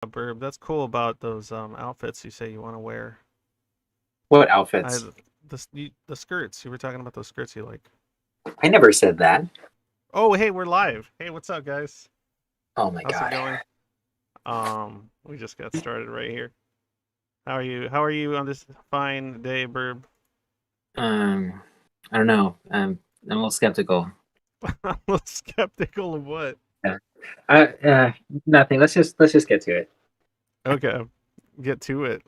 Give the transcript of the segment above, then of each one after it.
Burb, that's cool about those outfits you say you want to wear. What I outfits? the skirts. You were talking about those skirts you like. I never said that. Oh, hey, we're live. Hey, what's up, guys? Oh my How's it god. going? We just got started right here. How are you? How are you on this fine day, Burb? Um, I don't know. I'm a little skeptical. I'm a little skeptical of what. Yeah. Nothing. Let's just get to it. Okay, get to it.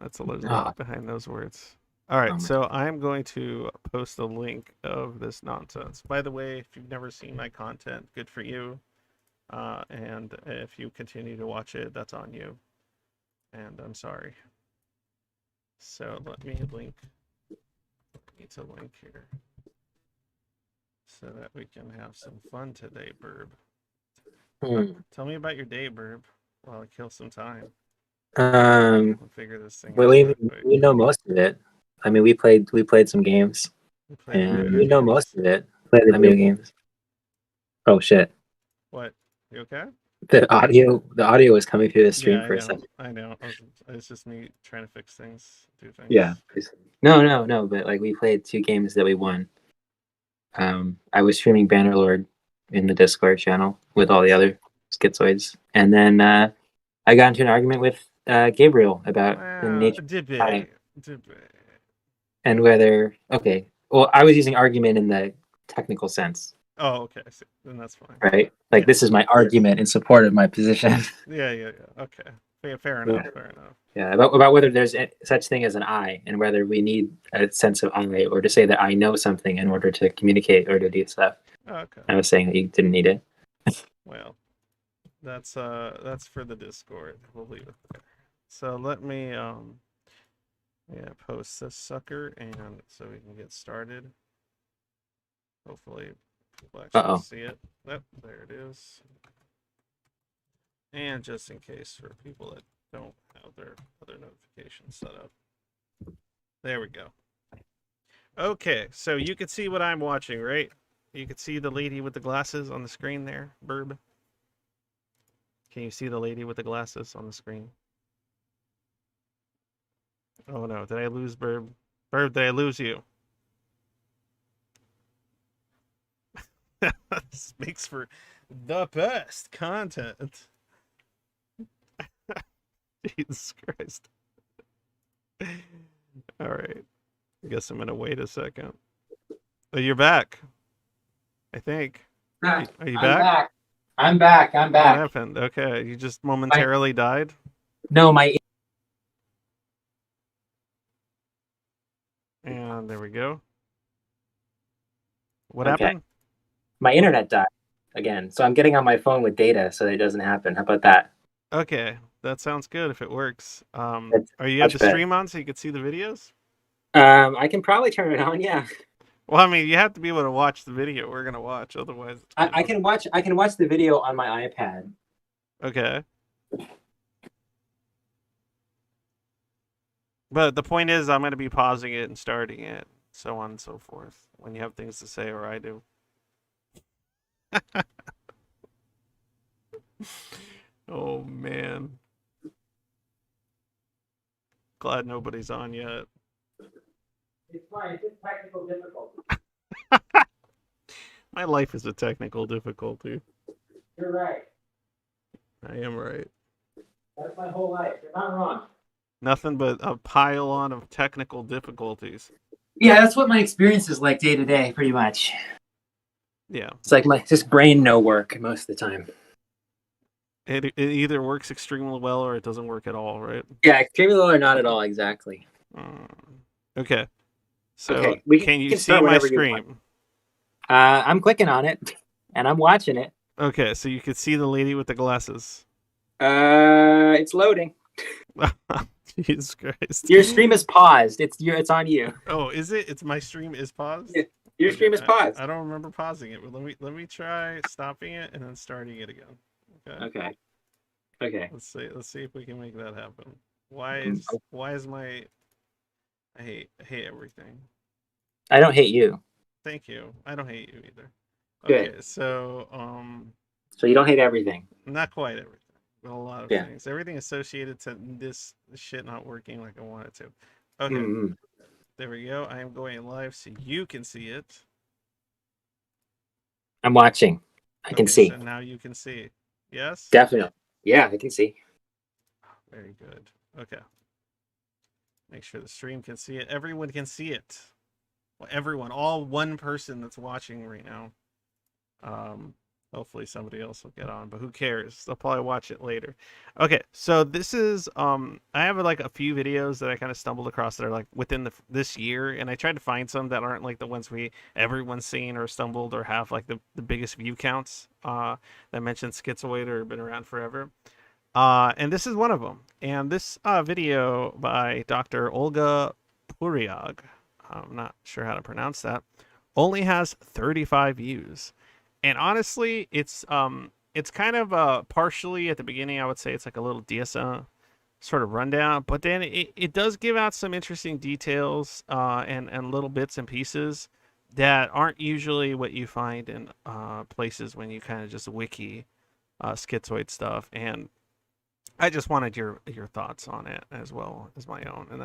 There's a Oh, lot behind those words. All right, oh my. so I'm going to post a link of this nonsense. By the way, if you've never seen my content, good for you. And if you continue to watch it, that's on you. And I'm sorry. So let me link. Need to link here so that we can have some fun today, Burb. Tell me about your day, Burb, while I kill some time. Um, We'll figure this thing well, out we real quick. we know most of it. I mean, we played some games, We played the and video we know most games. of it. Played the video games. Oh shit! What? You okay? The audio was coming through the Yeah, stream I for a know. second. I know. It's just me trying to fix things, do Yeah. things. No. But like, we played two games that we won. I was streaming Bannerlord in the Discord channel with all the other schizoids, and then I got into an argument with Gabriel about the Well, nature of time debate. Debate. and whether. Okay, well, I was using argument in the technical sense, Oh, okay. I see. Then that's fine. right? Like, Yeah. this is my argument in support of my position. Yeah. Okay. Fair Yeah. enough. Fair enough. Yeah, about whether there's such thing as an I, and whether we need a sense of I, or to say that I know something in order to communicate or to do stuff. Okay. I was saying that you didn't need it. Well, that's for the Discord. We'll leave it there. So let me post this sucker and so we can get started. Hopefully people actually Uh-oh. see it. Yep, there it is. And just in case for people that don't have their other notifications set up. There we go. Okay, so you can see what I'm watching, right? You can see the lady with the glasses on the screen there, Burb. Can you see the lady with the glasses on the screen? Oh no, did I lose Burb? Burb, did I lose you? This makes for the best content. Jesus Christ. All right. I guess I'm gonna wait a second. Oh, you're back. I think. Are you I'm back? back. I'm back. I'm What back. happened? Okay, you just My momentarily died. no, my And there we go. What okay. happened? My internet died again, so I'm getting on my phone with data so that it doesn't happen. How about that? Okay, that sounds good if it works. That's Are you have much the better. stream on so you can see the videos? I can probably turn it on. Yeah, Well, I mean, you have to be able to watch the video we're gonna watch, otherwise, I can watch. I can watch the video on my iPad. Okay. But the point is, I'm gonna be pausing it and starting it, so on and so forth. When you have things to say, or I do. Oh man, glad nobody's on yet. It's fine. It's just technical difficulty. My life is a technical difficulty. You're right. I am right. That's my whole life. You're not wrong. Nothing but a pile on of technical difficulties. Yeah, that's what my experience is like day to day, pretty much. Yeah. It's like my just brain no work most of the time. It either works extremely well or it doesn't work at all, right? Yeah, extremely low or not at all, exactly. Okay. So Okay, we can you can see start my whenever you want. stream? I'm clicking on it, and I'm watching it. Okay, so you can see the lady with the glasses. It's loading. Jesus Christ. Your stream is paused. It's on you. Oh, is it? It's my stream is paused? Your Okay, stream is paused. I don't remember pausing it, but let me try stopping it and then starting it again. Okay. Okay. Let's see if we can make that happen. Why is my I hate everything. I don't hate you. Thank you. I don't hate you either. Good. Okay, so So you don't hate everything. not quite everything. a lot of Yeah. things. Everything associated to this shit not working like I want it to. Okay, Mm-hmm. there we go. I am going live so you can see it. I'm watching. I can Okay, see. so now you can see. Yes? Definitely. Yeah, I can see. Very good. Okay. Make sure the stream can see it. Everyone can see it. Well, everyone, all one person that's watching right now. Hopefully somebody else will get on, but who cares? They'll probably watch it later. Okay, so this is I have like a few videos that I kind of stumbled across that are like within this year, and I tried to find some that aren't like the ones everyone's seen or stumbled or have like the biggest view counts that mention Schizoid or been around forever. And this is one of them. And this video by Dr. Olga Purryag, I'm not sure how to pronounce that, only has 35 views. And honestly, it's kind of partially at the beginning, I would say it's like a little DSM sort of rundown, but then it does give out some interesting details and little bits and pieces that aren't usually what you find in places when you kind of just wiki schizoid stuff. And I just wanted your thoughts on it as well as my own. And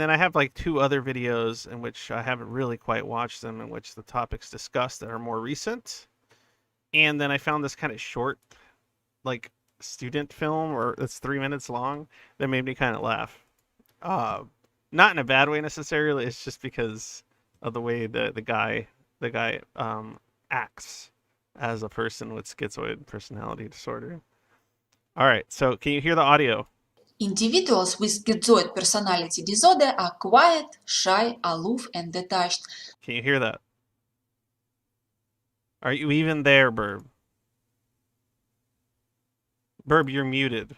then I have like two other videos in which I haven't really quite watched them, in which the topics discussed that are more recent. And then I found this kind of short, like student film, or it's 3 minutes long, that made me kind of laugh. Not in a bad way necessarily. It's just because of the way the guy acts as a person with schizoid personality disorder. All right, so can you hear the audio? Individuals with schizoid personality disorder are quiet, shy, aloof, and detached. Can you hear that? Are you even there, Burb? Burb, you're muted.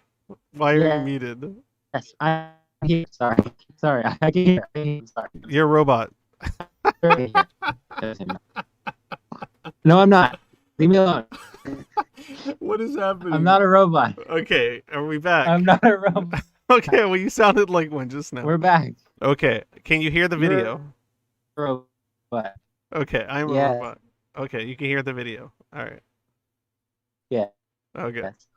Why are you muted? Yes, I'm here. Sorry. Sorry, I can hear. Sorry. You're a robot. No, I'm not. Leave me alone. What is happening? I'm not a robot. Okay, are we back? I'm not a robot. Okay, well, you sounded like one just now. We're back. Okay, can you hear the video? You're a robot. Okay, I'm Yeah. a robot. Okay, you can hear the video. All right. Yeah. Okay. Yes.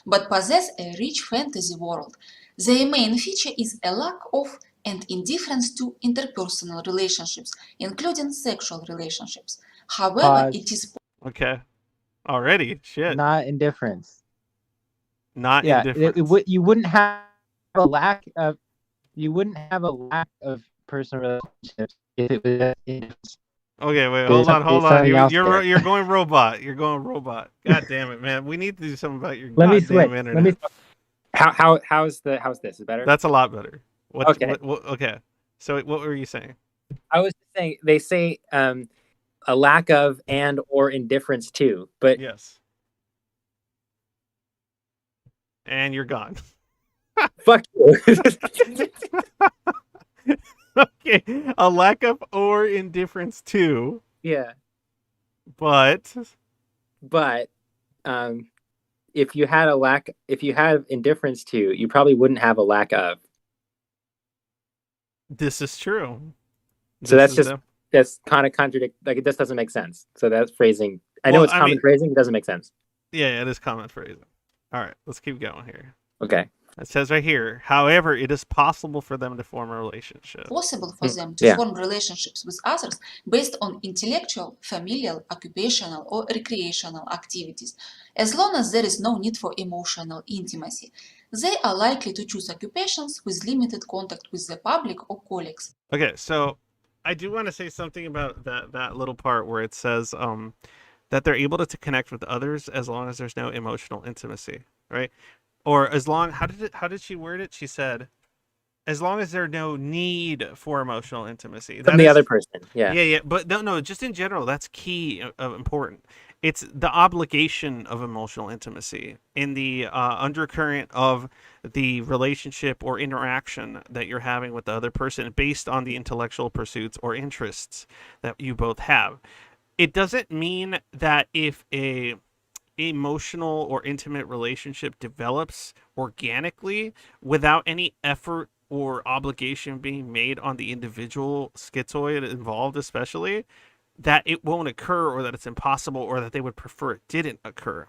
But possess a rich fantasy world. Their main feature is a lack of and indifference to interpersonal relationships, including sexual relationships. However, Pause. it is Okay. Already, shit. Not indifference. Not Yeah. indifference. You wouldn't have a lack of. You wouldn't have a lack of personal relationships if it was indifference. Okay, wait, There's hold on. something else there. You're going robot. You're going robot. God damn it, man. We need to do something about your Let me goddamn switch. internet. Let me. How's this? Is it better? That's a lot better. Okay. Okay. So what were you saying? I was saying they say a lack of and or indifference to, but Yes. And you're gone. fuck you. Okay. A lack of or indifference to, Yeah, but if you had indifference to, you probably wouldn't have a lack of. this is true. So This that's is that's kind of contradict. Like it just doesn't make sense. So that's phrasing. I know Well, it's I common mean- phrasing. It doesn't make sense. yeah, it is common phrasing. All right, let's keep going here. Okay. It says right here, however, it is possible for them to form a relationship. possible for them to Yeah. form relationships with others based on intellectual, familial, occupational, or recreational activities, as long as there is no need for emotional intimacy. They are likely to choose occupations with limited contact with the public or colleagues. Okay, so I do want to say something about that little part where it says that they're able to connect with others as long as there's no emotional intimacy, right? Or as long how did she word it? She said, as long as there's no need for emotional intimacy. From the other person. Yeah. Yeah, but no, just in general, that's key, important. It's the obligation of emotional intimacy in the undercurrent of the relationship or interaction that you're having with the other person based on the intellectual pursuits or interests that you both have. It doesn't mean that if a emotional or intimate relationship develops organically without any effort or obligation being made on the individual schizoid involved, especially, that it won't occur or that it's impossible or that they would prefer it didn't occur.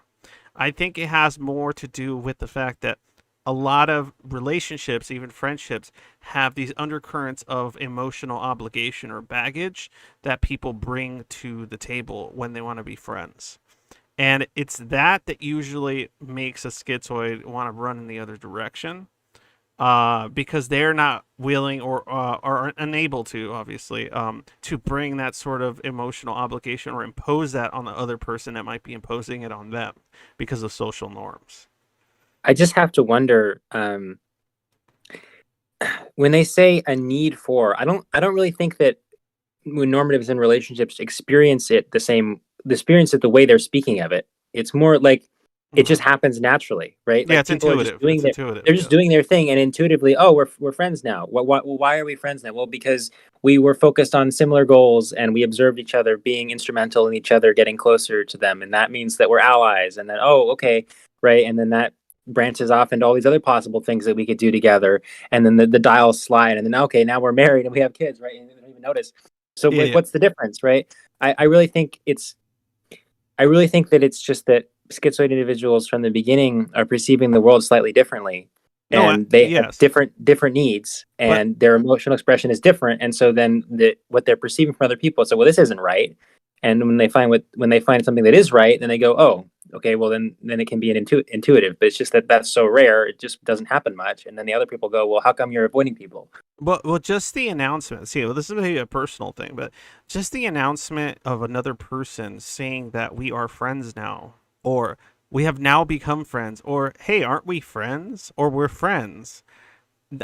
I think it has more to do with the fact that a lot of relationships, even friendships, have these undercurrents of emotional obligation or baggage that people bring to the table when they want to be friends. And it's that usually makes a schizoid want to run in the other direction, because they're not willing or are unable to, obviously, to bring that sort of emotional obligation or impose that on the other person that might be imposing it on them because of social norms. I just have to wonder, when they say a need for, I don't really think that when normatives in relationships experience it the way they're speaking of it. It's more like it just happens naturally, right? Yeah, Like it's people are just intuitive. doing It's intuitive. they're just doing their thing, and intuitively, oh, we're friends now. Why are we friends now? Well, because we were focused on similar goals, and we observed each other being instrumental in each other getting closer to them, and that means that we're allies. And then, oh, okay, right, and then that branches off into all these other possible things that we could do together, and then the dials slide, and then okay, now we're married and we have kids, right? And we don't even notice. So Yeah, like, yeah. what's the difference, right? I really think that it's just that schizoid individuals from the beginning are perceiving the world slightly differently, No, and they have yes. different needs, But and their emotional expression is different, and so then what they're perceiving from other people, so well, this isn't right. And when they find something that is right, then they go, oh, okay, well then it can be an intuitive, but it's just that that's so rare, it just doesn't happen much. And then the other people go, well, how come you're avoiding people? well, just the announcement. See, well, this is maybe a personal thing, but just the announcement of another person saying that we are friends now, or we have now become friends, or hey, aren't we friends, or we're friends.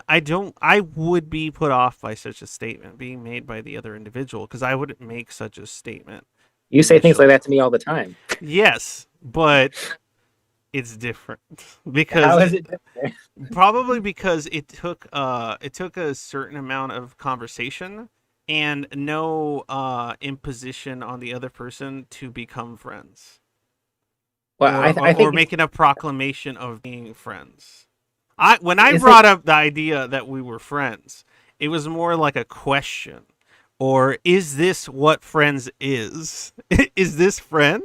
I would be put off by such a statement being made by the other individual, because I wouldn't make such a statement You say things like initially. that to me all the time. Yes, but it's different How because is it different? probably because it took a certain amount of conversation and no imposition on the other person to become friends, Well, I or think it's making a proclamation of being friends. When I is it brought up the idea that we were friends, it was more like a question, or is this what friends is? Is this friend?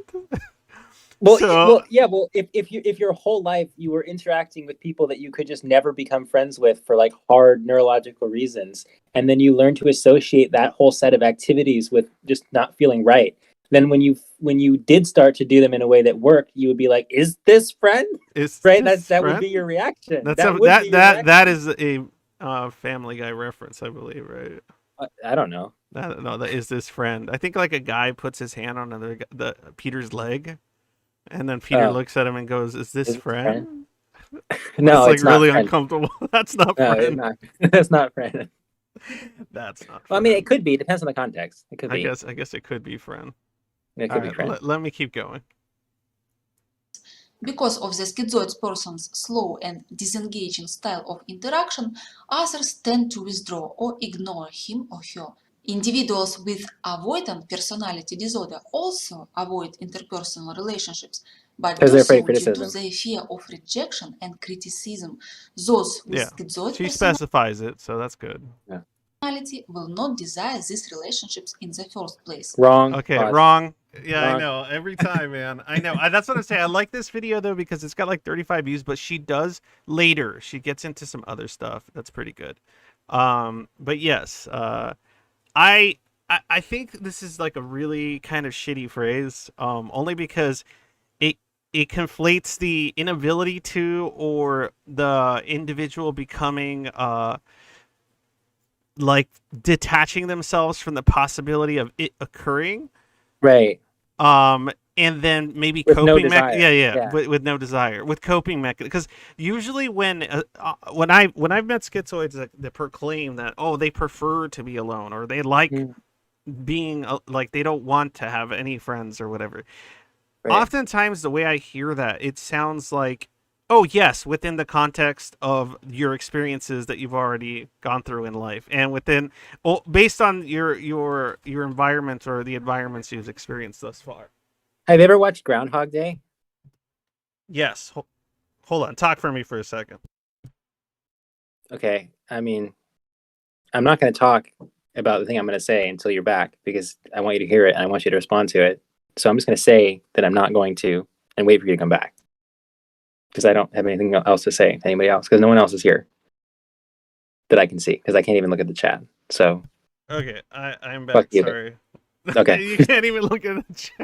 So yeah, well, if your whole life you were interacting with people that you could just never become friends with for like hard neurological reasons, and then you learn to associate that whole set of activities with just not feeling right, then when you did start to do them in a way that worked, you would be like, is this friend? is Right? this That would be friend? your reaction. That's That a would be your reaction. that is a Family Guy reference, I believe, right? I don't know. No, that is this friend. I think like a guy puts his hand on the Peter's leg, and then Peter Oh, looks at him and goes, "Is this is it friend? friend?" It's No, like it's not really friend. uncomfortable. That's not No, it's friend. not. That's not friend. That's not Well, I mean, it friend. could be. It depends on the context. It could be. I guess it could be friend. It All could be right, friend. let me keep going. Because of the schizoid person's slow and disengaging style of interaction, others tend to withdraw or ignore him or her. Individuals with avoidant personality disorder also avoid interpersonal relationships, but Because do they're afraid of so due to criticism. their fear of rejection and criticism. Those with Yeah, schizoid she specifies it, so that's good. Yeah. personality will not desire these relationships in the first place. Wrong. Okay, Pause. wrong. Yeah, I Wrong. know. Every time, man. I know. That's what I'm saying. I like this video though because it's got like 35 views, but she does later. She gets into some other stuff. That's pretty good. But yes, I I think this is like a really kind of shitty phrase. Only because it it conflates the inability to, or the individual becoming like detaching themselves from the possibility of it occurring, Right. um and then maybe With no coping desire. Yeah. with no desire, with coping mechanism, because usually when I've met schizoids that proclaim that, oh, they prefer to be alone, or they like Mm, being like they don't want to have any friends or whatever, right. oftentimes the way I hear that, it sounds like, oh yes, within the context of your experiences that you've already gone through in life, and within, well, based on your environment or the environments you've experienced thus far. Have you ever watched Groundhog Day? Yes. Hold on. Talk for me for a second. Okay. I mean, I'm not going to talk about the thing I'm going to say until you're back, because I want you to hear it and I want you to respond to it. So I'm just going to say that I'm not going to, and wait for you to come back. because I don't have anything else to say to anybody else because no one else is here that I can see because I can't even look at the chat. So Okay, I'm fuck back. you. Sorry. Okay. You can't even look at the chat.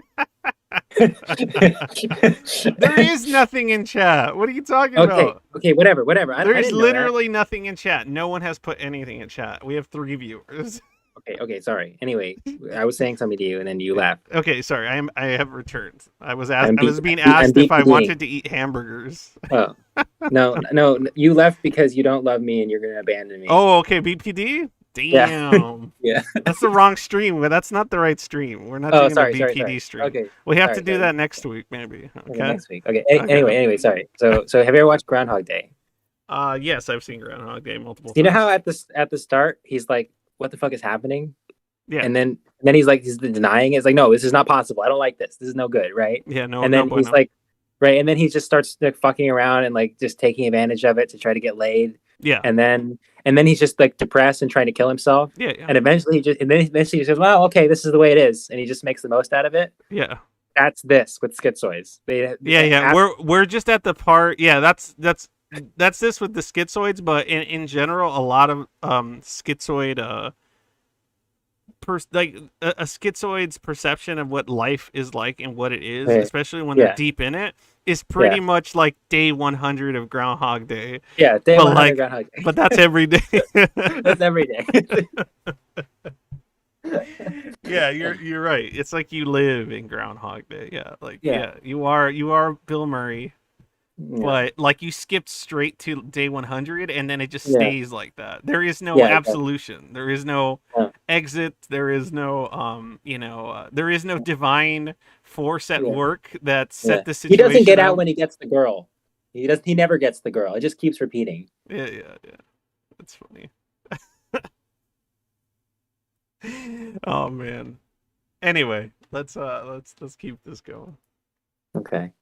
There is nothing in chat. What are you talking about? Okay, whatever. I There's didn't know that. literally nothing in chat. No one has put anything in chat. We have 3 viewers. Okay, sorry. Anyway, I was saying something to you and then you laughed. Okay, sorry. I have returned. I was being I'm asked if I BPDing. wanted to eat hamburgers. Oh. No, you left because you don't love me and you're gonna abandon me. Oh, okay, BPD? Damn. Yeah. That's the wrong stream. That's not the right stream. We're not doing sorry, the sorry, BPD sorry. stream. Okay. We have sorry, to do sorry. that next week, maybe. Okay. Next week. Okay. Okay. Anyway, sorry. So have you ever watched Groundhog Day? Yes, I've seen Groundhog Day multiple You times. know how at the start he's like, "What the fuck is happening?" Yeah. And then he's denying it. It's like, "No, this is not possible. I don't like this. This is no good." Right? Yeah. No. And then no he's bueno. like, right. And then he just starts like fucking around and like just taking advantage of it to try to get laid. Yeah. And then he's just like depressed and trying to kill himself. Yeah. And eventually he says, "Well, okay, this is the way it is," and he just makes the most out of it. Yeah. That's this with schizoids. We're just at the part. Yeah. That's this with the schizoids, but in general, a lot of schizoid a schizoid's perception of what life is like and what it is, Right. especially when they're deep in it, is pretty much like day 100 of Groundhog Day. Yeah, day But 100 Groundhog Day. But that's every day. That's every day. Yeah, you're right. It's like you live in Groundhog Day. Yeah, you are Bill Murray. Yeah. But like you skipped straight to day 100 and then it just Yeah. stays like that. There is no Yeah, absolution. There is no Yeah. exit. There is no there is no divine force at Yeah. work that Yeah. set the situation. He doesn't get out up. when he gets the girl. He never gets the girl. It just keeps repeating. Yeah. That's funny. Oh man. Anyway, let's keep this going. Okay.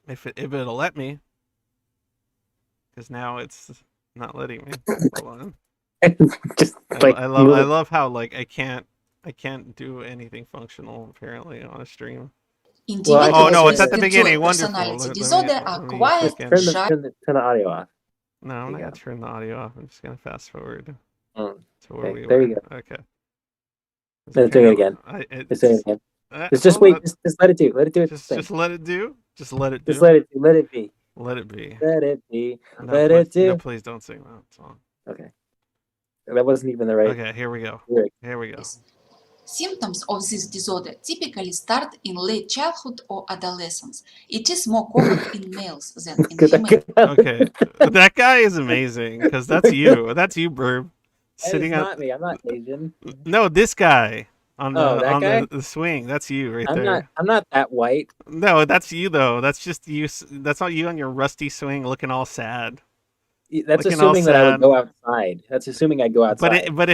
If it'll let me. Because now it's not letting me. Hold on. Just I love how like I can't do anything functional apparently on a stream. Individuals Oh, no, with it's at the beginning. schizoid Wonderful. personality Let me- disorder let are me quiet, fucking- shy, turn the audio off. No, I'm There not you gonna turn the audio off. I'm just gonna fast forward Oh, to where okay, we there were. you go. Okay. Let's do it again. Let's do it again. Just wait. Just let it do. Let it do its thing. Just let it do. Just let it do. Just let it do. Let it be. Let it be. Let it be. No, Let please, it do. no, please don't sing that song. Okay. That wasn't even the right. Okay, here we go. lyric. Here we go. Symptoms of this disorder typically start in late childhood or adolescence. It is more common in males than in females. Okay, that guy is amazing because that's you. That's you, Burb. That is Sitting on. not me. I'm not Asian. No, this guy on the Oh, that on guy? the swing. That's you right I'm there. not that white. No, that's you though. That's just you. That's not you on your rusty swing, looking all sad. That's Looking all assuming that I would sad. go outside. That's assuming I'd go outside. But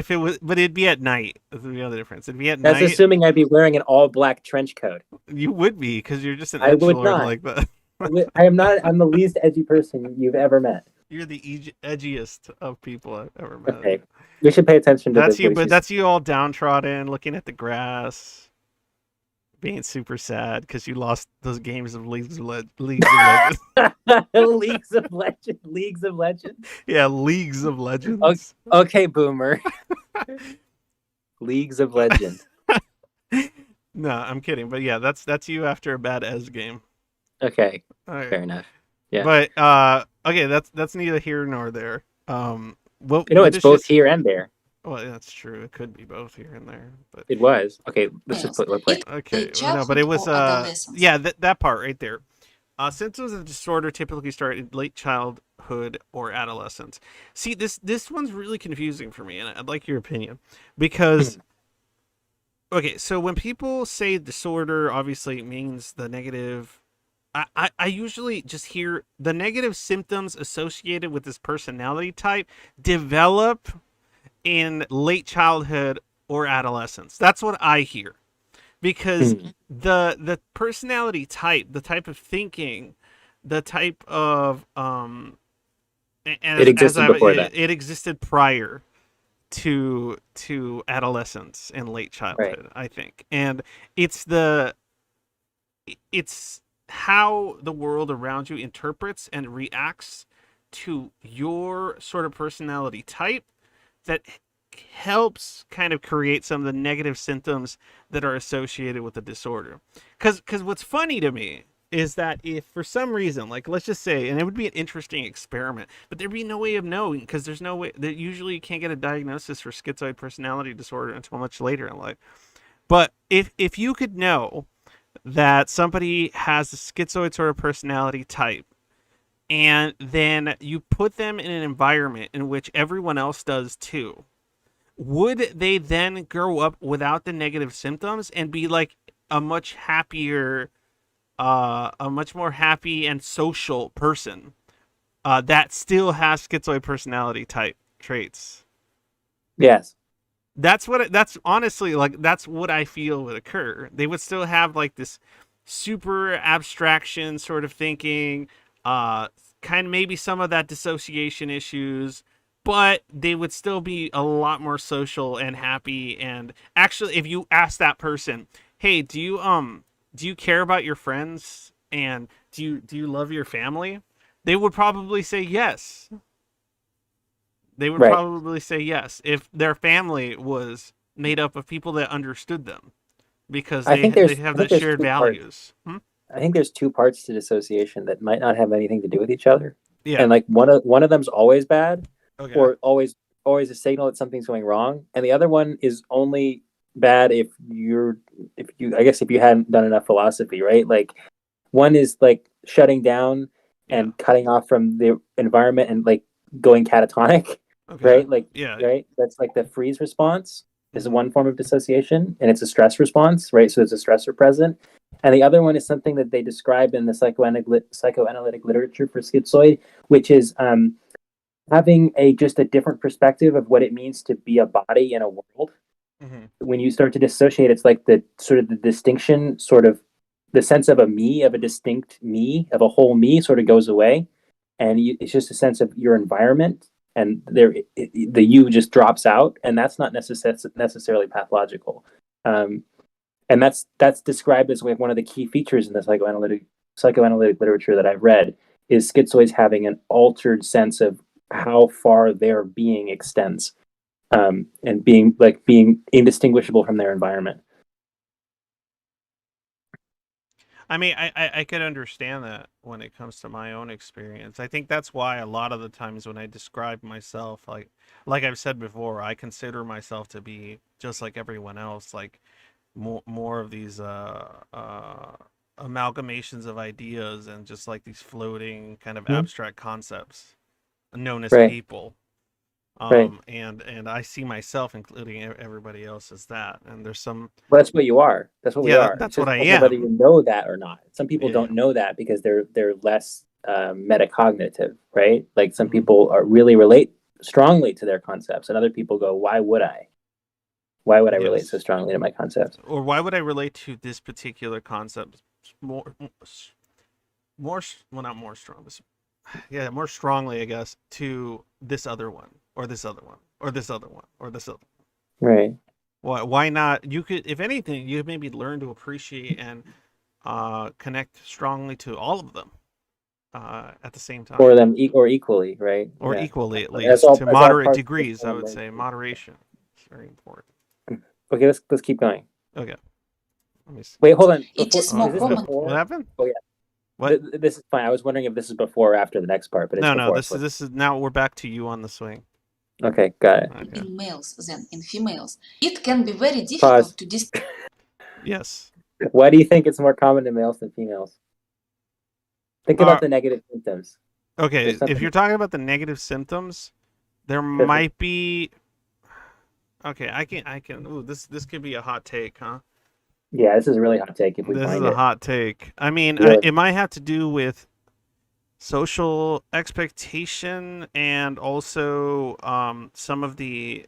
it'd be at night. That's the other difference. It'd be at That's night. assuming I'd be wearing an all black trench coat. You would be because you're just an I would edgelord not. like that. I am not. I'm the least edgy person you've ever met. You're the edgiest of people I've ever met. Okay, we should pay attention to That's the you, voices. but that's you all downtrodden, looking at the grass, being super sad because you lost those games of Leagues of Legends. Leagues of Legends. Leagues of Legends. Yeah, Leagues of Legends. Okay, boomer. Leagues of Legends. No, I'm kidding, but yeah, that's you after a bad Ez game. Okay, All right. fair enough. Yeah. But okay, that's neither here nor there. What It's both here and there. Well, that's true. It could be both here and there, but It was. Okay, let's Yes. just play. okay. Late No, but it was childhood or adolescence. yeah, that part right there. Symptoms of disorder typically start in late childhood or adolescence. See, this one's really confusing for me, and I'd like your opinion because. Okay, so when people say disorder, obviously it means the negative. I usually just hear the negative symptoms associated with this personality type develop in late childhood or adolescence. That's what I hear. Because the personality type, the type of thinking, the type of It existed before that. It existed prior to adolescence and late childhood, I think. And it's how the world around you interprets and reacts to your sort of personality type that helps kind of create some of the negative symptoms that are associated with the disorder. Because what's funny to me is that if for some reason, like let's just say, and it would be an interesting experiment, but there'd be no way of knowing because there's no way that usually you can't get a diagnosis for schizoid personality disorder until much later in life. But if you could know that somebody has a schizoid sort of personality type, and then you put them in an environment in which everyone else does too, would they then grow up without the negative symptoms and be like a much happier, a much more happy and social person that still has schizoid personality type traits? Yes. That's honestly like that's what I feel would occur. They would still have like this super abstraction sort of thinking, kind of maybe some of that dissociation issues, but they would still be a lot more social and happy. And actually, if you ask that person, hey, do you care about your friends and do you love your family? They would probably say yes. They would Right. probably say yes if their family was made up of people that understood them because I they think they there's have I that think there's shared two parts. values. Hmm? I think there's two parts to dissociation that might not have anything to do with each other. Yeah. And like one of them's always bad, Okay. or always a signal that something's going wrong, and the other one is only bad if you hadn't done enough philosophy, right? Like one is like shutting down Yeah. and cutting off from the environment and like going catatonic, Okay. right? Like Yeah. right, that's like the freeze response is Mhm. one form of dissociation, and it's a stress response, right? So there's a stressor present. And the other one is something that they describe in the psychoanalytic literature for schizoid, which is having just a different perspective of what it means to be a body in a world. Mhm. When you start to dissociate, it's like the distinction, sort of the sense of a me, of a distinct me, of a whole me, sort of goes away, and it's just a sense of your environment, and the you just drops out, and that's not necessarily pathological. And that's described as like one of the key features in the psychoanalytic literature that I've read, is schizoids having an altered sense of how far their being extends, and being indistinguishable from their environment. I mean, I could understand that when it comes to my own experience. I think that's why a lot of the times when I describe myself, like I've said before, I consider myself to be just like everyone else, like more of these amalgamations of ideas and just like these floating kind of Mhm. abstract concepts known as Right, people. right. And I see myself, including everybody else, as that. And there's some, Well, that's what you are. That's what we yeah, are. It's that's what just I a question of whether you am. know that or not. Some people Yeah. don't know that because they're less metacognitive, right? Like some Mhm. people really relate strongly to their concepts, and other people go, "Why would I? Why would I relate so Yes. strongly to my concepts?" Or why would I relate to this particular concept more, well, not more strong, but yeah, more strongly, I guess, to this other one, or this other one, or this other one, or this other Right. one. Why not? You could, if anything, you could maybe learn to appreciate and connect strongly to all of them at the same Or time, them or equally, right? or Yeah. equally at That's least, to all moderate parts of the degrees. I same would brain. say moderation is very important. Okay, let's keep going. Okay, let me see. Wait, hold on. It Before is Oh, more is this common. what before? happened? Oh yeah, What? this is fine. I was wondering if this is before or after the next part, but it's No, before. this is now we're back to you on the swing. Okay, got it. Okay. In males than in females. It can be very Pause. difficult to distinguish. Yes. Why do you think it's more common in males than females? Think about the negative symptoms. Okay, There's if something. you're talking about the negative symptoms, there There's might be. Okay, I can. Ooh, this could be a hot take, huh? Yeah, this is a really hot take if we This is find a it. hot take. I mean, Really. it might have to do with social expectation and also some of the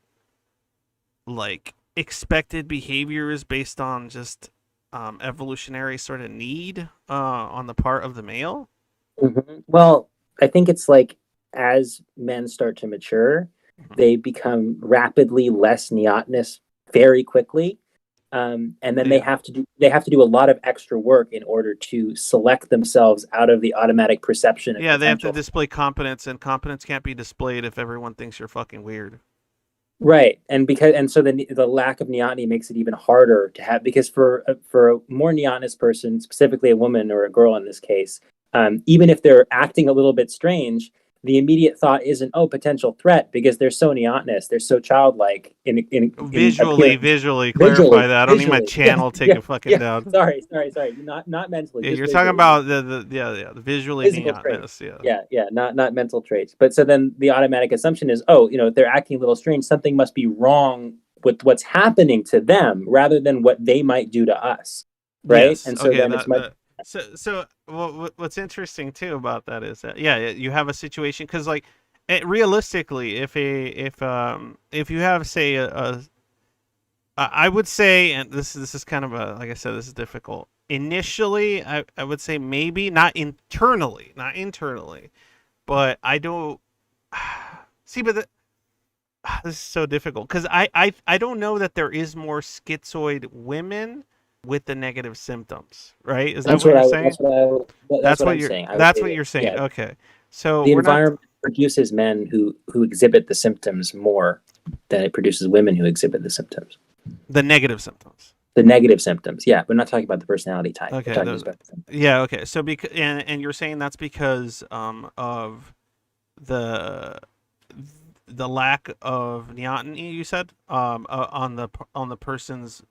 like expected behaviors based on just evolutionary sort of need on the part of the male. Well, I think it's like as men start to mature, Mhm. they become rapidly less neotenous very quickly, and then Yeah. they have to do a lot of extra work in order to select themselves out of the automatic perception of Yeah, they have to potential. display competence, and competence can't be displayed if everyone thinks you're fucking weird. Right, and so the lack of neoteny makes it even harder to have, because for a more neotenous person, specifically a woman or a girl in this case, even if they're acting a little bit strange, the immediate thought isn't, oh, potential threat, because they're so neotenous, they're so childlike in Visually, appearance. clarify that. I don't need my Visually, channel taken fucking down. Sorry, not mentally. Yeah, Just you're talking visually. about the visually Physical neotness. traits. Yeah. Not mental traits. But so then the automatic assumption is, oh, if they're acting a little strange, something must be wrong with what's happening to them rather than what they might do to us, right? Yes. And so Okay. then it's much. So what's interesting too about that is that you have a situation, because like realistically, if you have, say, I would say, and this is kind of like I said, this is difficult. Initially, I would say maybe not internally, but I don't see. But this is so difficult, because I don't know that there is more schizoid women with the negative symptoms, right? Is that what you're saying? That's what I'm saying. That's what you're saying. Yeah. Okay, so The we're not. environment produces men who exhibit the symptoms more than it produces women who exhibit the symptoms. The negative symptoms. The negative symptoms, yeah. We're not talking about the personality type. Okay. We're talking just about the symptoms. Yeah. Okay. So and you're saying that's because of the lack of neoteny, you said, on the person's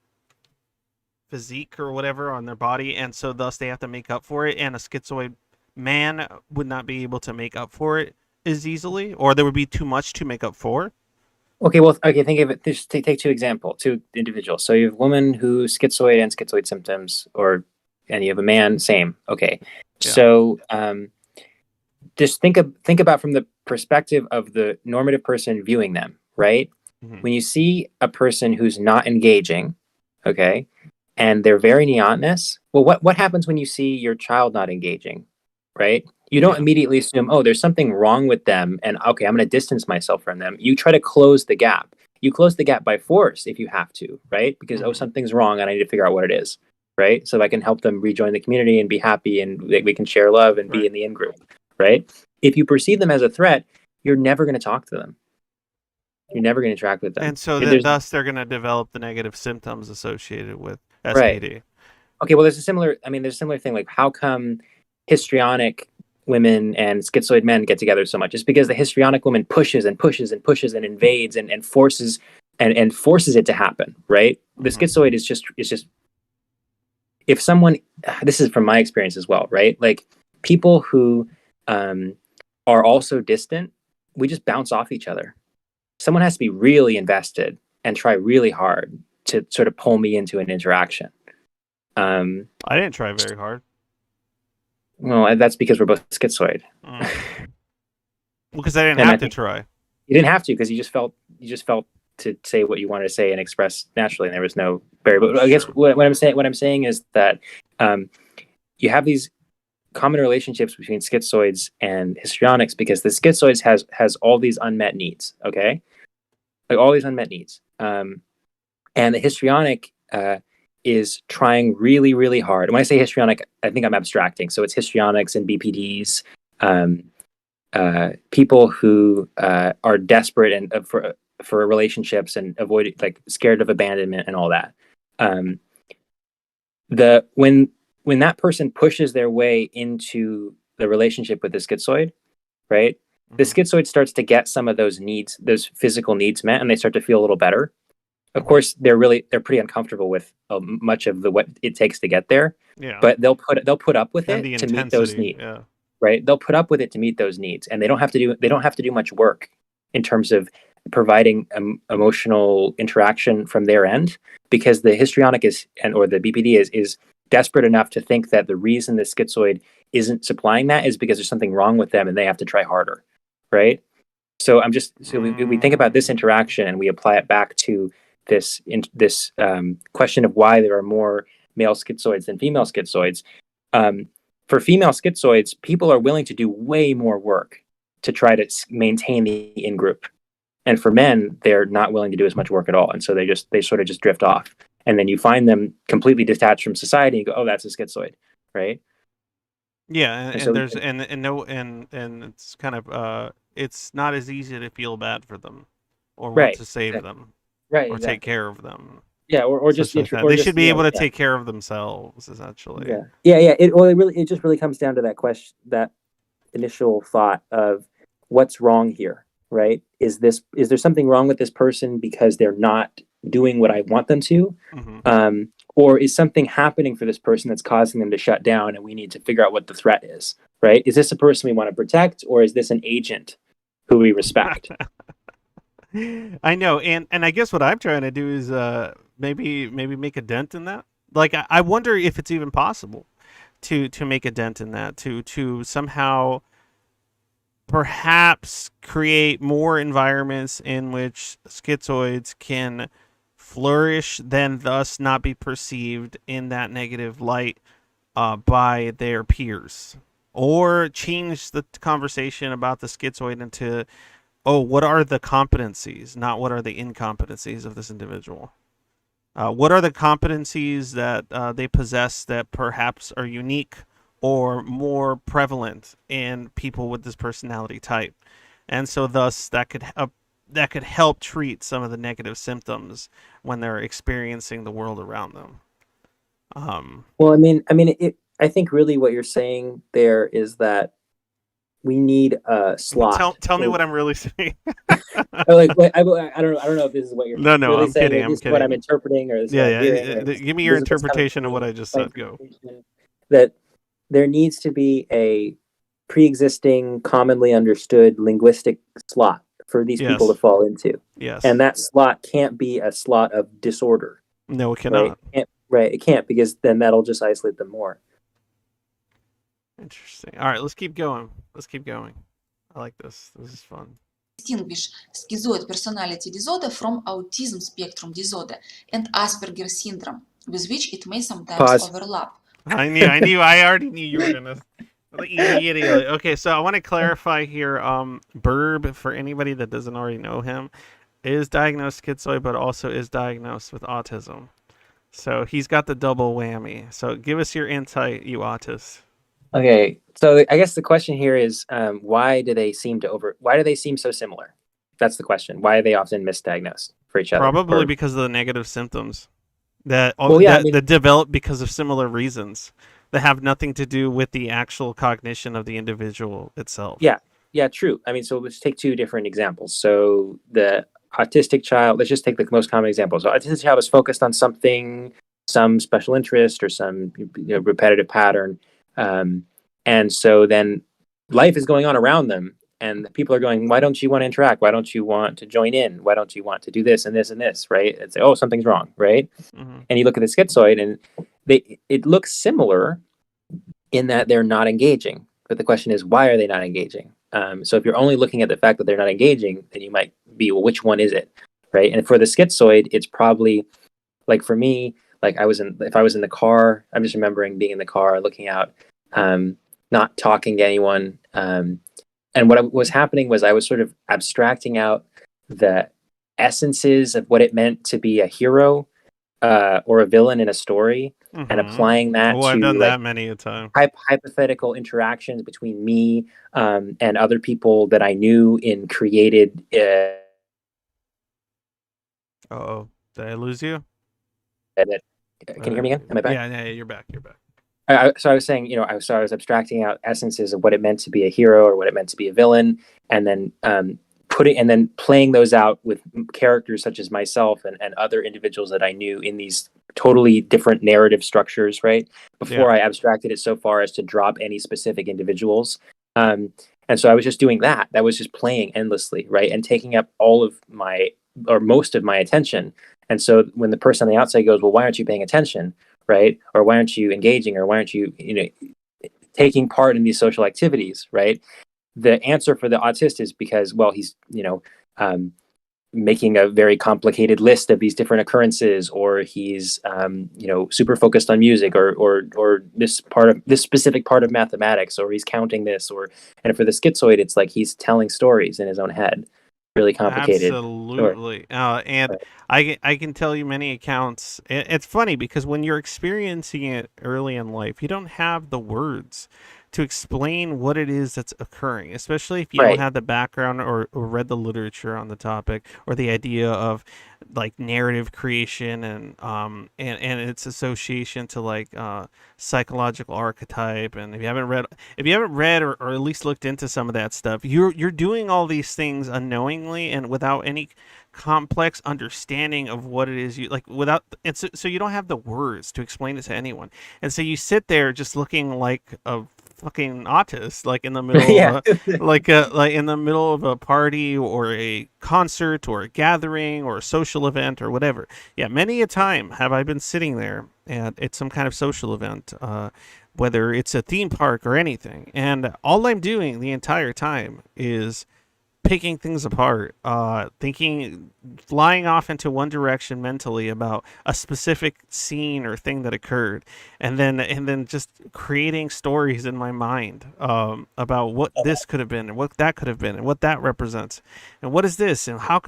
physique or whatever, on their body, and so thus they have to make up for it, and a schizoid man would not be able to make up for it as easily, or there would be too much to make up for. Okay, think of it. Just take two individuals. So you have a woman who's schizoid and schizoid symptoms, and you have a man, same. Okay, Yeah. so just think about from the perspective of the normative person viewing them, right? Mm-hmm. When you see a person who's not engaging, okay, and they're very neotenous, well, what happens when you see your child not engaging, right? You don't immediately assume, oh, there's something wrong with them, and okay, I'm going to distance myself from them. You try to close the gap. You close the gap by force if you have to, right? Because, oh, something's wrong and I need to figure out what it is, right? So I can help them rejoin the community and be happy, and we can share love and be in the in-group, right? If you perceive them as a threat, you're never going to talk to them. You're never going to interact with them. And so thus they're going to develop the negative symptoms associated with SPD. Right. Okay, well, there's a similar thing. Like, how come histrionic women and schizoid men get together so much? It's because the histrionic woman pushes and pushes and pushes and invades and forces and forces it to happen, right? The schizoid is just if someone, this is from my experience as well, right? Like, people who are also distant, we just bounce off each other. Someone has to be really invested and try really hard to sort of pull me into an interaction. I didn't try very hard. Well, that's because we're both schizoid. Well, because I didn't have to try. You didn't have to, because you just felt to say what you wanted to say and express naturally, and there was no barrier. But I guess what I'm saying is that you have these common relationships between schizoids and histrionics, because the schizoids has all these unmet needs. Okay, like all these unmet needs, and the histrionic is trying really, really hard. And when I say histrionic, I think I'm abstracting. So it's histrionics and BPDs, people who are desperate and for relationships and avoid, like, scared of abandonment and all that. When that person pushes their way into the relationship with the schizoid, right? The schizoid starts to get some of those needs, those physical needs met, and they start to feel a little better. Of course, they're pretty uncomfortable with much of what it takes to get there. Yeah. But they'll put up with it to meet those needs. Yeah. Right? They'll put up with it to meet those needs, and they don't have to do much work in terms of providing emotional interaction from their end, because the histrionic or the BPD is desperate enough to think that the reason the schizoid isn't supplying that is because there's something wrong with them and they have to try harder, right? So we think about this interaction and we apply it back to this question of why there are more male schizoids than female schizoids. For female schizoids, people are willing to do way more work to try to maintain the in-group. And for men, they're not willing to do as much work at all. And so they sort of just drift off. and then you find them completely detached from society and go, oh, that's a schizoid, right? Yeah, and, And and so there's and no and it's kind of it's not as easy to feel bad for them or want right, to save exactly. them Right, or take exactly. care of them. Yeah, or Such just like that. or They just should be able to yeah, take care of themselves, essentially. yeah. It just really comes down to that question, that initial thought of what's wrong here, right? Is there something wrong with this person because they're not doing what I want them to, Mm-hmm. or is something happening for this person that's causing them to shut down, and we need to figure out what the threat is, right? Is this a person we want to protect, or is this an agent who we respect? I know, and I guess what I'm trying to do is maybe make a dent in that. Like I wonder if it's even possible to make a dent in that, to somehow perhaps create more environments in which schizoids can flourish, then thus not be perceived in that negative light by their peers, or change the conversation about the schizoid into, oh, what are the competencies, not what are the incompetencies of this individual. What are the competencies that they possess that perhaps are unique or more prevalent in people with this personality type, and so thus that could help treat some of the negative symptoms when they're experiencing the world around them. Well, I think really what you're saying there is that we need a slot. Tell me what I'm really saying. Wait, I don't know if this is what you're No, really I'm saying, kidding. or I'm this is what I'm kidding. interpreting, or this is Yeah, what I'm yeah. hearing. Or Give me your this is what's coming interpretation to of what me. I just My said. Go. interpretation, that there needs to be a pre-existing, commonly understood linguistic slot for these people to Yes. fall into, Yes. and that slot can't be a slot of disorder, No, it right? cannot. It can't, because then that'll just isolate them more. Interesting. All right, let's keep going. I like this. This is fun. Distinguish schizoid personality disorder from autism spectrum disorder and Asperger syndrome, with which it may sometimes Pause. overlap. I already knew you were gonna immediately. Okay, so I want to clarify here. Burb, for anybody that doesn't already know him, is diagnosed schizoid, but also is diagnosed with autism. So he's got the double whammy. So give us your insight, you autist. Okay, so I guess the question here is, why do they seem so similar? That's the question. Why are they often misdiagnosed for each other? Probably because of the negative symptoms that that develop because of similar reasons that have nothing to do with the actual cognition of the individual itself. Yeah, true. So let's take two different examples. So the autistic child, let's just take the most common example. So autistic child is focused on something, some special interest or some repetitive pattern. And so then life is going on around them, and people are going, why don't you want to interact? Why don't you want to join in? Why don't you want to do this and this and this, right? It's like, oh, something's wrong, right? Mm-hmm. And you look at the schizoid, and it looks similar in that they're not engaging. But the question is, why are they not engaging? So if you're only looking at the fact that they're not engaging, then you might be, well, which one is it, right? And for the schizoid, it's probably, like for me, like if I was in the car, I'm just remembering being in the car, looking out, not talking to anyone. And what was happening was I was sort of abstracting out the essences of what it meant to be a hero or a villain in a story, and applying that to, I've done that many a time. Hypothetical interactions between me and other people that I knew in created. Uh-oh. Did I lose you? Can you hear me again? Am I back? Yeah, you're back. So I was saying, I was abstracting out essences of what it meant to be a hero or what it meant to be a villain, and then playing those out with characters such as myself and other individuals that I knew in these totally different narrative structures, right? Before I abstracted it so far as to drop any specific individuals. And so I was just doing that. That was just playing endlessly, right? And taking up all of most of my attention. And so when the person on the outside goes, well, why aren't you paying attention? Right? Or why aren't you engaging? Or why aren't you, taking part in these social activities? Right? The answer for the autist is because, well, he's, making a very complicated list of these different occurrences, or he's, super focused on music, or this specific part of mathematics, or he's counting this, and for the schizoid, it's like he's telling stories in his own head. really complicated. Absolutely. And I can tell you many accounts. It's funny because when you're experiencing it early in life, you don't have the words to explain what it is that's occurring, especially if you don't Right. have the background or read the literature on the topic or the idea of like narrative creation and its association to like psychological archetype. And if you haven't read or at least looked into some of that stuff, you're doing all these things unknowingly and without any complex understanding of what it is you like without and so you don't have the words to explain it to anyone, and so you sit there just looking like a fucking autist, like in the middle Yeah. of like in the middle of a party or a concert or a gathering or a social event or whatever. Yeah, many a time have I been sitting there at some kind of social event, whether it's a theme park or anything, and all I'm doing the entire time is picking things apart, thinking, flying off into one direction mentally about a specific scene or thing that occurred, and then just creating stories in my mind about what this could have been and what that could have been and what that represents and what is this and how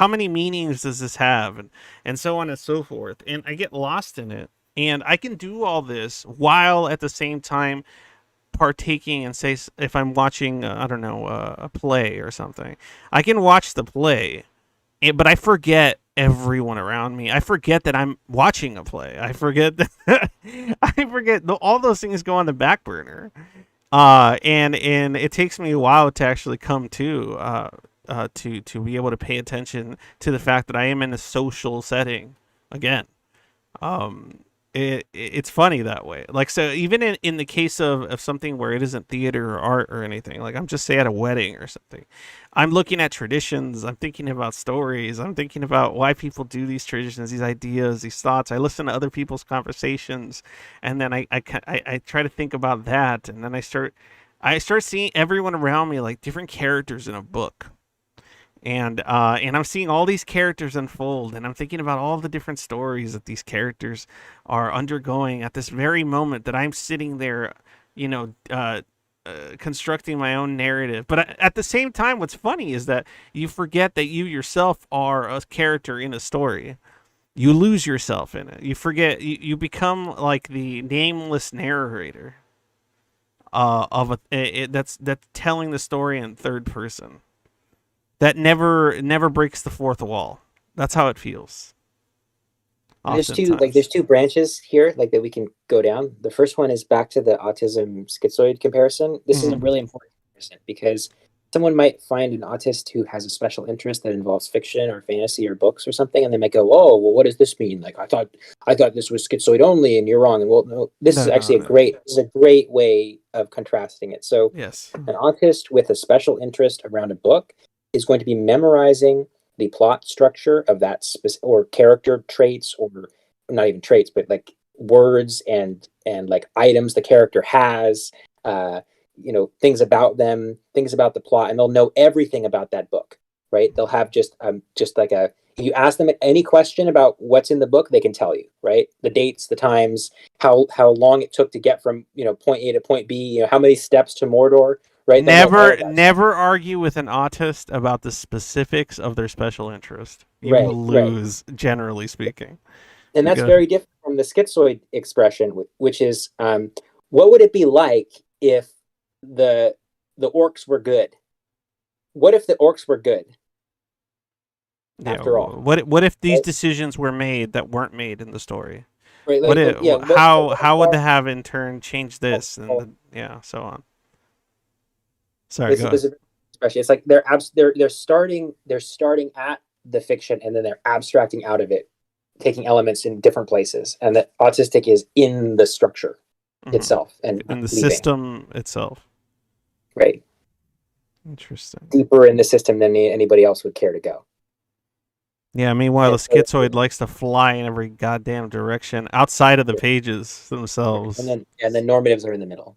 many meanings does this have and so on and so forth. And I get lost in it, and I can do all this while at the same time partaking and say if I'm watching I don't know a play or something, I can watch the play, but I forget everyone around me. I forget that I'm watching a play. I forget that all those things go on the back burner, and it takes me a while to actually come to be able to pay attention to the fact that I am in a social setting again. It's funny that way. Like, so even in the case of something where it isn't theater or art or anything, like I'm just say at a wedding or something, I'm looking at traditions, I'm thinking about stories, I'm thinking about why people do these traditions, these ideas, these thoughts. I listen to other people's conversations, and then I try to think about that, and then I start seeing everyone around me like different characters in a book. And I'm seeing all these characters unfold, and I'm thinking about all the different stories that these characters are undergoing at this very moment that I'm sitting there, constructing my own narrative. But at the same time, what's funny is that you forget that you yourself are a character in a story. You lose yourself in it. You forget. You become like the nameless narrator that's telling the story in third person. That never breaks the fourth wall. That's how it feels. There's two branches here like that we can go down. The first one is back to the autism schizoid comparison. This is a really important comparison because someone might find an autist who has a special interest that involves fiction or fantasy or books or something, and they might go, "Oh, well, what does this mean? Like, I thought this was schizoid only, and you're wrong." And well, no, this is actually a great way of contrasting it. So, yes, an autist with a special interest around a book is going to be memorizing the plot structure of that or character traits, or not even traits, but like words and like items the character has, things about them, things about the plot, and they'll know everything about that book, right? They'll have just like if you ask them any question about what's in the book, they can tell you, right? The dates, the times, how long it took to get from point A to point B, how many steps to Mordor. Right? Never argue with an autist about the specifics of their special interest. You will lose, generally speaking. And that's very different from the schizoid expression, which is, what would it be like if the orcs were good? What if the orcs were good? After all, what if these decisions were made that weren't made in the story? Right? How would they have in turn changed this and so on? Sorry, this is expression. It's like they're starting at the fiction, and then they're abstracting out of it, taking elements in different places, and that autistic is in the structure itself and in the system itself. Right. Interesting. Deeper in the system than anybody else would care to go. Yeah, meanwhile, the schizoid likes to fly in every goddamn direction outside of the pages themselves. And then normatives are in the middle.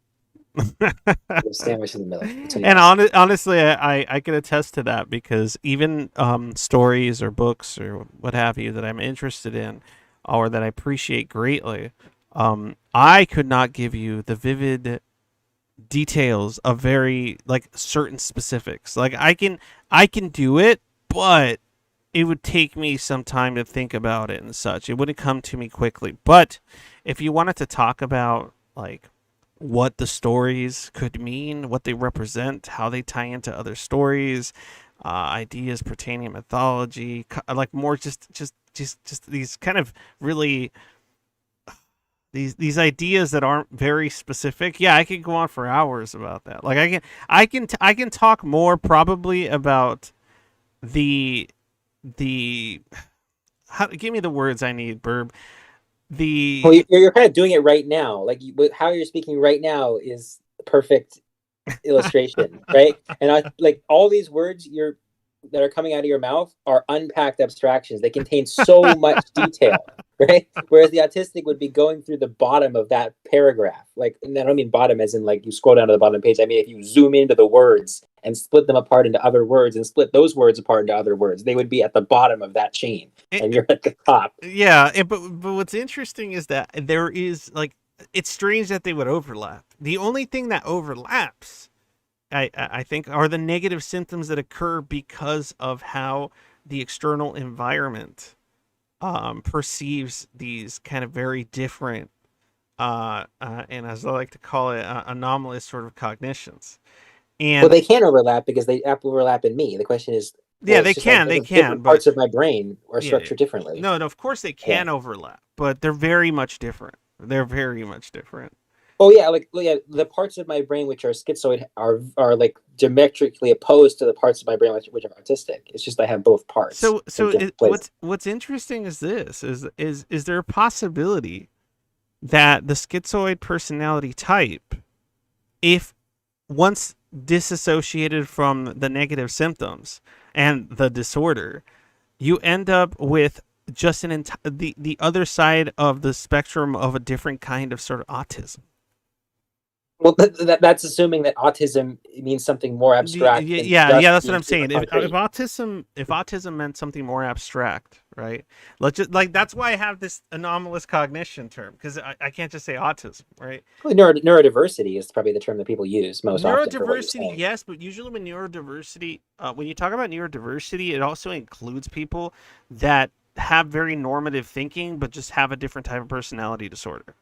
Sandwich in the middle. And honestly, I can attest to that, because even stories or books or what have you that I'm interested in or that I appreciate greatly, I could not give you the vivid details of very like certain specifics. Like I can do it, but it would take me some time to think about it and such. It wouldn't come to me quickly. But if you wanted to talk about like what the stories could mean, what they represent, how they tie into other stories, ideas pertaining to mythology, like more just these kind of really these ideas that aren't very specific. Yeah, I could go on for hours about that. Like I can talk more probably about the give me the words I need, Burb. Well, you're kind of doing it right now. Like how you're speaking right now is perfect illustration, right? And I like all these words that are coming out of your mouth are unpacked abstractions. They contain so much detail, right? Whereas the autistic would be going through the bottom of that paragraph. Like, and I don't mean bottom as in like you scroll down to the bottom of the page. I mean if you zoom into the words and split them apart into other words and split those words apart into other words, they would be at the bottom of that chain, and you're at the top. Yeah, but what's interesting is that there is like it's strange that they would overlap. The only thing that overlaps, I think, are the negative symptoms that occur because of how the external environment perceives these kind of very different, and as I like to call it, anomalous sort of cognitions. And well, they can overlap because they overlap in me. The question is, yeah, well, they can, like, but parts of my brain are structured differently. No, of course they can overlap, but they're very much different. They're very much different. Oh yeah, the parts of my brain which are schizoid are like diametrically opposed to the parts of my brain which are autistic. It's just I have both parts. So what's interesting is this is there a possibility that the schizoid personality type, if once disassociated from the negative symptoms and the disorder, you end up with just the other side of the spectrum of a different kind of sort of autism. Well, that's assuming that autism means something more abstract. Yeah, that's what I'm saying. If autism meant something more abstract, right? Let's just like that's why I have this anomalous cognition term, because I can't just say autism, right? Well, neurodiversity is probably the term that people use most often. Neurodiversity, yes, but usually when neurodiversity, when you talk about neurodiversity, it also includes people that have very normative thinking, but just have a different type of personality disorder.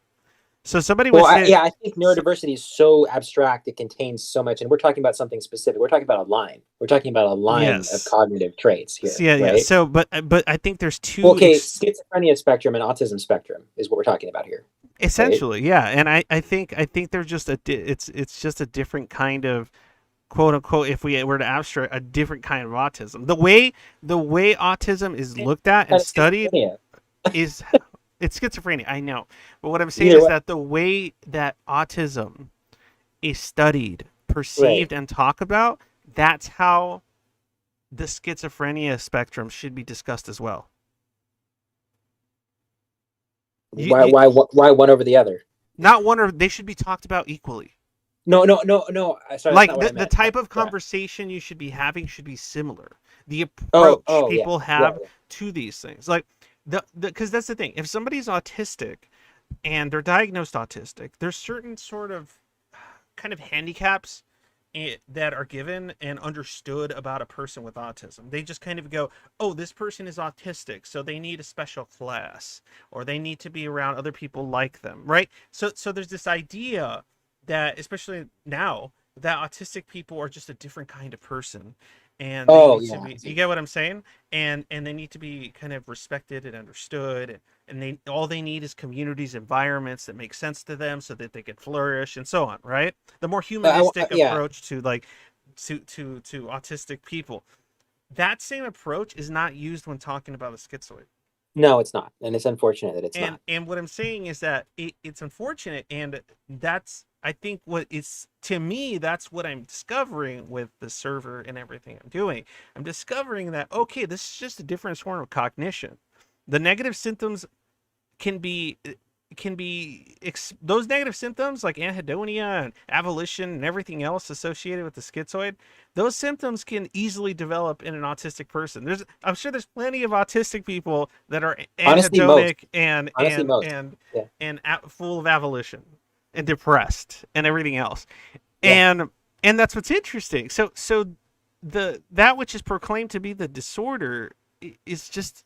So somebody would say, I think neurodiversity is so abstract; it contains so much, and we're talking about something specific. We're talking about a line. We're talking about a line of cognitive traits here. Yeah. Right? So, but I think there's two. Schizophrenia spectrum and autism spectrum is what we're talking about here. Essentially, right? Yeah, and I think they're just it's just a different kind of, quote unquote, if we were to abstract, a different kind of autism. The way autism is looked at and studied is. It's schizophrenia, I know. But what I'm saying is that the way that autism is studied, perceived, and talked about, that's how the schizophrenia spectrum should be discussed as well. Why one over the other? Not one, or they should be talked about equally. No. Sorry, like the type of conversation you should be having should be similar. The approach people have to these things. Like, because that's the thing. If somebody's autistic and they're diagnosed autistic, there's certain sort of kind of handicaps that are given and understood about a person with autism. They just kind of go, oh, this person is autistic, so they need a special class, or they need to be around other people like them, right? So there's this idea that, especially now, that autistic people are just a different kind of person. And you get what I'm saying? And they need to be kind of respected and understood, and all they need is communities, environments that make sense to them so that they can flourish and so on, right? The more humanistic approach to like to autistic people. That same approach is not used when talking about a schizoid. No, it's not, and it's unfortunate that it's not. And what I'm saying is that it's unfortunate, and that's, I think, what is, to me, that's what I'm discovering with the server and everything I'm doing. I'm discovering that, okay, this is just a different form of cognition. The negative symptoms can be those negative symptoms like anhedonia and avolition and everything else associated with the schizoid. Those symptoms can easily develop in an autistic person. I'm sure there's plenty of autistic people that are anhedonic and full of avolition and depressed and everything else. And that's what's interesting. So that which is proclaimed to be the disorder is just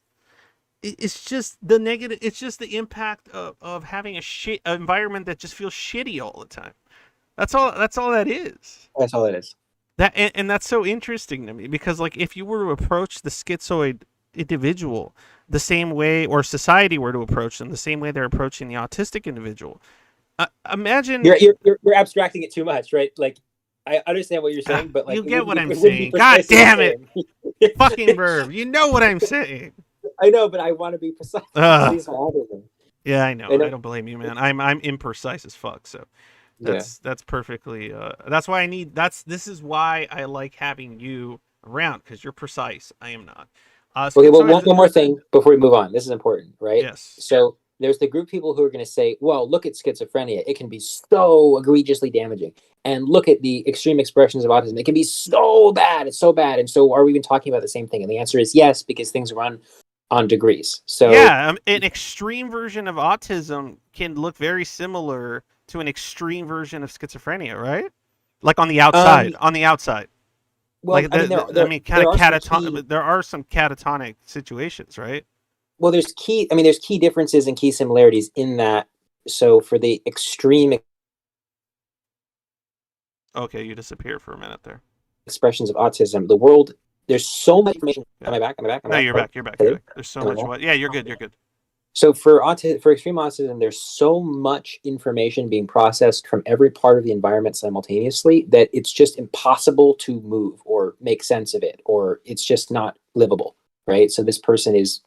it's just the negative. It's just the impact of having an environment that just feels shitty all the time. That's all that is. That's all it is. And that's so interesting to me, because like if you were to approach the schizoid individual the same way, or society were to approach them the same way they're approaching the autistic individual, imagine you're abstracting it too much, right? Like, I understand what you're saying, but like you get what I'm it saying. God damn it, fucking verb! You know what I'm saying. I know, but I want to be precise. Yeah, I know. I don't blame you, man. I'm imprecise as fuck. So that's perfectly. That's why I need. This is why I like having you around, because you're precise. I am not. Okay, well, one more thing before we move on. This is important, right? Yes. So there's the group of people who are going to say, well, look at schizophrenia. It can be so egregiously damaging. And look at the extreme expressions of autism. It can be so bad. It's so bad. And so are we even talking about the same thing? And the answer is yes, because things run on degrees. So yeah, an extreme version of autism can look very similar to an extreme version of schizophrenia, right? Like on the outside. Well, like kind of catatonic. There are some catatonic situations, right? Well, there's key differences and key similarities in that. So for the extreme okay, you disappeared for a minute there. Expressions of autism, the world, there's so much information. Yeah. Am I back? No, you're back. You're back. There's so much. What? Yeah, you're good. You're good. So for extreme autism, there's so much information being processed from every part of the environment simultaneously that it's just impossible to move or make sense of it, or it's just not livable, right? So this person is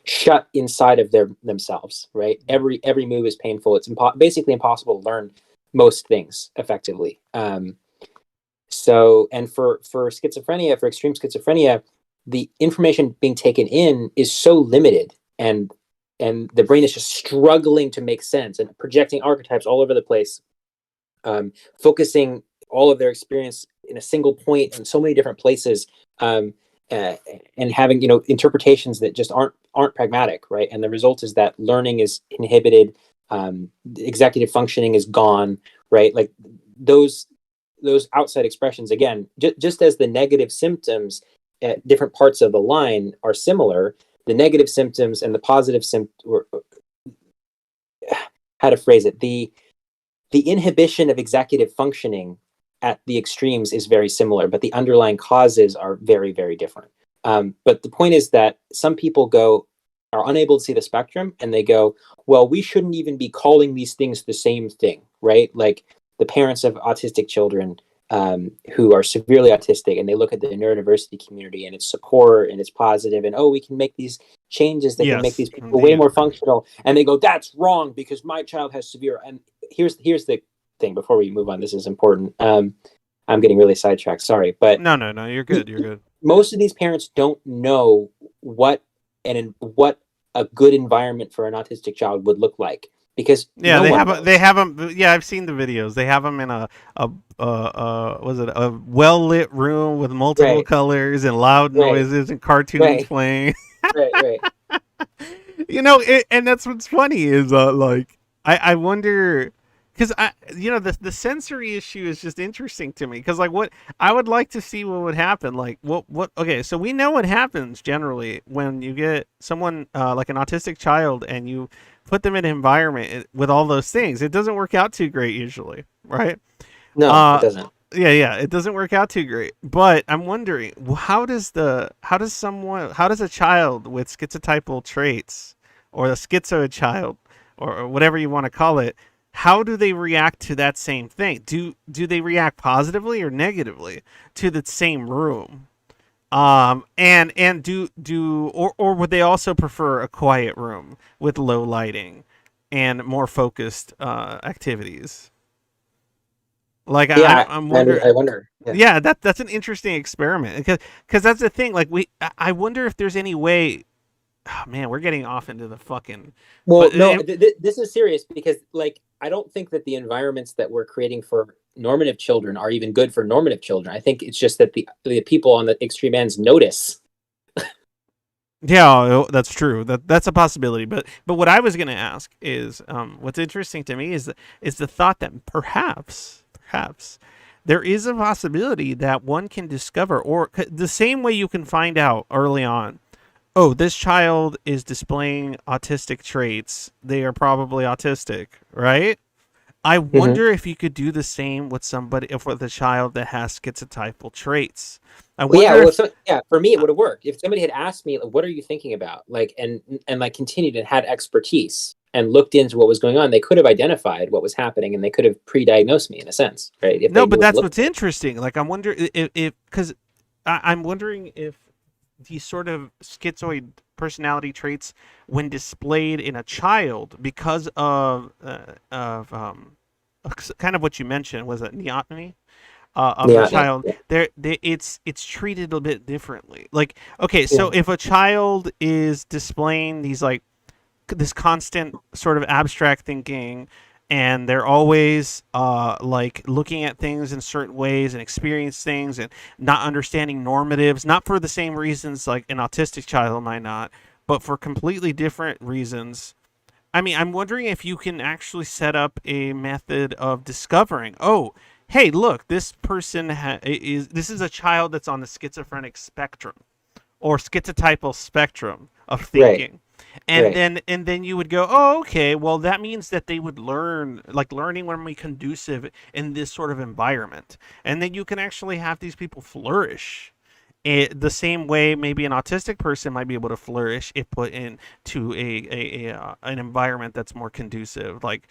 shut inside of themselves, right? Every move is painful. It's basically impossible to learn most things effectively. So, and for schizophrenia, for extreme schizophrenia, the information being taken in is so limited, and the brain is just struggling to make sense and projecting archetypes all over the place, focusing all of their experience in a single point in so many different places, and having interpretations that just aren't pragmatic, right? And the result is that learning is inhibited, executive functioning is gone, right? Like those outside expressions, again, just as the negative symptoms at different parts of the line are similar, the negative symptoms and the positive how to phrase it, the inhibition of executive functioning at the extremes is very similar, but the underlying causes are very, very different. But the point is that some people are unable to see the spectrum, and they go, well, we shouldn't even be calling these things the same thing, right? Like the parents of autistic children who are severely autistic, and they look at the neurodiversity community and its support and it's positive, and we can make these changes that can make these people way more functional, and they go, that's wrong because my child has severe. And here's the thing before we move on, this is important. I'm getting really sidetracked, sorry, but no, you're good. Most of these parents don't know what a good environment for an autistic child would look like, because they have them. Yeah, I've seen the videos. They have them in a well lit room with multiple colors and loud noises and cartoons playing. right. And that's what's funny is I wonder, because the sensory issue is just interesting to me, because like what I would like to see what would happen, like what okay, so we know what happens generally when you get someone like an autistic child and you put them in an environment with all those things. It doesn't work out too great usually, right? No, it doesn't. Yeah, it doesn't work out too great. But I'm wondering, how does a child with schizotypal traits, or the schizoid child, or whatever you want to call it, how do they react to that same thing? Do they react positively or negatively to the same room? And would they also prefer a quiet room with low lighting and more focused activities? Like I'm wondering. I wonder. Yeah, that's an interesting experiment, because that's the thing. Like I wonder if there's any way. Oh, man, we're getting off into the fucking. Well, no, this is serious, because like I don't think that the environments that we're creating for normative children are even good for normative children. I think it's just that the people on the extreme ends notice. Yeah, that's true. That's a possibility. But what I was going to ask is, what's interesting to me is the thought that perhaps perhaps there is a possibility that one can discover, or the same way you can find out early on, oh, this child is displaying autistic traits, they are probably autistic, right? I wonder if you could do the same with somebody, if with a child that has schizotypal traits. I Well, yeah, wonder well, if so yeah, for me it would have worked if somebody had asked me, like, "What are you thinking about?" Like, and like continued and had expertise and looked into what was going on. They could have identified what was happening, and they could have pre-diagnosed me in a sense, right? If no, they knew but what to that's look what's for. interesting. Like, I'm wondering if because I'm wondering if these sort of schizoid personality traits, when displayed in a child, because of kind of what you mentioned, was it neoteny? Of the Yeah, child, yeah, it's treated a bit differently. Like, okay, yeah, so if a child is displaying these, like, this constant sort of abstract thinking, and they're always like looking at things in certain ways and experience things and not understanding normatives, not for the same reasons like an autistic child might not, but for completely different reasons. I mean, I'm wondering if you can actually set up a method of discovering, oh, hey, look, this person this is a child that's on the schizophrenic spectrum or schizotypal spectrum of right, thinking. And right. then you would go, oh, okay, well, that means that they would learn, like, learning would be conducive in this sort of environment, and then you can actually have these people flourish the same way maybe an autistic person might be able to flourish if put into an environment that's more conducive, like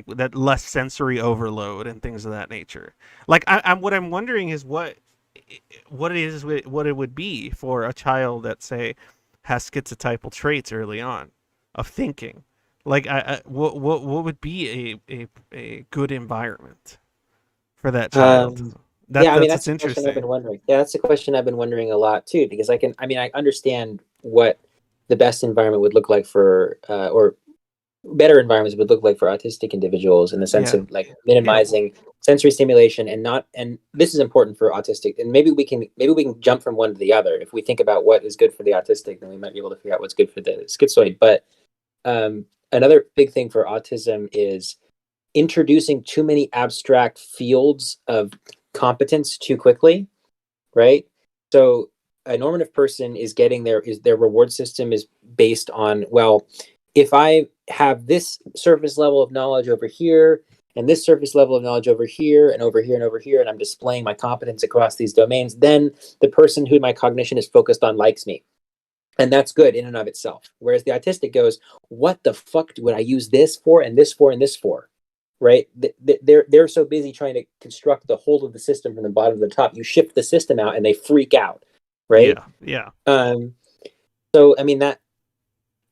that, less sensory overload and things of that nature. Like, I'm what I'm wondering is what it is, what it would be for a child that, say, has schizotypal traits early on of thinking. Like, what would be a good environment for that child? Um, yeah, I mean That's that's what's the question I've interesting. been wondering. Yeah, that's the question I've been wondering a lot too, because I mean, I understand what the best environment would look like for, or better environments would look like for autistic individuals in the sense Yeah. of like Yeah. minimizing sensory stimulation and not, and this is important for autistic, and maybe we can jump from one to the other. If we think about what is good for the autistic, then we might be able to figure out what's good for the schizoid. But another big thing for autism is introducing too many abstract fields of competence too quickly, right? So a normative person is getting their reward system is based on, well, if I have this surface level of knowledge over here and this surface level of knowledge over here and over here and over here, and I'm displaying my competence across these domains, then the person who my cognition is focused on likes me. And that's good in and of itself. Whereas the autistic goes, what the fuck would I use this for and this for and this for? Right? They're so busy trying to construct the whole of the system from the bottom to the top. You shift the system out and they freak out. Right? Yeah. Yeah. So I mean that.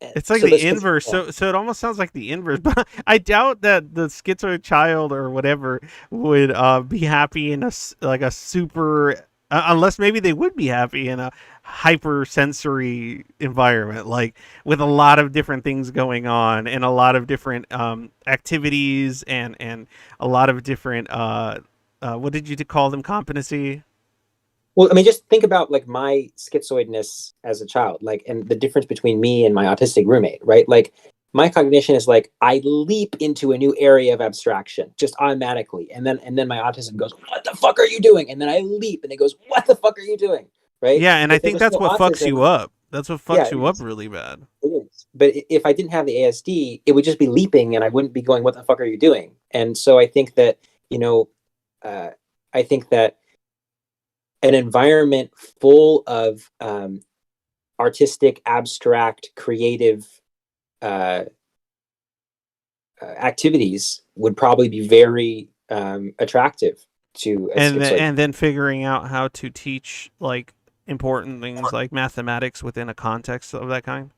It's like So the this, inverse. yeah. So it almost sounds like the inverse. But I doubt that the schizoid child or whatever would be happy in like a super, unless maybe they would be happy in a hypersensory environment, like with a lot of different things going on and a lot of different activities and a lot of different what did you call them, competency? Well, I mean, just think about like my schizoidness as a child, like, and the difference between me and my autistic roommate, right? Like, my cognition is like I leap into a new area of abstraction just automatically, and then my autism goes, "What the fuck are you doing?" And then I leap, and it goes, "What the fuck are you doing?" Right? Yeah, and I If there think was that's no what fucks autism, you up. That's what yeah, fucks it you up is. really bad. It is. But if I didn't have the ASD, it would just be leaping, and I wouldn't be going, "What the fuck are you doing?" And so I think that, you know, uh, I think that an environment full of artistic, abstract, creative uh, activities would probably be very attractive to a schizoid. And then figuring out how to teach, like, important things like mathematics within a context of that kind.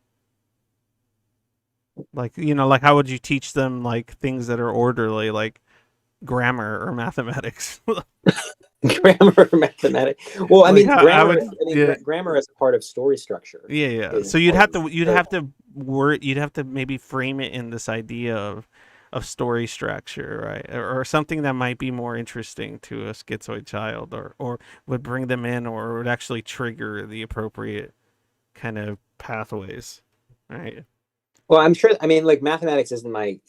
Like, like, how would you teach them, like, things that are orderly, like grammar or mathematics? Grammar, mathematics. Well, I Like, mean, how grammar. would, I mean, yeah. grammar as a part of story structure Yeah, yeah. is So important. you'd have to maybe frame it in this idea of story structure, right? Or something that might be more interesting to a schizoid child, or would bring them in, or would actually trigger the appropriate kind of pathways, right? Well, I'm sure. I mean, like mathematics isn't my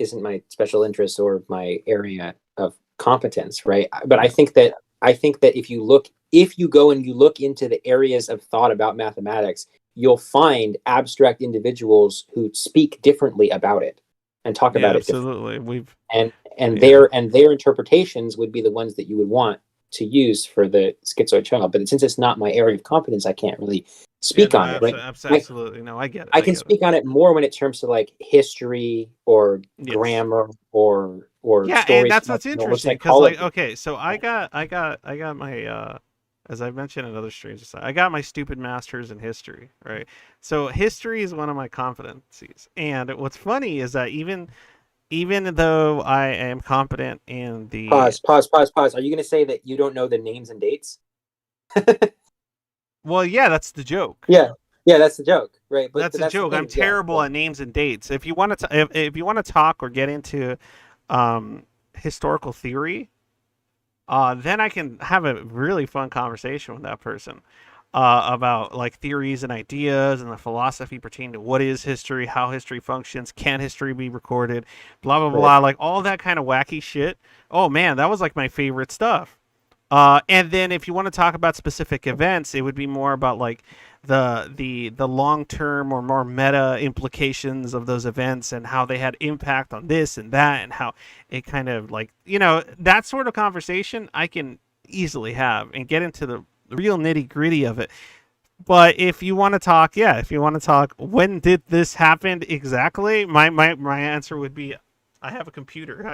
special interest or my area of competence, right? But I think that if you go and you look into the areas of thought about mathematics, you'll find abstract individuals who speak differently about it and talk Yeah, about it differently. absolutely. We've And yeah. their interpretations would be the ones that you would want to use for the schizoid channel. But since it's not my area of competence, I can't really Yeah, speak no, on it, right? absolutely. No, I get it. I I can get it. speak on it more when it comes to like history or Yes. grammar or Yeah, and stories that's about what's normal interesting because, like, psychology. okay, so I got my as I've mentioned in other streams, I got my stupid masters in history, right? So history is one of my competencies, and what's funny is that even though I am competent in the Pause. Are you going to say that you don't know the names and dates? well, yeah, that's the joke. Yeah, that's the joke, right? But That's a that's the joke. I'm thing. Yeah, terrible at names and dates. If you want to, if you want to talk or get into historical theory, then I can have a really fun conversation with that person about like theories and ideas and the philosophy pertaining to what is history, how history functions, can history be recorded, blah blah right. blah, like all that kind of wacky shit. Oh man, that was like my favorite stuff. And then if you want to talk about specific events, it would be more about like the long term or more meta implications of those events and how they had impact on this and that and how it kind of like that sort of conversation I can easily have and get into the real nitty gritty of it. But if you want to talk, yeah, if you want to talk, when did this happen exactly? My answer would be, I have a computer.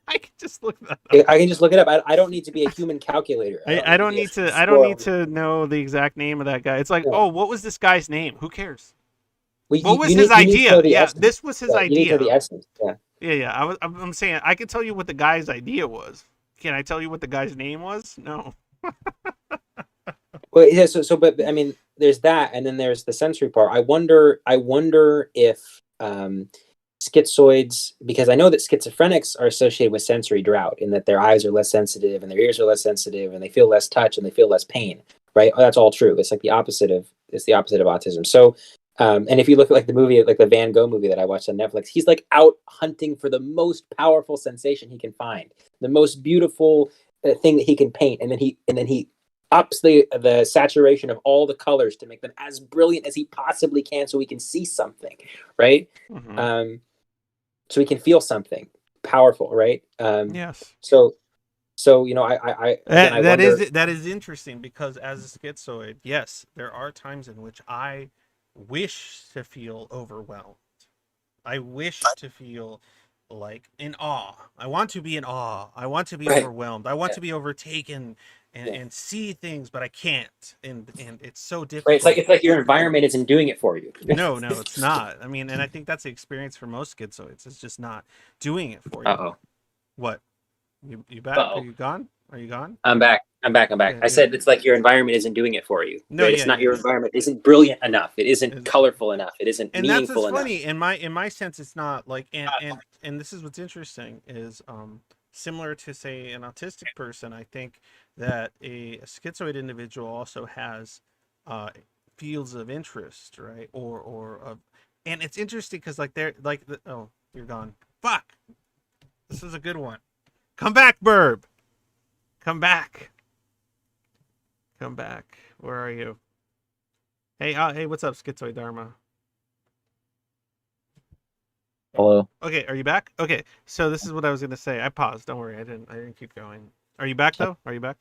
I can just look that up. I can just look it up. I don't need to be a human calculator. I don't need to. I don't need to know the exact name of that guy. It's like, Yeah. oh, what was this guy's name? Who cares? Well, What was you his need to idea? know the Yeah, essence. this was his Yeah, you need to know the idea. essence. Yeah. Yeah. I'm saying I could tell you what the guy's idea was. Can I tell you what the guy's name was? No. Well, yeah. But I mean, there's that, and then there's the sensory part. I wonder if schizoids, because I know that schizophrenics are associated with sensory drought, in that their eyes are less sensitive and their ears are less sensitive, and they feel less touch and they feel less pain. Right? That's all true. It's like the opposite of autism. So, and if you look at like the movie, like the Van Gogh movie that I watched on Netflix, he's like out hunting for the most powerful sensation he can find, the most beautiful thing that he can paint, and then he ups the saturation of all the colors to make them as brilliant as he possibly can, so we can see something, right? Mm-hmm. So we can feel something powerful, right? Yes. So I wonder. That is interesting because as a schizoid, yes, there are times in which I wish to feel overwhelmed. I wish to feel like in awe. I want to be in awe. I want to be Right. overwhelmed. I want Yeah. to be overtaken and see things, but I can't. And it's so Right, difficult. it's like your environment isn't doing it for you. No, it's not. I mean, and I think that's the experience for most schizoids. It's just not doing it for you. Uh-oh. What? You back? Uh-oh. Are you gone? Are you gone? I'm back. Yeah, I said it's like your environment isn't doing it for you. No, right? yeah, It's not yeah. your environment. It isn't brilliant enough. It isn't Is- colorful enough. It isn't and that's meaningful what's enough. funny in my sense. It's not like and this is what's interesting is similar to say an autistic person. I think that a schizoid individual also has fields of interest, right? Or of, and it's interesting because like they're like oh, you're gone. Fuck. This is a good one. Come back, Burb. Come back. Come back. Where are you? Hey, what's up, Schizoid Dharma? Hello. Okay, are you back? Okay, so this is what I was gonna say. I paused. Don't worry, I didn't keep going. Are you back though? Are you back?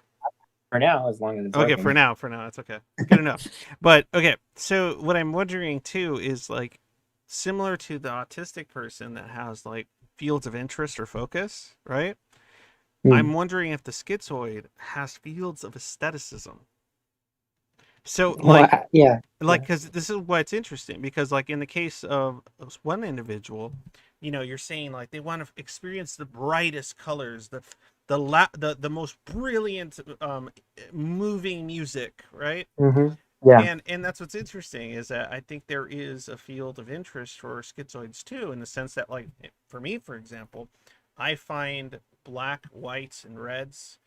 For now, as long as it's Okay, working. for now, it's okay. Good enough. But okay, so what I'm wondering too is like similar to the autistic person that has like fields of interest or focus, right? I'm wondering if the schizoid has fields of aestheticism. So like because this is what's interesting because like in the case of one individual, you're saying like they want to experience the brightest colors, the most brilliant moving music, right? Yeah. And that's what's interesting is that I think there is a field of interest for schizoids too, in the sense that like for me, for example, I find black, whites, and reds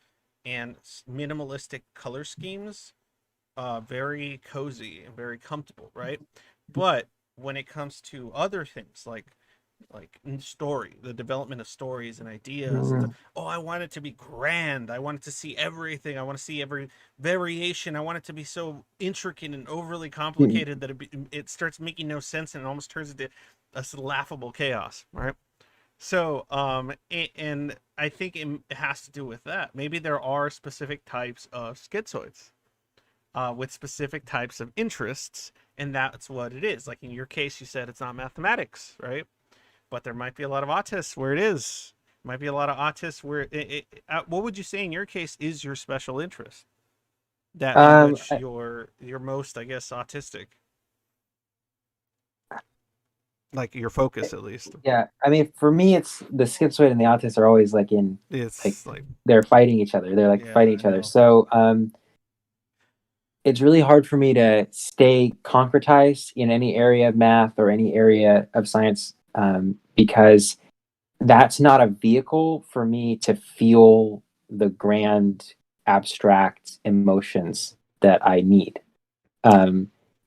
and minimalistic color schemes very cozy and very comfortable, right? But when it comes to other things like like story, the development of stories and ideas. And oh, I want it to be grand. I want it to see everything. I want to see every variation. I want it to be so intricate and overly complicated that it starts making no sense and it almost turns into a laughable chaos, right? So, and I think it has to do with that. Maybe there are specific types of schizoids with specific types of interests, and that's what it is. Like in your case, you said it's not mathematics, right? But there might be a lot of autists where it is. Might be a lot of autists where what would you say in your case is your special interest? That in which you're most, I guess, autistic. Like your focus, at least. Yeah, I mean, for me, it's the schizoid and the autist are always like in. It's like they're fighting each other. They're like fighting each other. So it's really hard for me to stay concretized in any area of math or any area of science because that's not a vehicle for me to feel the grand abstract emotions that I need.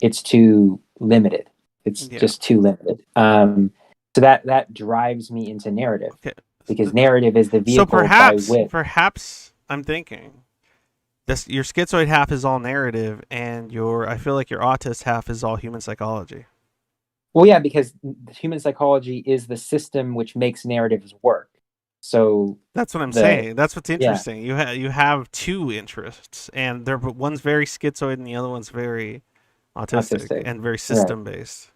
It's too limited. It's just too limited. So that drives me into narrative because narrative is the vehicle by which. Perhaps I'm thinking your schizoid half is all narrative, and I feel like your autist half is all human psychology. Well, yeah, because human psychology is the system which makes narratives work. So that's what I'm saying. That's what's interesting. Yeah. You have two interests, and one's very schizoid, and the other one's very autistic. And very system based.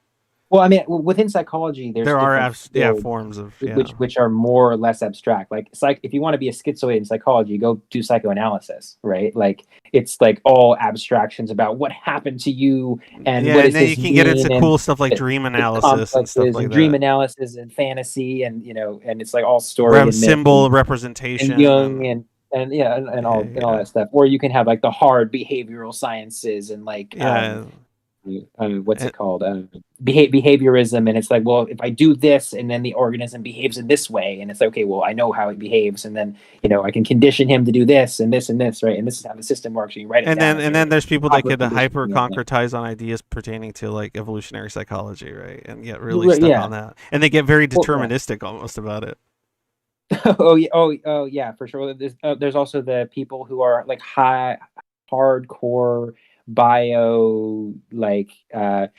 Well, I mean, within psychology, there are forms of which are more or less abstract. Like if you want to be a schizoid in psychology, go do psychoanalysis, right? Like it's like all abstractions about what happened to you and what and then you can get into cool stuff like dream analysis and stuff like that. Dream analysis and fantasy, and and it's like all story and symbol representation and Jung and all that stuff. Or you can have like the hard behavioral sciences and like what's it called? Behaviorism, and it's like, well, if I do this, and then the organism behaves in this way, and it's okay, well, I know how it behaves, and then I can condition him to do this and this and this, right? And this is how the system works. And you write it down. And then there's people that get hyper concretize on ideas pertaining to like evolutionary psychology, right? And get really stuck on that, and they get very deterministic almost about it. oh yeah, for sure. There's also the people who are like hardcore bio if you have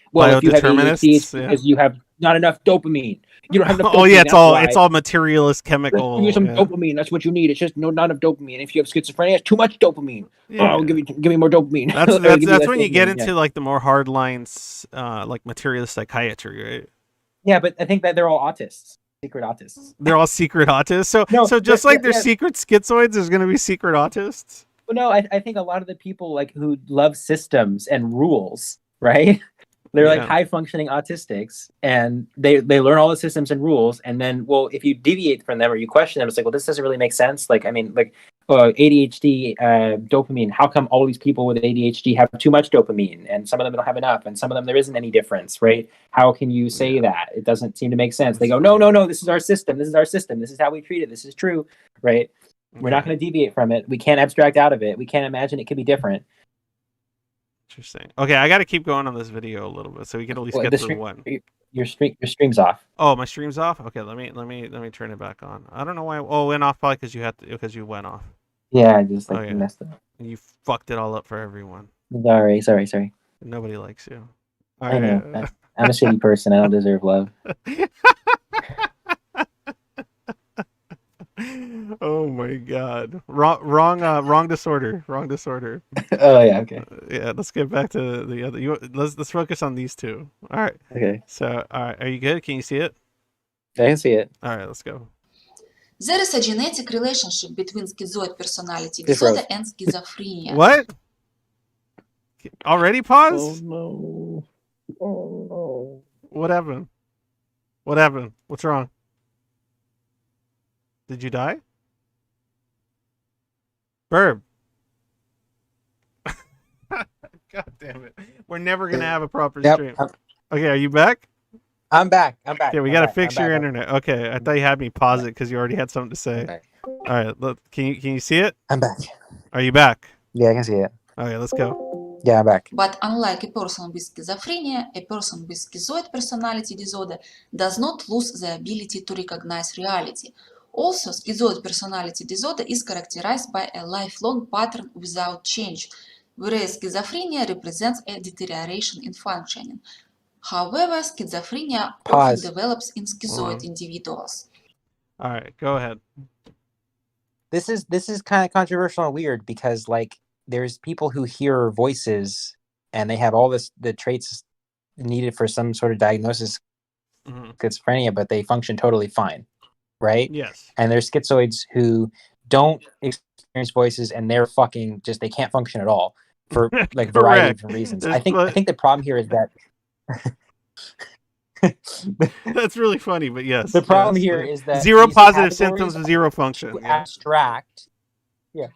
ADHD, it's because you have not enough dopamine. You don't have enough dopamine. It's all materialist chemical. Give you some dopamine. That's what you need. It's just not enough dopamine. If you have schizophrenia, it's too much dopamine. Give me more dopamine. That's when you get into like the more hard lines, like materialist psychiatry, right? Yeah, but I think that they're all autists. Secret autists. They're all secret autists. So just like there's secret schizoids, there's going to be secret autists. No, I think a lot of the people like who love systems and rules, right? They're like high functioning autistics, and they learn all the systems and rules, and then if you deviate from them or you question them, it's like, well, this doesn't really make sense. Like, I mean, like ADHD, dopamine. How come all these people with ADHD have too much dopamine, and some of them don't have enough, and some of them there isn't any difference, right? How can you say that? It doesn't seem to make sense. They go, no, this is our system. This is our system. This is how we treat it. This is true, right? We're not going to deviate from it. We can't abstract out of it. We can't imagine it could be different. Interesting. Okay, I got to keep going on this video a little bit so we can at least get through one. Your stream's off. Oh, my stream's off. Okay, let me turn it back on. I don't know why. Oh, it went off probably because you went off. Yeah, I just messed it up. You fucked it all up for everyone. Sorry. Nobody likes you. I know. I'm a shitty person. I don't deserve love. Oh my god. Wrong disorder. Oh yeah, okay. Yeah, let's get back to the other. Let's focus on these two. All right. Okay. So, all right, are you good? Can you see it? I can see it. All right, let's go. There is a genetic relationship between schizoid personality disorder and schizophrenia. What? Already pause? Oh no. What happened? What's wrong? Did you die? Burb. God damn it. We're never going to have a proper stream. Okay, are you back? I'm back. Okay, we got to fix your internet. Okay, I thought you had me pause it because you already had something to say. Okay. All right, look, can you see it? I'm back. Are you back? Yeah, I can see it. Okay, let's go. Yeah, I'm back. But unlike a person with schizophrenia, a person with schizoid personality disorder does not lose the ability to recognize reality. Also, schizoid personality disorder is characterized by a lifelong pattern without change, whereas schizophrenia represents a deterioration in functioning. However, schizophrenia often Pause. develops in schizoid individuals. All right, go ahead. This is kind of controversial and weird because like there's people who hear voices and they have all the traits needed for some sort of diagnosis of schizophrenia, but they function totally fine, right? Yes. And there's schizoids who don't experience voices and they're fucking just they can't function at all for like a variety of different reasons. I think the problem here is that that's really funny, but yes. The problem here is that zero these positive categories symptoms, are zero function. too Yeah. abstract. Yeah.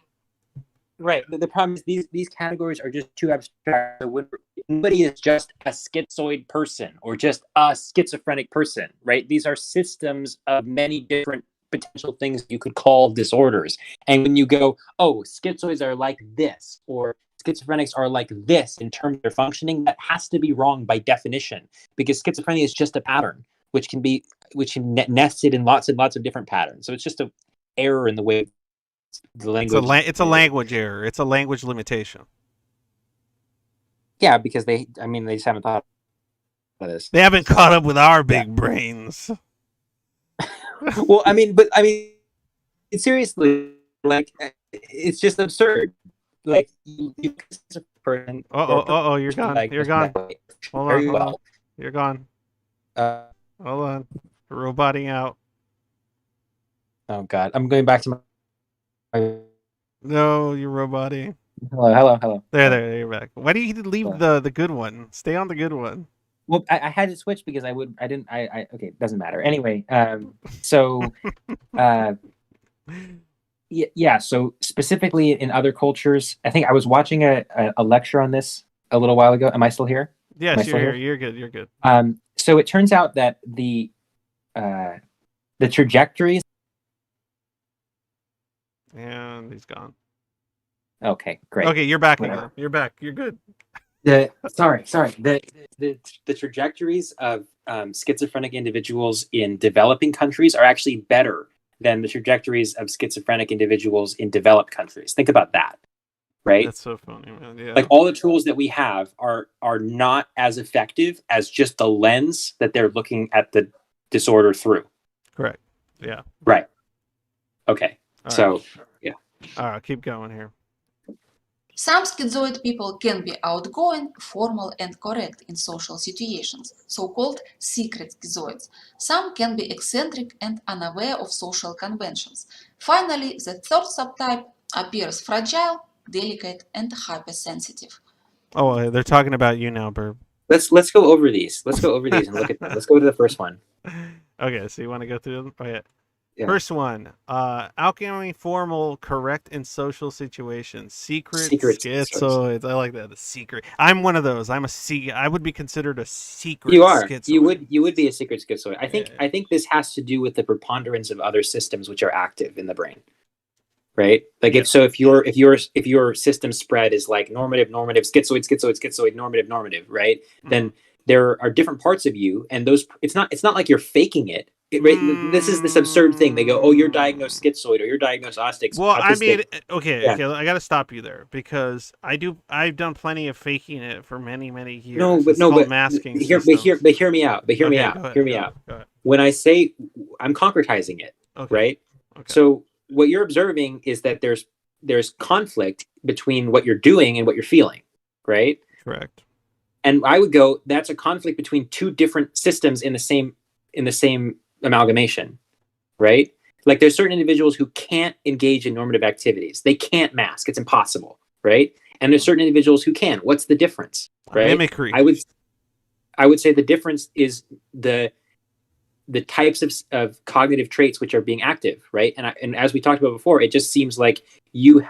Right. The problem is these categories are just too abstract. So when somebody is just a schizoid person or just a schizophrenic person, right? These are systems of many different potential things you could call disorders. And when you go, oh, schizoids are like this, or schizophrenics are like this in terms of their functioning, that has to be wrong by definition, because schizophrenia is just a pattern, which can nested in lots and lots of different patterns. So it's just an error in the way the language. It's a language error. It's a language limitation. Yeah, because they just haven't thought of this. They haven't caught up with our big brains. Well, seriously, like, it's just absurd. Like, you person. You're gone. Like, you're gone. Hold on. well. You're gone. Hold on. Roboting out. Oh God, I'm going back to my. No, you're roboting. Hello. There, you're back. Why do you leave the good one? Stay on the good one. Well, I had to switch because okay, it doesn't matter. Anyway, so, yeah, so specifically in other cultures, I think I was watching a lecture on this a little while ago. Am I still here? Yes, you're here. You're good. So it turns out that the trajectories. And he's gone. Okay, great. Okay, you're back again. You're back. You're good. Sorry. The trajectories of schizophrenic individuals in developing countries are actually better than the trajectories of schizophrenic individuals in developed countries. Think about that, right? That's so funny, man. Yeah. Like, all the tools that we have are not as effective as just the lens that they're looking at the disorder through. Correct. Yeah. Right. Okay. All right, keep going here. Some schizoid people can be outgoing, formal, and correct in social situations, so-called secret schizoids. Some can be eccentric and unaware of social conventions. Finally, the third subtype appears fragile, delicate, and hypersensitive. Oh, they're talking about you now, Burb. Let's go over these. Let's go over these and look at them. Let's go to the first one. Okay, so you want to go through them? Oh, yeah. Yeah. First one, outgoing, formal, correct in social situations. Secret schizoids. I like that. The secret. I'm one of those. I would be considered a secret. You are. Schizoid. You would be a secret schizoid. I think this has to do with the preponderance of other systems which are active in the brain. Right? Like, if your system spread is like normative, schizoid, normative, right? Mm-hmm. Then there are different parts of you, and those it's not like you're faking it. Right? This is this absurd thing. They go, "Oh, you're diagnosed schizoid, or you're diagnosed autistic." Well, I mean, okay, I got to stop you there because I've done plenty of faking it for many years. But masking. Hear me out. Hear me out. When I say I'm concretizing it, right? Okay. So what you're observing is that there's conflict between what you're doing and what you're feeling, right? Correct. And I would go, that's a conflict between two different systems in the same amalgamation, right? Like, there's certain individuals who can't engage in normative activities. They can't mask. It's impossible, right? And there's certain individuals who can. What's the difference, right? Mimicry. I would say the difference is the types of cognitive traits which are being active, right? And as we talked about before, it just seems like you're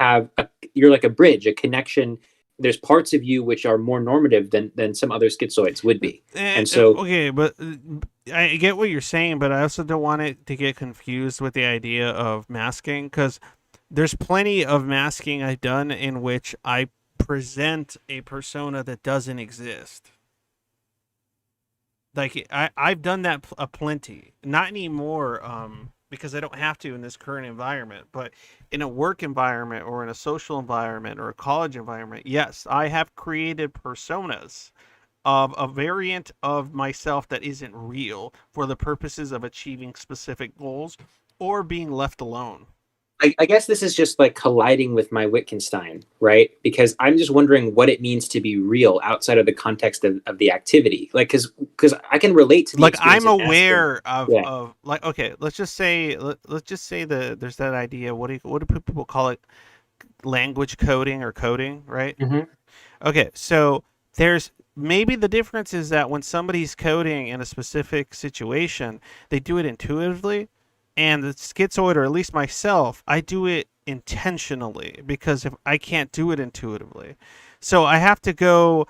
like a bridge, a connection. There's parts of you which are more normative than some other schizoids would be. And so... Okay, but I get what you're saying, but I also don't want it to get confused with the idea of masking, because there's plenty of masking I've done in which I present a persona that doesn't exist. Like I've done that plenty. Not anymore, because I don't have to in this current environment. But in a work environment or in a social environment or a college environment, yes, I have created personas of a variant of myself that isn't real for the purposes of achieving specific goals or being left alone. I guess this is just like colliding with my Wittgenstein, right? Because I'm just wondering what it means to be real outside of the context of the activity. Like, because I can relate to the Like experience I'm of aware asking. of like, okay, let's just say there's that idea. What do people call it? Language coding or coding, right? Mm-hmm. Okay, so there's maybe the difference is that when somebody's coding in a specific situation, they do it intuitively, and the schizoid, or at least myself, I do it intentionally because if I can't do it intuitively, so I have to go.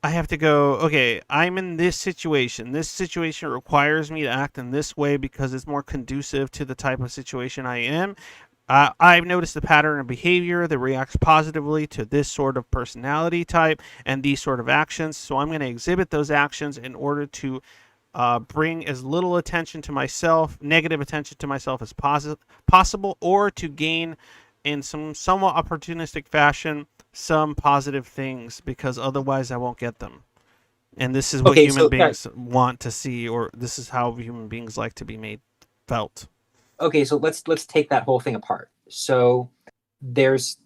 Okay, I'm in this situation. This situation requires me to act in this way because it's more conducive to the type of situation I am. I've noticed a pattern of behavior that reacts positively to this sort of personality type and these sort of actions. So I'm going to exhibit those actions in order to bring as little attention to myself, negative attention to myself as possible, or to gain in some somewhat opportunistic fashion some positive things, because otherwise I won't get them. And this is what Okay, human so beings want to see, or this is how human beings like to be made felt. okay, so let's take that whole thing apart. So there's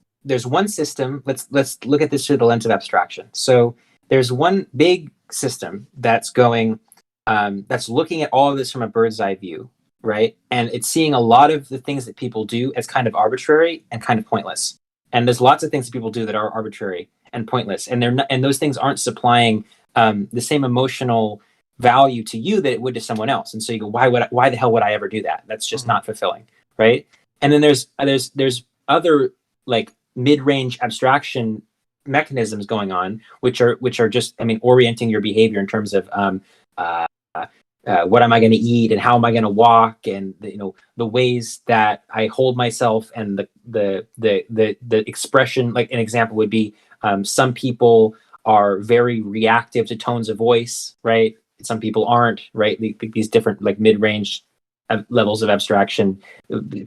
one system. Let's look at this through the lens of abstraction. So there's one big system that's going that's looking at all of this from a bird's eye view, right? And it's seeing a lot of the things that people do as kind of arbitrary and kind of pointless. And there's lots of things that people do that are arbitrary and pointless, and they're not, and those things aren't supplying the same emotional value to you that it would to someone else. And so you go, why the hell would I ever do that? That's just not fulfilling, right? And then there's other like mid-range abstraction mechanisms going on, which are just, I mean, orienting your behavior in terms of what am I going to eat and how am I going to walk, and the ways that I hold myself, and the expression. Like an example would be some people are very reactive to tones of voice, right? Some people aren't, right? These different like mid-range levels of abstraction,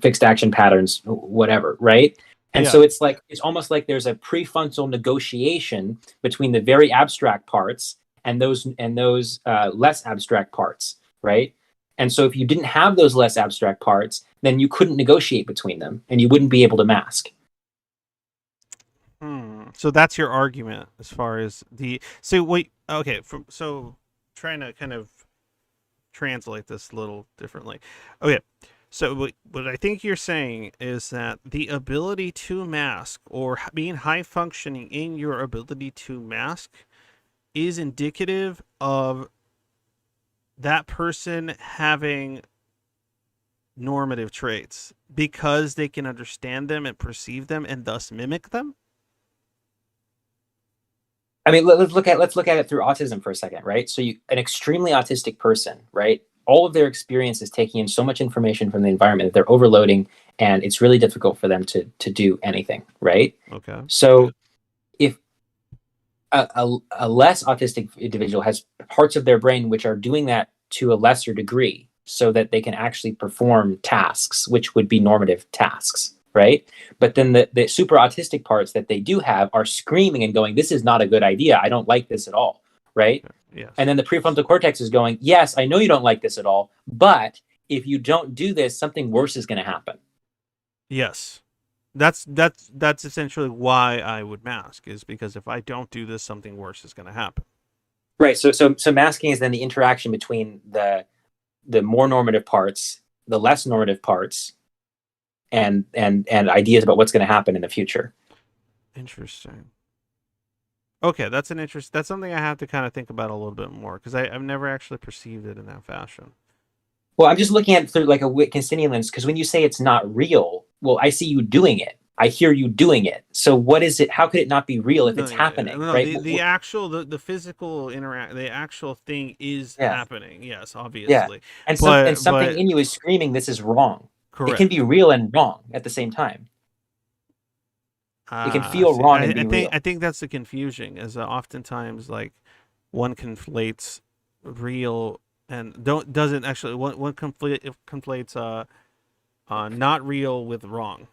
fixed action patterns, whatever, right? And so it's almost like there's a prefrontal negotiation between the very abstract parts and those less abstract parts, right? And so if you didn't have those less abstract parts, then you couldn't negotiate between them, and you wouldn't be able to mask. So that's your argument as far as the so trying to kind of translate this a little differently. Okay, so what I think you're saying is that the ability to mask, or being high functioning in your ability to mask, is indicative of that person having normative traits because they can understand them and perceive them and thus mimic them. I mean, let's look at it through autism for a second, right? So an extremely autistic person, right? All of their experience is taking in so much information from the environment that they're overloading, and it's really difficult for them to do anything, right? Okay. So if a less autistic individual has parts of their brain which are doing that to a lesser degree, so that they can actually perform tasks, which would be normative tasks, right? But then the super autistic parts that they do have are screaming and going, this is not a good idea. I don't like this at all, right? Yes. And then the prefrontal cortex is going, yes, I know you don't like this at all, but if you don't do this, something worse is going to happen. Yes. That's essentially why I would mask, is because if I don't do this, something worse is going to happen. Right. So masking is then the interaction between the more normative parts, the less normative parts, and ideas about what's going to happen in the future. Interesting. Okay, that's something I have to kind of think about a little bit more, because I've never actually perceived it in that fashion. Well, I'm just looking at it through like a Wittgensteinian lens, because when you say it's not real, well, I see you doing it. I hear you doing it. So what is it? How could it not be real if it's happening? No, right? The actual the physical the actual thing is happening. Yes, obviously. Yeah. And something in you is screaming, this is wrong. Correct. It can be real and wrong at the same time. It can feel wrong and be real. I think that's the confusion, is that oftentimes like one conflates real and doesn't actually one conflates not real with wrong.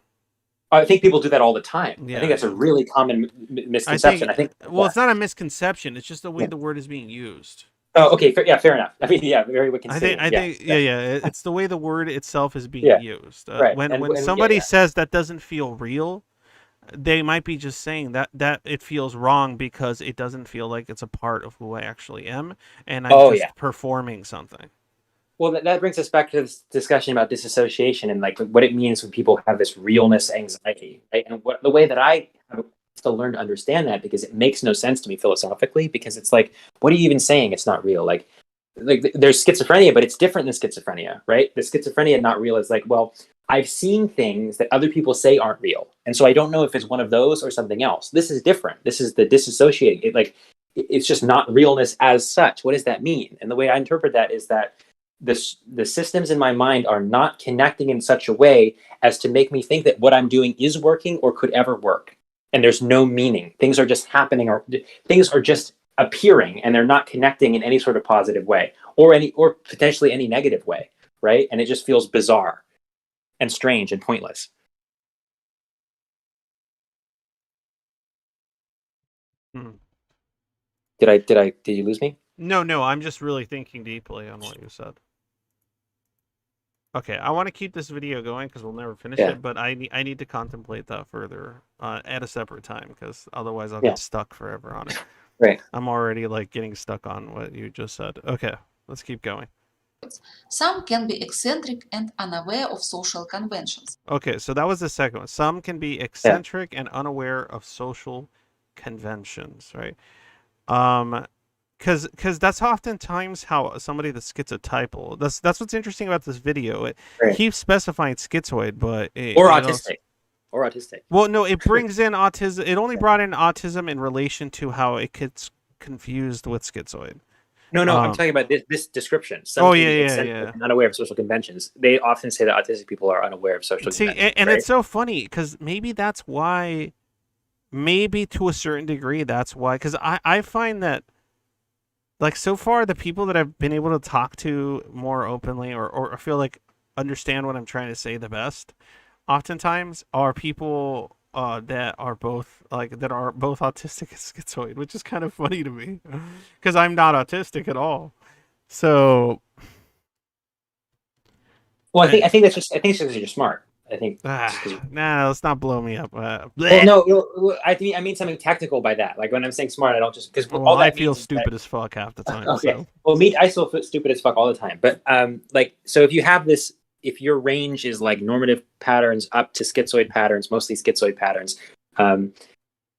I think people do that all the time. Yeah, I think that's a really common misconception. I think well, it's not a misconception. It's just the way the word is being used. Oh, okay. Fair enough. I mean, yeah, very well considered. I think, it's the way the word itself is being used. Right. When somebody says that doesn't feel real, they might be just saying that it feels wrong because it doesn't feel like it's a part of who I actually am, and I'm just performing something. Well, that brings us back to this discussion about disassociation and like what it means when people have this realness anxiety, right? And the way that I have to learn to understand that, because it makes no sense to me philosophically, because it's like, what are you even saying? It's not real. Like there's schizophrenia, but it's different than schizophrenia, right? The schizophrenia not real is like, well, I've seen things that other people say aren't real, and so I don't know if it's one of those or something else. This is different. This is the disassociating. It's just not realness as such. What does that mean? And the way I interpret that is that the systems in my mind are not connecting in such a way as to make me think that what I'm doing is working or could ever work. And there's no meaning. Things are just happening, or things are just appearing, and they're not connecting in any sort of positive way or potentially any negative way, right? And it just feels bizarre and strange and pointless. Did you lose me? No, I'm just really thinking deeply on what you said. Okay, I want to keep this video going because we'll never finish it, but I need to contemplate that further at a separate time, because otherwise I'll get stuck forever on it. Right. I'm already like getting stuck on what you just said. Okay, let's keep going. Some can be eccentric and unaware of social conventions. Okay, so that was the second one. Some can be eccentric and unaware of social conventions, right? Because that's oftentimes how somebody that's schizotypal. That's what's interesting about this video. It keeps specifying schizoid, but or autistic. Or autistic. Well, no, it brings in autism. It only brought in autism in relation to how it gets confused with schizoid. No, I'm talking about this description. And unaware of social conventions. They often say that autistic people are unaware of social conventions. And it's so funny because maybe that's why. Maybe to a certain degree, that's why. Because I find that, like, so far, the people that I've been able to talk to more openly or feel like understand what I'm trying to say the best, oftentimes are people that are both autistic and schizoid, which is kind of funny to me because I'm not autistic at all. So, well, I think it's just because you're smart. I think. Let's not blow me up. Well, no, I mean something technical by that. Like when I'm saying smart, I don't just because all that I feel stupid as fuck half the time. Okay. So. Well, I still feel stupid as fuck all the time. But so if you have this, if your range is like normative patterns up to schizoid patterns, mostly schizoid patterns,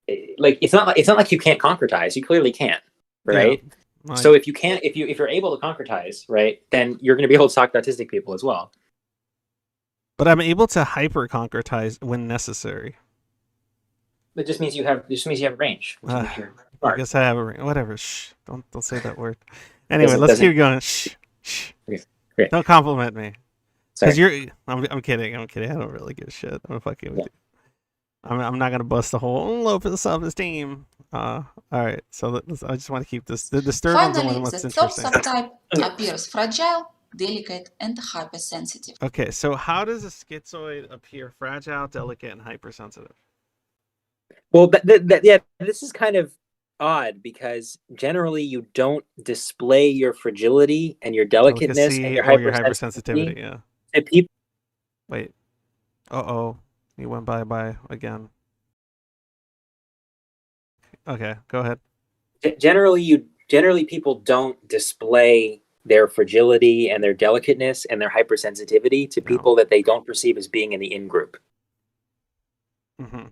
it's not like you can't concretize. You clearly can, right? Yeah. So if you're able to concretize, right, then you're going to be able to talk to autistic people as well. But I'm able to hyper-concretize when necessary. It just means you have a range. I guess I have a range. Whatever. Shh. Don't say that word. Anyway, let's keep going. Shh. Okay. Great. Don't compliment me. Because I'm kidding. I don't really give a shit. I'm fucking with you. I'm not gonna bust the whole low self-esteem. All right. So I just want to keep this. The disturbance is one of the most interesting. Finally, the third subtype appears fragile, delicate, and hypersensitive. Okay, so how does a schizoid appear fragile, delicate, and hypersensitive? Well, this is kind of odd because generally you don't display your fragility and your delicateness and your hypersensitivity. Yeah. And people. Wait. He went bye again. Okay, go ahead. Generally people don't display their fragility and their delicateness and their hypersensitivity to people that they don't perceive as being in the in-group. Mm-hmm.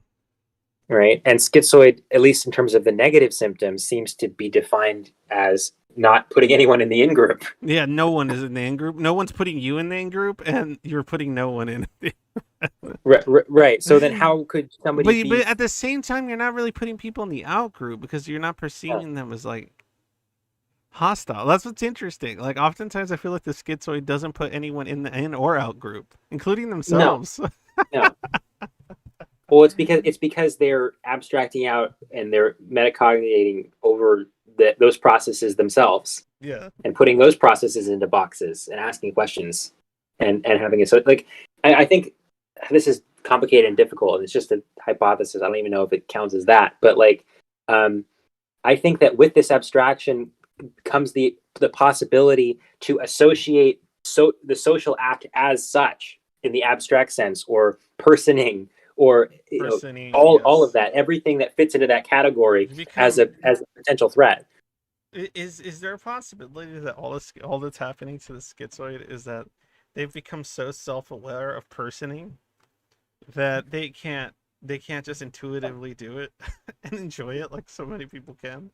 Right? And schizoid, at least in terms of the negative symptoms, seems to be defined as not putting anyone in the in-group. Yeah, no one is in the in-group. No one's putting you in the in-group, and you're putting no one in. Right. So then how could somebody But at the same time, you're not really putting people in the out-group because you're not perceiving them as, like, hostile. That's what's interesting. Like, oftentimes I feel like the schizoid doesn't put anyone in the in or out group, including themselves. No. Well, it's because they're abstracting out and they're metacogniting over those processes themselves Yeah. and putting those processes into boxes and asking questions and having it. So like, I think this is complicated and difficult. It's just a hypothesis. I don't even know if it counts as that, but like, I think that with this abstraction comes the possibility to associate the social act as such in the abstract sense, or personing, or Personing, all of yes. that, everything that fits into that category as Become, a potential threat. is there a possibility that all that's happening to the schizoid is that they've become so self-aware of personing that they can't just intuitively do it and enjoy it like so many people can?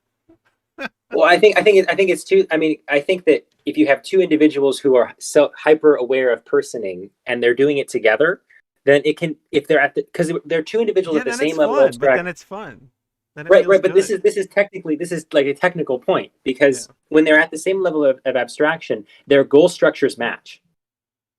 Well, I think it's two. I mean, I think that if you have two individuals who are so hyper aware of personing and they're doing it together, then it can, if they're at the, because they're two individuals Yeah, at the then same it's level fun. of But then abstract. it's fun. Then it Right, feels right. But good. this is technically, this is like a technical point, because Yeah. when they're at the same level of abstraction, their goal structures match,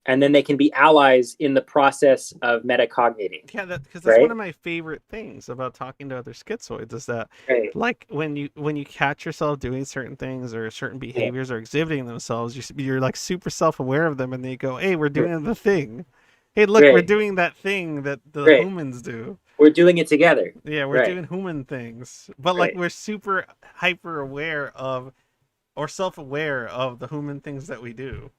and then they can be allies in the process of metacogniting. Yeah, because that's one Right. of my favorite things about talking to other schizoids is that, Right. like, when you catch yourself doing certain things or certain Yeah. behaviors or exhibiting themselves, you're like super self-aware of them, and they go, "Hey, we're doing the thing. Hey, look, we're Right. doing that thing that the Right. humans do. We're doing it together. Yeah, we're Right. doing human things, but like Right. we're super hyper aware of or self-aware of the human things that we do,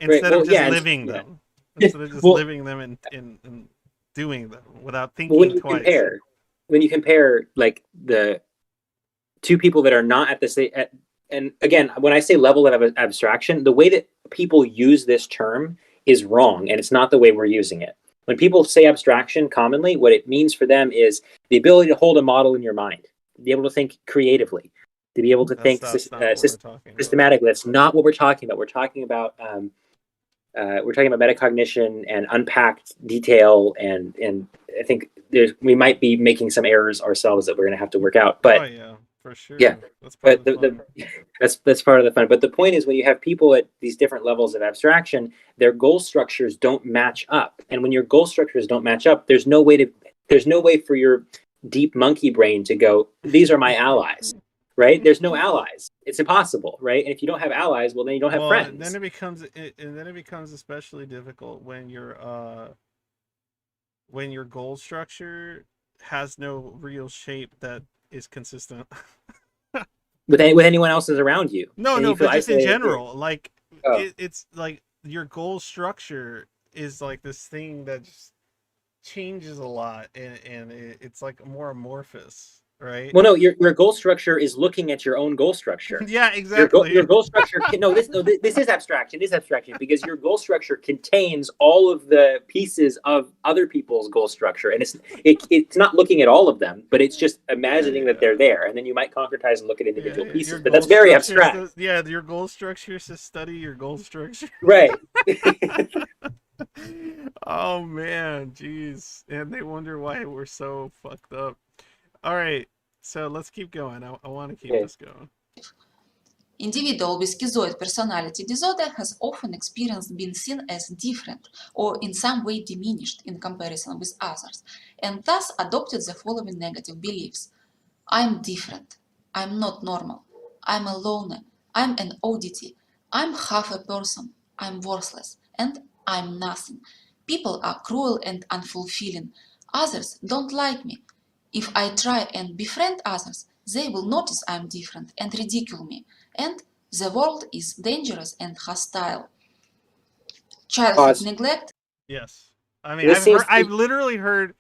Right. instead of Well, just yeah. living Yeah. them, instead of just Well, living them and doing them without But when thinking you twice. compare like the two people that are not at the same, and again, when I say level of abstraction, the way that people use this term is wrong, and it's not the way we're using it. When people say abstraction, commonly, what it means for them is the ability to hold a model in your mind, to be able to think creatively, to be able to think That's not what we're talking about. systematically. That's not what we're talking about. We're talking about metacognition and unpacked detail, and I think we might be making some errors ourselves that we're going to have to work out. But Oh yeah, for sure. yeah, That's part but of the fun. that's part of the fun. But the point is, when you have people at these different levels of abstraction, their goal structures don't match up, and when your goal structures don't match up, there's no way for your deep monkey brain to go, these are my allies. Right? There's no allies. It's impossible, right? And if you don't have allies, well, then you don't have Well, friends. then it becomes especially difficult when your goal structure has no real shape that is consistent. With anyone else is around you. No, And no, you feel but just in isolated. general, like Oh. it's like your goal structure is like this thing that just changes a lot, and it's like more amorphous, right? Well, no, your goal structure is looking at your own goal structure. Yeah, Your exactly. goal structure this is abstraction. This is abstraction because your goal structure contains all of the pieces of other people's goal structure, and it's not looking at all of them, but it's just imagining that they're there, and then you might concretize and look at individual Your pieces. But goal that's very structure abstract, yeah, your goal structure is to study your goal structure. right? Oh man, jeez, and they wonder why we're so fucked up. All right, so let's keep going. I want to keep Okay. this going. Individual with schizoid personality disorder has often experienced being seen as different or in some way diminished in comparison with others, and thus adopted the following negative beliefs. I'm different. I'm not normal. I'm a loner. I'm an oddity. I'm half a person. I'm worthless. And I'm nothing. People are cruel and unfulfilling. Others don't like me. If I try and befriend others, they will notice I'm different and ridicule me. And the world is dangerous and hostile. Childhood Pause. neglect. Yes, I mean This seems to I've be literally heard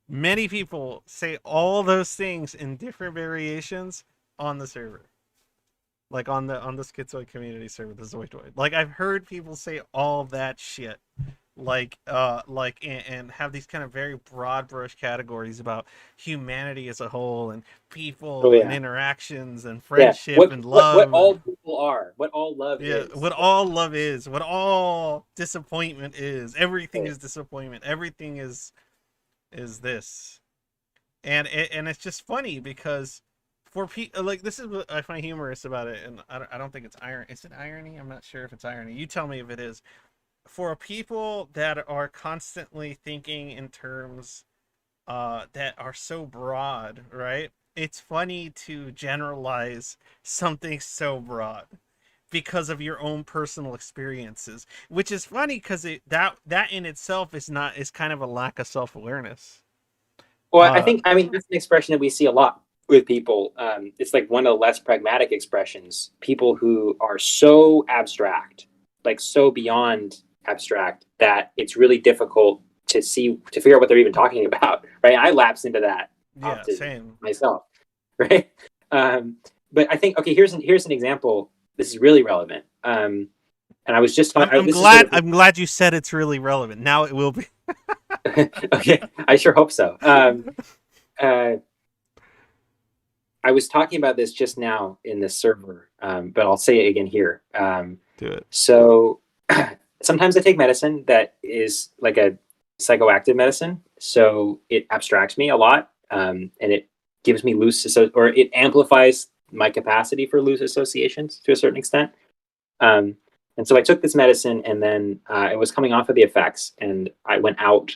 many people say all those things in different variations on the server, like on the schizoid community server, the zoidoid. Like I've heard people say all that shit, and have these kind of very broad brush categories about humanity as a whole and oh people and yeah. interactions and Yeah. friendship and What love all and people are, what all love yeah, is. what all love is, what all disappointment is. Everything Right. is disappointment. Everything is this. And it's just funny because for people like, this is what I find humorous about it, and I don't think it's irony. Is it irony? I'm not sure if it's irony. You tell me if it is. For people that are constantly thinking in terms that are so broad, right? It's funny to generalize something so broad because of your own personal experiences, which is funny because that in itself is kind of a lack of self-awareness. Well, I mean, that's an expression that we see a lot with people. It's like one of the less pragmatic expressions. People who are so abstract, like so beyond abstract, that it's really difficult to figure out what they're even talking about, right? I lapse into that often Same myself, right? But I think, okay, here's an example. This is really relevant. And I was just talking. I'm glad you said it's really relevant. Now it will be. Okay, I sure hope so. I was talking about this just now in the server, but I'll say it again here. Do it. So sometimes I take medicine that is like a psychoactive medicine, so it abstracts me a lot, and it gives me or it amplifies my capacity for loose associations to a certain extent. And so I took this medicine, and then it was coming off of the effects, and I went out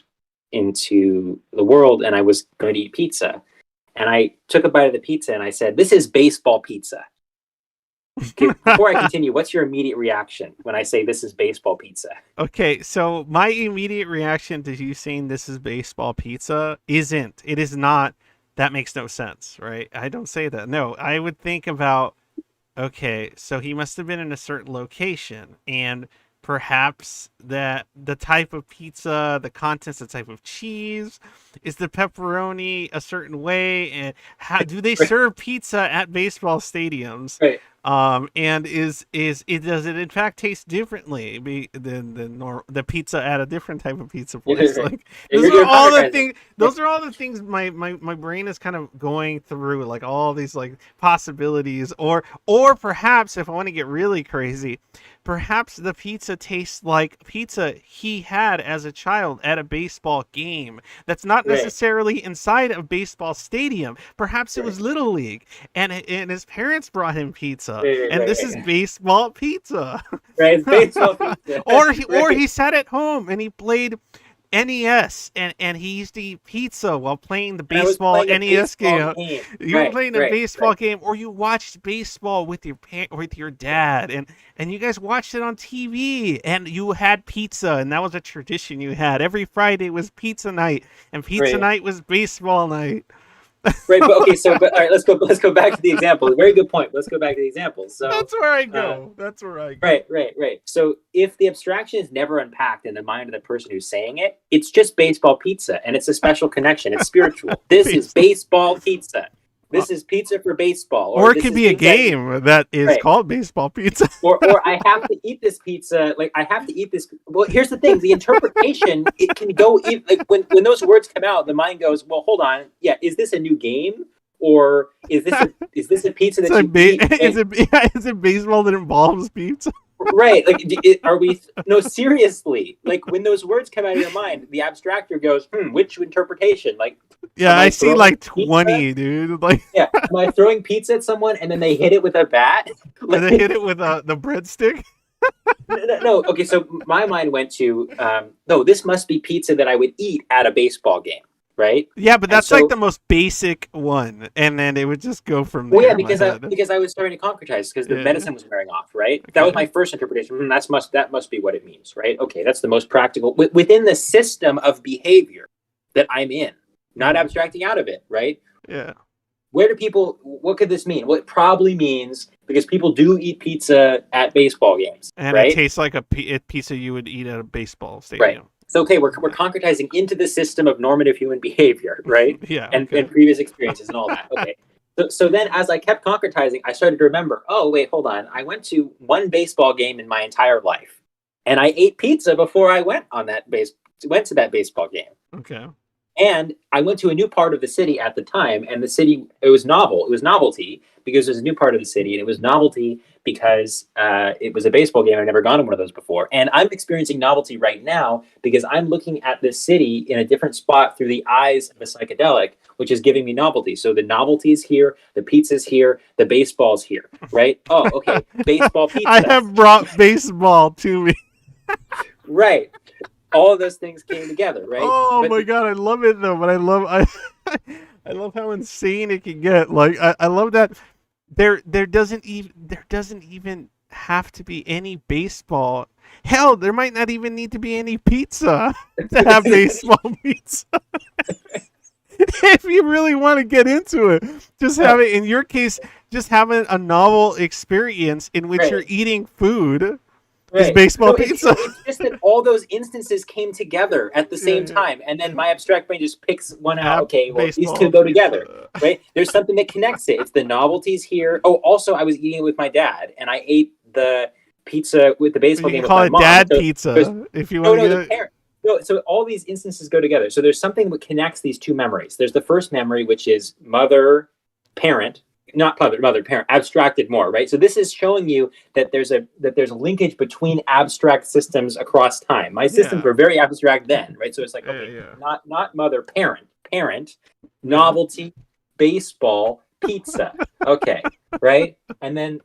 into the world, and I was going to eat pizza. And I took a bite of the pizza, and I said, "This is baseball pizza." Okay, before I continue, what's your immediate reaction when I say this is baseball pizza? Okay, so my immediate reaction to you saying this is baseball pizza it is not, that makes no sense, right? I don't say that. No, I would think about, okay, so he must have been in a certain location, and perhaps that the type of pizza, the contents, the type of cheese, is the pepperoni a certain way, and how do they serve pizza at baseball stadiums? Right. And does it in fact taste differently than the pizza at a different type of pizza place? Right. Like You're those are all the convertising. things. Those are all the things my brain is kind of going through, like all these like possibilities, or perhaps if I want to get really crazy, perhaps the pizza tastes like pizza he had as a child at a baseball game. That's not Right. necessarily inside a baseball stadium. Perhaps it was Little League, and his parents brought him pizza, and this is baseball pizza. Right, it's baseball pizza. or Right. he sat at home and he played NES, and he used to eat pizza while playing the And I was baseball playing a NES baseball game. game. You were Right, playing a right, baseball right. game, or you watched baseball with your dad, and you guys watched it on TV, and you had pizza, and that was a tradition you had. Every Friday was pizza night, and pizza Right. night was baseball night. Right, but okay, all right, let's go back to the example. Very good point. Let's go back to the example. So That's where I go. That's where I go. Right. So if the abstraction is never unpacked in the mind of the person who's saying it, it's just baseball pizza, and it's a special connection. It's spiritual. This is baseball pizza. This is pizza for baseball. Or it this could is be a things like- game that is called baseball pizza. or I have to eat this pizza. Like I have to eat this. Well, here's the thing: the interpretation it can go like when those words come out, the mind goes, "Well, hold on, yeah, is this a new game, or is this a pizza that you eat?" Is it baseball that involves pizza? Right? Like, are we? No, seriously. Like when those words come out of your mind, the abstractor goes, which interpretation? Like, yeah, I see like 20, pizza? dude. Like, yeah, am I throwing pizza at someone and then they hit it with a bat? Like, they hit it with the breadstick. No. Okay, so my mind went to, no, this must be pizza that I would eat at a baseball game, right? Yeah, but that's like the most basic one, and then it would just go from there. Well, yeah, because I was starting to concretize because the medicine was wearing off, right? Okay. That was my first interpretation. That must be what it means, right? Okay, that's the most practical within the system of behavior that I'm in, not abstracting out of it, right? Yeah. What could this mean? Well, it probably means because people do eat pizza at baseball games, and right? It tastes like a pizza you would eat at a baseball stadium. Right. So, okay, we're concretizing into the system of normative human behavior, right? Yeah. And previous experiences and all that. Okay. So then as I kept concretizing, I started to remember, oh, wait, hold on. I went to one baseball game in my entire life, and I ate pizza before I went to that baseball game. Okay. And I went to a new part of the city at the time, and the city, it was novel. It was novelty because it was a new part of the city, and it was novelty because it was a baseball game. I've never gone to one of those before. And I'm experiencing novelty right now because I'm looking at this city in a different spot through the eyes of a psychedelic, which is giving me novelty. So the novelty's here, the pizza's here, the baseball's here, right? Oh, okay, baseball pizza. I have brought baseball to me. Right. all of those things came together, right? Oh But my god, I love it though. But I love how insane it can get. Like I love that there doesn't even have to be any baseball. Hell, there might not even need to be any pizza to have baseball pizza. If you really want to get into it, just have it. In your case, just having a novel experience in which Right. you're eating food is right. baseball No, pizza. it's just that all those instances came together at the same Yeah. time, and then my abstract brain just picks one out. Have Okay, well, these baseball two go pizza. together, right? There's something that connects it. It's the novelties here. Oh, also, I was eating it with my dad, and I ate the pizza with the baseball You game can with call my it mom. dad So pizza there's- if you no, want to no, get the parent. No, so all these instances go together. So there's something that connects these two memories. There's the first memory, which is mother, parent, not mother, parent, abstracted more, right? So this is showing you that there's a linkage between abstract systems across time. My systems were very abstract then, right? So it's like, okay, not mother, parent, novelty, baseball, pizza. Okay, right? And then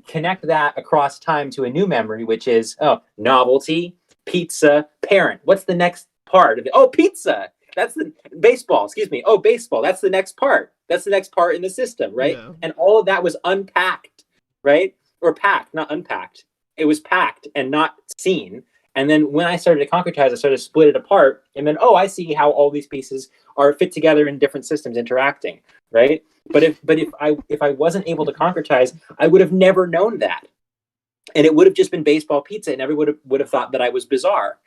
connect that across time to a new memory, which is novelty, pizza, parent. What's the next part of it? Oh, pizza. That's the baseball. Excuse me. Oh, baseball. That's the next part. That's the next part in the system, right? Yeah. And all of that was unpacked, right? Or packed, not unpacked. It was packed and not seen. And then when I started to concretize, I started to split it apart. And then, I see how all these pieces are fit together in different systems interacting, right? But if I wasn't able to concretize, I would have never known that. And it would have just been baseball pizza, and everyone would have thought that I was bizarre.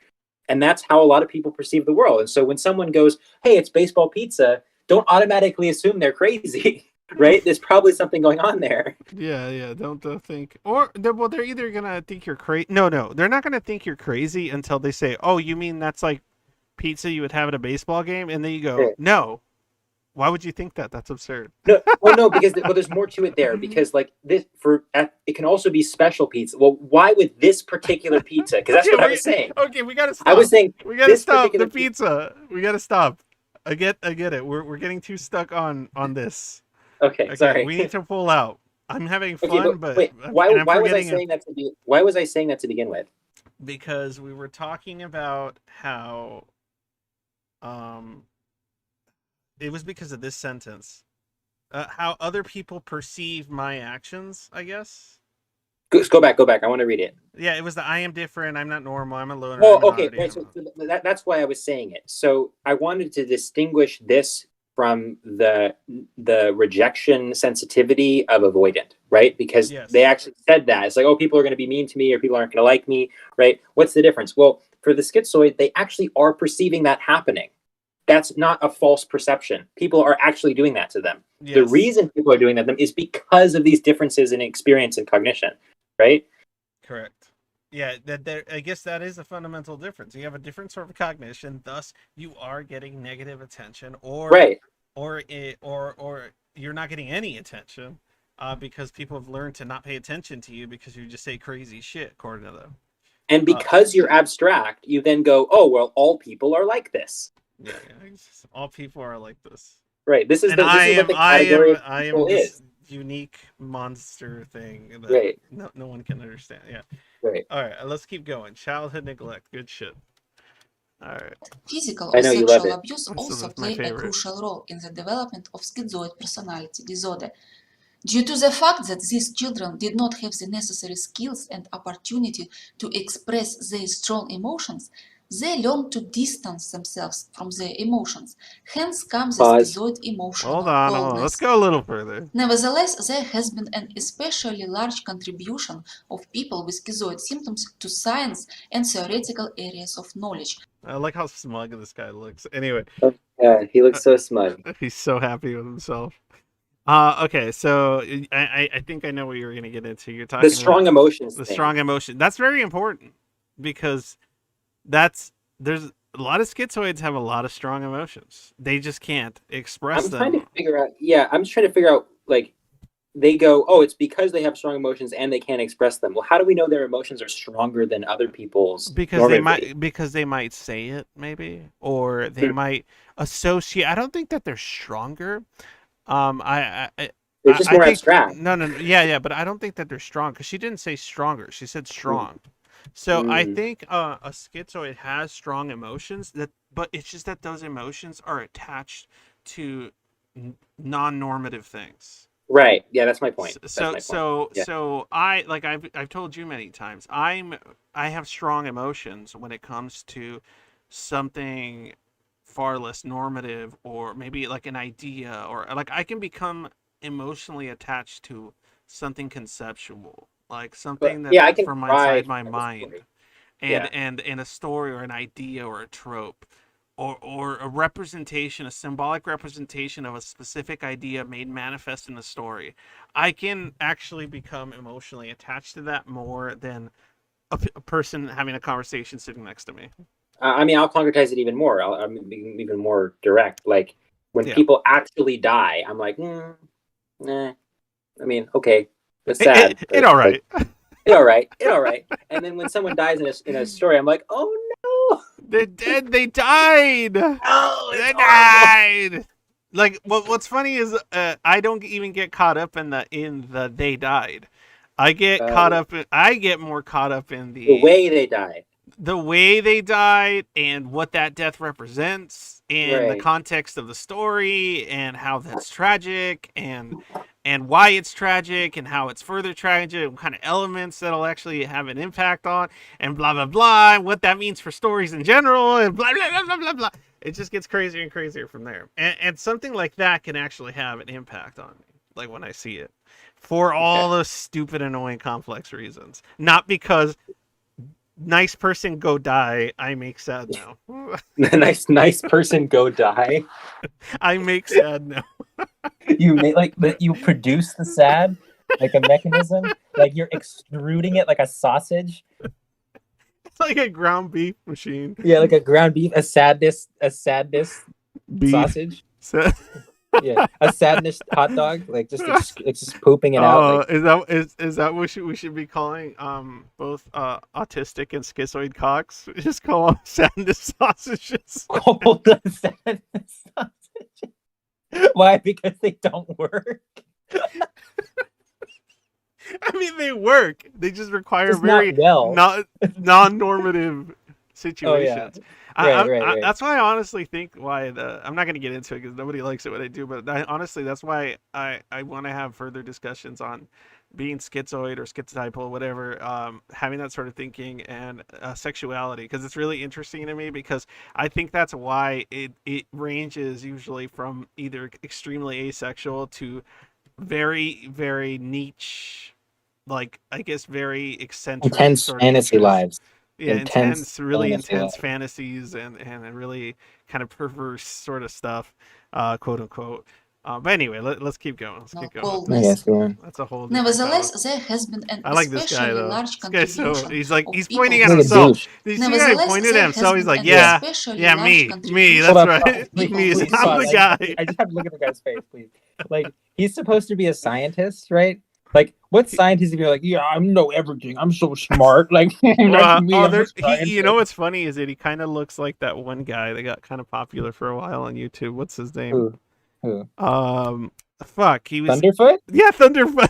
And that's how a lot of people perceive the world. And so when someone goes, hey, it's baseball pizza, don't automatically assume they're crazy, right? There's probably something going on there. Yeah. Don't think, they're either gonna think you're crazy. No, they're not gonna think you're crazy until they say, "Oh, you mean that's like pizza you would have at a baseball game?" And then you go, Yeah. "No, why would you think that? That's absurd." No, because there's more to it there. Because like this, it can also be special pizza. Well, why with this particular pizza? Because that's what I was saying. Okay, we gotta stop. I was saying we gotta this stop the particular pizza. We gotta stop. I get it. We're getting too stuck on this. Okay, sorry. We need to pull out. I'm having fun, Okay, but wait, I'm why was I forgetting saying that why was I saying that to begin with? because we were talking about how it was because of this sentence. How other people perceive my actions, I guess. Go back. I want to read it. Yeah, it was the I am different, I'm not normal, I'm a loner. Oh, I'm a okay. minority, Right. So that's why I was saying it. So I wanted to distinguish this from the rejection sensitivity of avoidant, right? Because Yes. they actually said that. It's like, oh, people are going to be mean to me or people aren't going to like me, right? What's the difference? Well, for the schizoid, they actually are perceiving that happening. That's not a false perception. People are actually doing that to them. Yes. The reason people are doing that to them is because of these differences in experience and cognition, right? Correct. Yeah, I guess that is a fundamental difference. You have a different sort of cognition, thus you are getting negative attention, or right, or you're not getting any attention, because people have learned to not pay attention to you because you just say crazy shit, according to them. And because you're abstract, you then go, oh, well, all people are like this. Yeah. All people are like this. Right. This is And what the category of people is. Unique monster thing that right. no one can understand. Yeah. Right. All right, let's keep going. Childhood neglect. Good shit. All right. Physical I or know you love sexual it. abuse That's also my play a favorite. crucial role in the development of schizoid personality disorder. Due to the fact that these children did not have the necessary skills and opportunity to express their strong emotions, they learn to distance themselves from their emotions. Hence comes the Pause. schizoid emotional Hold on. coldness. Let's go a little further. Nevertheless, there has been an especially large contribution of people with schizoid symptoms to science and theoretical areas of knowledge. I like how smug this guy looks. Anyway, Yeah, he looks so smug. he's so happy with himself. Okay, so I think I know what you're gonna get into. You're talking The strong about emotions. the thing. strong emotion. That's very important because there's a lot of schizoids have a lot of strong emotions. They just can't express I'm them. trying to figure out. Yeah, I'm just trying to figure out. Like, they go, oh, it's because they have strong emotions and they can't express them. Well, how do we know their emotions are stronger than other people's? Because they might say it, maybe, or they might associate. I don't think that they're stronger. They're just more think, abstract. No, yeah, but I don't think that they're strong because she didn't say stronger. She said strong. So I think a schizoid has strong emotions, but it's just that those emotions are attached to non-normative things. Right. Yeah, that's my point. So I've told you many times, I have strong emotions when it comes to something far less normative, or maybe like an idea, or like I can become emotionally attached to something conceptual, like something But yeah, I that's can from cry inside my from a mind, story. and Yeah. a story or an idea or a trope, or a representation, a symbolic representation of a specific idea made manifest in the story. I can actually become emotionally attached to that more than a person having a conversation sitting next to me. I mean, I'll concretize it even more. I'm even more direct. Like when Yeah. people actually die, I'm like, nah. I mean, okay, that's sad. It all right. Like, it all right. It all right. And then when someone dies in a story, I'm like, oh no, They're dead. They died. oh, They it's horrible. died. Like what's funny is I don't even get caught up in the they died. I get more caught up in The way they die. the way they died and what that death represents in the Right. context of the story, and how that's tragic, and why it's tragic, and how it's further tragic, what kind of elements that'll actually have an impact on, and blah blah blah, and what that means for stories in general, and blah blah blah blah blah blah. It just gets crazier and crazier from there, and something like that can actually have an impact on me, like when I see it, for all those stupid, annoying, complex reasons, not because nice person go die, I make sad now. nice person go die. I make sad now. You make you produce the sad like a mechanism, like you're extruding it like a sausage. It's like a ground beef machine. Yeah, like a ground beef, a sadness Beef. sausage. So, Yeah, a sadness hot dog, like just pooping it out. Like, is that what we should be calling both autistic and schizoid cocks? Just call them sadness sausages. cold sadness sausage. Why? Because they don't work. I mean, they work. They just require Just very not well. non-normative situations. Right. That's why I honestly think I'm not going to get into it because nobody likes it when I do, but honestly, that's why I want to have further discussions on being schizoid or schizotypal, whatever, having that sort of thinking, and sexuality, because it's really interesting to me, because I think that's why it ranges usually from either extremely asexual to very, very niche, like, I guess, very eccentric, Intense sort of fantasy interests. lives. Yeah, really intense life. fantasies, and really kind of perverse sort of stuff, quote unquote. But anyway, let's keep going. Let's keep going. Coldness. That's a whole different Nevertheless, topic. there has been an I like this guy especially though. large This guy's contribution. he's people pointing at with- himself. Did you see how he Nevertheless, pointed there at has himself? He's been like, an yeah, especially yeah, large me. contribution That's Hold up, right. please, Me, please, I'm the guy. I just have to look at the guy's face, please. Like, he's supposed to be a scientist, right? Like, what scientist if you're like, yeah, I know everything. I'm so smart. Like, that's me. I'm a scientist. You know what's funny is that he kind of looks like that one guy that got kind of popular for a while on YouTube. What's his name? Who? Fuck, he was Thunderfoot? Yeah, Thunderfoot.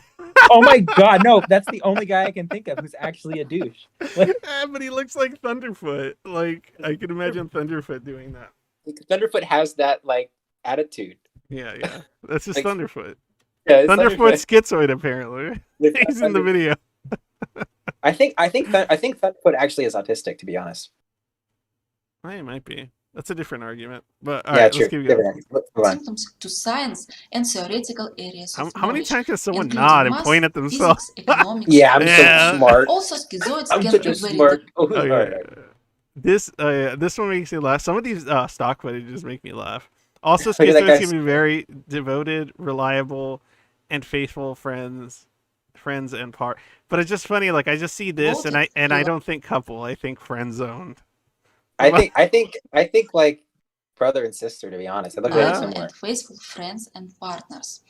Oh my god, no, that's the only guy I can think of who's actually a douche. Like, But he looks like Thunderfoot. Like, I can imagine Thunderfoot doing that. Thunderfoot has that, like, attitude. Yeah. That's just Like, Thunderfoot. Yeah, it's Thunderfoot's schizoid, apparently. He's in the video. I think Thunderfoot actually is autistic, to be honest. It might be. That's a different argument. But Yeah, all right, true. let's keep going. symptoms to science and theoretical areas of How many knowledge, times can someone including nod and math, point at themselves? physics, economics, Yeah, I'm Yeah. so smart. Also, schizoids I'm can such be a very smart. Oh, Okay. alright. This one makes me laugh. Some of these stock footages make me laugh. Also, Look at that schizoids guy's can be very devoted, reliable, and faithful friends and part. But it's just funny. Like, I just see this, and I don't think couple. I think friend zoned. I think like brother and sister, to be honest. I look very loyal similar. and faithful friends and partners.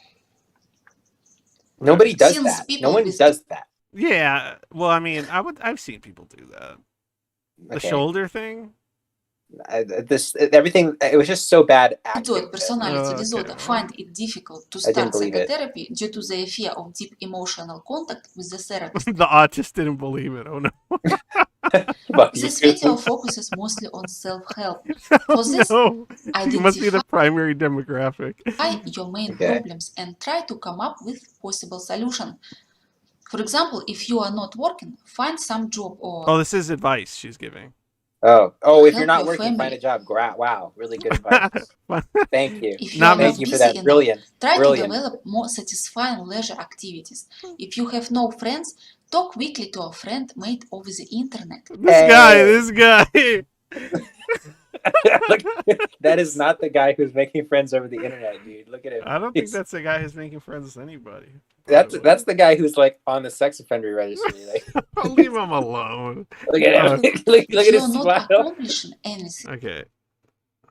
Nobody does Since that. people No one with- does that. Yeah. Well, I mean, I've seen people do that. The Okay. shoulder thing. Everything. It was just so bad acting. Schizoid personality Okay. disorder find it difficult to I didn't start believe it. psychotherapy due to their fear of deep emotional contact with the therapist. The autist didn't believe it. Oh no. About This you. video focuses mostly on self-help. Oh, For this, no. You must be identify the primary demographic. your main Okay. problems and try to come up with possible solution. For example, if you are not working, find some job or Oh, this is advice she's giving. Oh, if you're help not your working, find family. a job. Wow, really good advice. Thank you. If you Not are Thank not you for busy that. enough, Brilliant. try to Brilliant. develop more satisfying leisure activities. If you have no friends, talk weekly to a friend made over the internet. This guy. Look, that is not the guy who's making friends over the internet, dude. Look at him. I don't think that's the guy who's making friends with anybody. That's the guy who's like on the sex offender registry. Like, I'll leave him alone. look at him. look If at you his are not smile. accomplishing anything,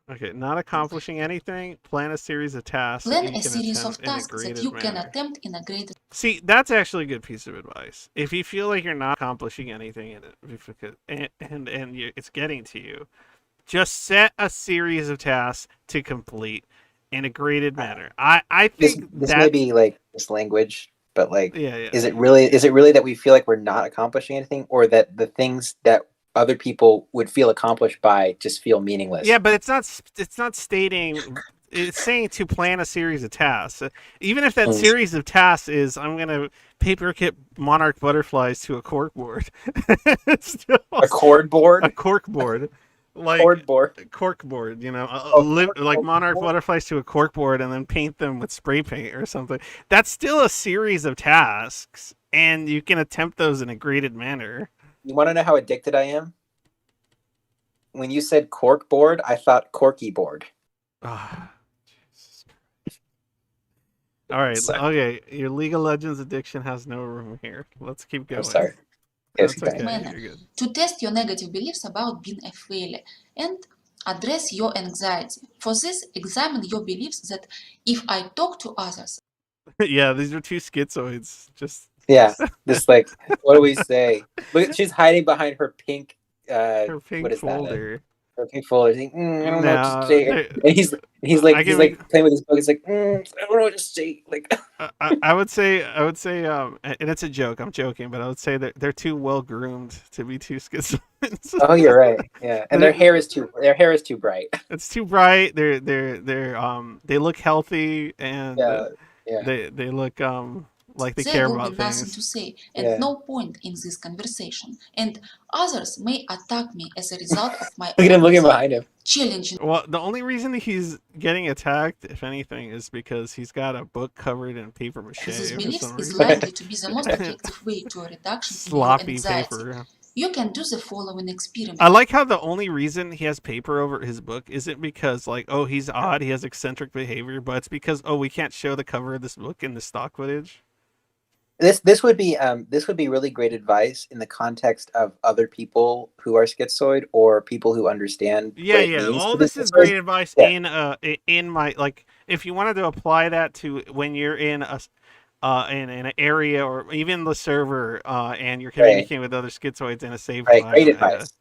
Okay, not accomplishing anything. Plan a series of tasks. plan that you a can series of attempt in a tasks that graded you can manner. attempt in a graded. See, that's actually a good piece of advice. If you feel like you're not accomplishing anything in it, it's getting to you, just set a series of tasks to complete in a graded manner. I think This may be like this language, but like, yeah. is it really that we feel like we're not accomplishing anything, or that the things that other people would feel accomplished by just feel meaningless? Yeah, but it's not stating. It's saying to plan a series of tasks. Even if that series of tasks is, I'm gonna paper kit monarch butterflies to a cork board. A cord board. A cork board. Like cork board, you know, like monarch butterflies to a cork board and then paint them with spray paint or something. That's still a series of tasks, and you can attempt those in a graded manner. You want to know how addicted I am? When you said cork board, I thought corky board. Ah, Jesus Christ. All right, Sorry. okay. Your League of Legends addiction has no room here. Let's keep going. I'm sorry. That's Yes, okay. manner You're good. to test your negative beliefs about being a failure and address your anxiety. For this, examine your beliefs that if I talk to others, Yeah, these are two schizoids. Just Yeah, just like, what do we say? Look, she's hiding behind her pink. her pink what is folder. Her pink folder. She's like, I don't know what No, to say. And he's like playing with his book. He's like, I don't know what to say. Like, I would say, and it's a joke. I'm joking, but I would say that they're too well groomed to be two schizoids. oh, you're right. Yeah, and their hair is too bright. It's too bright. They look healthy, and Yeah. they look like they there care will about be nothing things. to say and no point in this conversation. And others may attack me as a result of my Look at him looking behind him. challenging. Well, the only reason he's getting attacked, if anything, is because he's got a book covered in paper mache. These for beliefs some is reason. likely to be the most effective way to a reduction in your Sloppy anxiety. paper. You can do the following experiment. I like how the only reason he has paper over his book isn't because, like, oh, he's odd, he has eccentric behavior, but it's because, oh, we can't show the cover of this book in the stock footage. This would be really great advice in the context of other people who are schizoid or people who understand. Yeah. All this is great advice in my, like, if you wanted to apply that to when you're in a in an area or even the server and you're communicating with other schizoids in a safe environment. Great advice.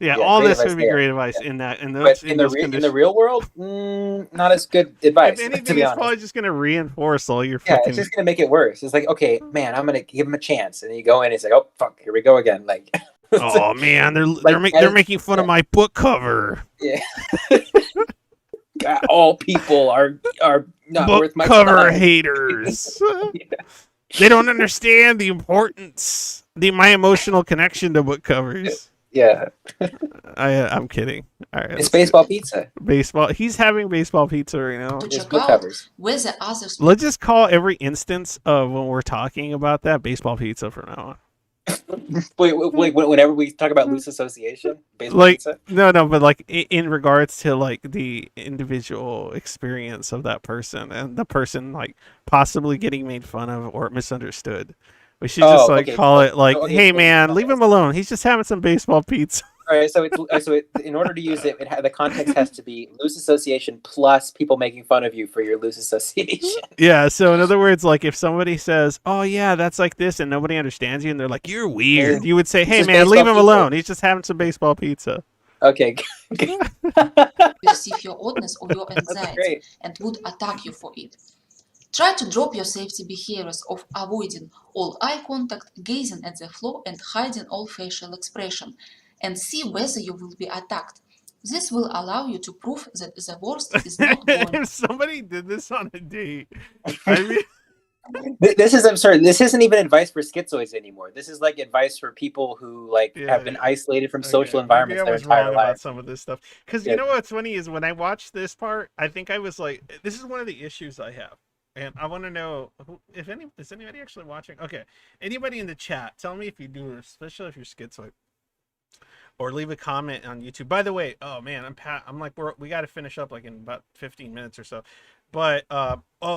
Yeah, all this would be great advice in that. In those, but in the real world, not as good advice. If anything, to be it's honest. probably just going to reinforce all your. Yeah, it's just going to make it worse. It's like, okay, man, I'm going to give him a chance, and then you go in, and it's like, oh fuck, here we go again. Like, oh man, they're making fun of my book cover. Yeah. All people are not book worth my cover time. haters. They don't understand the importance, my emotional connection to book covers. Yeah. I'm kidding. All right, it's baseball pizza. Baseball. He's having baseball pizza right now. To There's check book out covers. where the others. Let's just call every instance of when we're talking about that baseball pizza from now on. Wait, whenever we talk about loose association, baseball Like, pizza? no, but like in regards to like the individual experience of that person and the person like possibly getting made fun of or misunderstood. We should just call it like, hey man, leave him alone. He's just having some baseball pizza. All right, so in order to use it, the context has to be loose association plus people making fun of you for your loose association. Yeah, so in other words, like if somebody says, "Oh yeah, that's like this," and nobody understands you, and they're like, "You're weird," you would say, "Hey man, leave him alone. He's just having some baseball pizza." Okay. Perceive your oddness or your anxiety and would attack you for it. Try to drop your safety behaviors of avoiding all eye contact, gazing at the floor, and hiding all facial expression, and see whether you will be attacked. This will allow you to prove that the worst is not going. If somebody did this on a date, I mean, This is absurd. This isn't even advice for schizoids anymore. This is like advice for people who like Yeah, have been yeah. isolated from Okay, social maybe environments I their was entire wrong about life. some of this stuff. Because Yeah. you know what's funny is when I watched this part, I think I was like, this is one of the issues I have. And I want to know if is anybody actually watching? Okay. Anybody in the chat, tell me if you do, especially if you're schizoid. Or leave a comment on YouTube. By the way, oh man, I'm like, we got to finish up like in about 15 minutes or so. But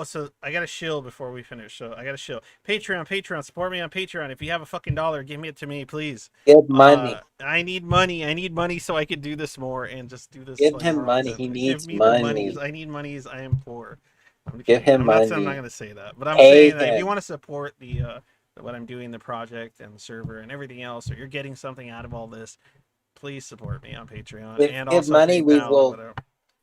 so I got to shill before we finish. So I got to shill. Patreon, support me on Patreon. If you have a fucking dollar, give me it to me, please. Give money. I need money so I could do this more and just do this. Give like, him more money. often. He Give needs me the money. monies. I need monies. I am poor. I'm Give kidding. him money. I'm not gonna say that, but I'm Pay saying that if you him. want to support the what I'm doing, the project and the server and everything else, or you're getting something out of all this, please support me on Patreon and Give also money, we PayPal or will whatever.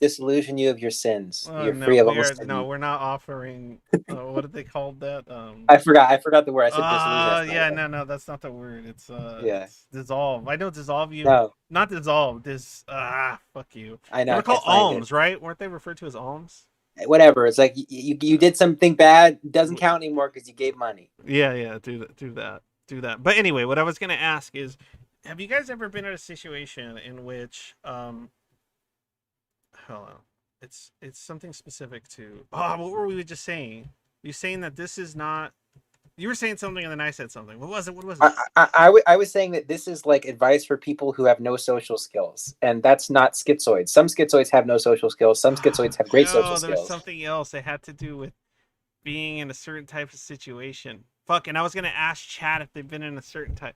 disillusion you of your sins. You're No, free of almost any. we're not offering. What did they call that? I forgot the word. I said disillusion. Yeah, no, that's not the word. It's Yeah. it's dissolve. I know dissolve you. No, Not dissolve. Fuck you. I They know. were called it's not good. alms, right? Weren't they referred to as alms? Whatever. It's like you did something bad. Doesn't count anymore because you gave money. Yeah. Do that. But anyway, what I was gonna ask is, have you guys ever been in a situation in which hold on, it's something specific to what were we just saying? You saying that this is not. You were saying something and then I said something. What was it? I was saying that this is like advice for people who have no social skills, and that's not schizoids. Some schizoids have no social skills. Some schizoids have great social There's skills. something else that had to do with being in a certain type of situation. Fuck, and I was gonna ask chat if they've been in a certain type.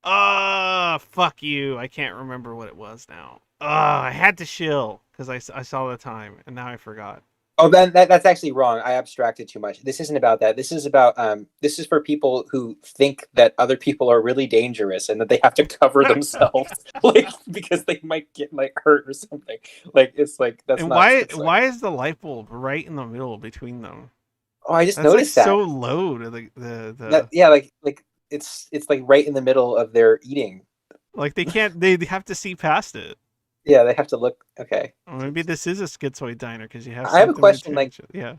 Fuck you. I can't remember what it was now. I had to shill because I saw the time and now I forgot. Oh, that's actually wrong. I abstracted too much. This isn't about that. This is about this is for people who think that other people are really dangerous and that they have to cover themselves, like because they might get like hurt or something. Like it's like that's And not. why is the light bulb right in the middle between them? Oh, I just That's noticed like that. so low to the Yeah, like it's like right in the middle of their eating. like they can't they have to see past it. Yeah, they have to look. Okay. Or maybe this is a schizoid diner because you have. I have a question. Like, yeah.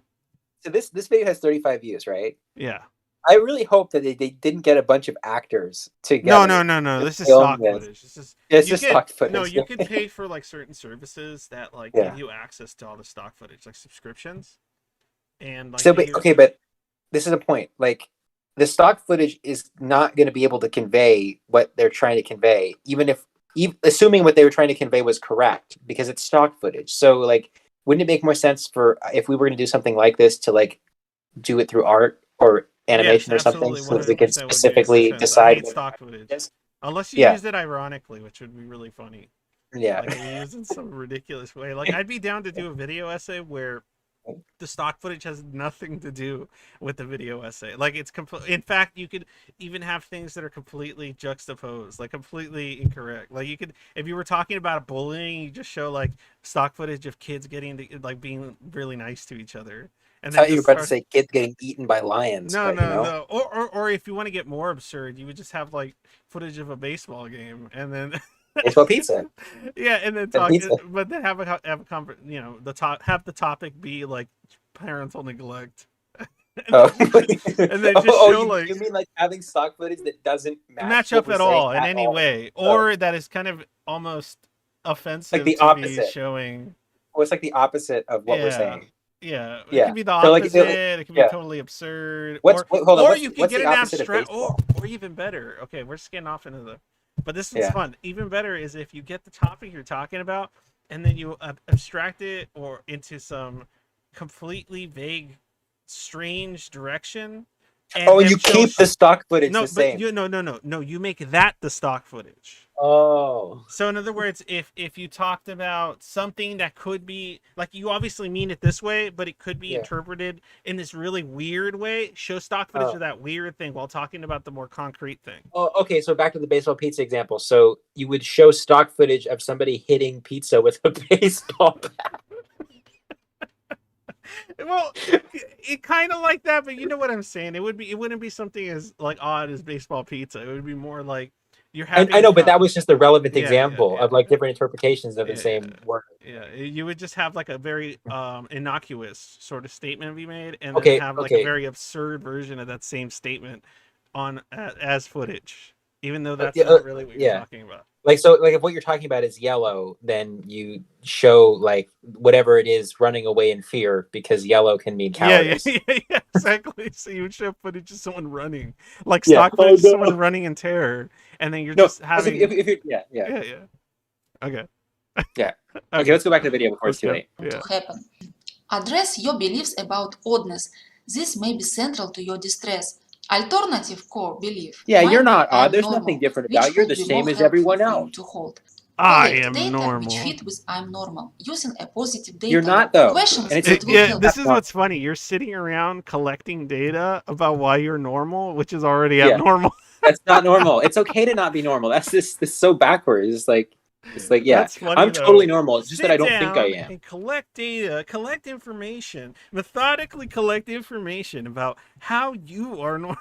So this video has 35 views, right? Yeah. I really hope that they didn't get a bunch of actors together. No. This is stock footage. It's just stock footage. No, you can pay for like certain services that like give you access to all the stock footage, like subscriptions. And like but this is a point. Like the stock footage is not going to be able to convey what they're trying to convey, even assuming what they were trying to convey was correct, because it's stock footage. So like, wouldn't it make more sense for if we were going to do something like this to like do it through art or animation or something, so that we can specifically decide what stock footage is? Unless you use it ironically, which would be really funny. Yeah, like you use it in some ridiculous way. Like I'd be down to do a video essay where the stock footage has nothing to do with the video essay. Like it's in fact, you could even have things that are completely juxtaposed, like completely incorrect. Like you could, if you were talking about bullying, you just show like stock footage of kids getting like being really nice to each other. And then you were about to say kids getting eaten by lions. No. Or if you want to get more absurd, you would just have like footage of a baseball game and then baseball pizza. Yeah, and then but then have a have the topic be like parental neglect. And then just show you mean like having stock footage that doesn't match up at all in any way, or that is kind of almost offensive, like the opposite. Showing. Well, it's like the opposite of what we're saying. Yeah, it can be the opposite. It can be totally absurd. You can get an abstract, or even better. Okay, we're getting off into the. But this is fun. Even better is if you get the topic you're talking about, and then you abstract it or into some completely vague, strange direction. And you keep the stock footage the same. No. You make that the stock footage. Oh. So in other words, if you talked about something that could be like, you obviously mean it this way, but it could be interpreted in this really weird way, show stock footage of that weird thing while talking about the more concrete thing. Oh, okay. So back to the baseball pizza example. So you would show stock footage of somebody hitting pizza with a baseball bat. Well, it kind of like that, but you know what I'm saying. It wouldn't be something as like odd as baseball pizza. It would be more like you're I having. know, but that was just a relevant Yeah, example of like different interpretations of the yeah, same word. yeah. You would just have like a very innocuous sort of statement be made, and then Okay, have like a okay. very absurd version of that same statement on as footage, even though that's Yeah, not really what you're yeah. talking about. Like, so, like, if what you're talking about is yellow, then you show like whatever it is running away in fear, because yellow can mean cowardice. Yeah, exactly. So you would show footage of someone running, like Yeah. stock Oh, footage of no. someone running in terror, and then you're No, just having. if you, yeah. Yeah. Okay. Yeah. Okay, let's go back to the video before it's too late. To happen. Address your beliefs about oddness. This may be central to your distress. Alternative core belief. Yeah, might you're be not odd. I'm There's normal, nothing different which about you. You're would the be more same as helpful everyone for you else. to hold. I Collect am data which normal. fit with I'm normal using a positive data. You're not, though. Questions And that will Yeah, help. this is what's funny. You're sitting around collecting data about why you're normal, which is already Yeah. abnormal. That's not normal. It's okay to not be normal. That's this so backwards. It's like yeah. That's funny, I'm though. totally normal. It's just that Sit I don't think I down am. and collect data, collect information, methodically collect information about how you are normal.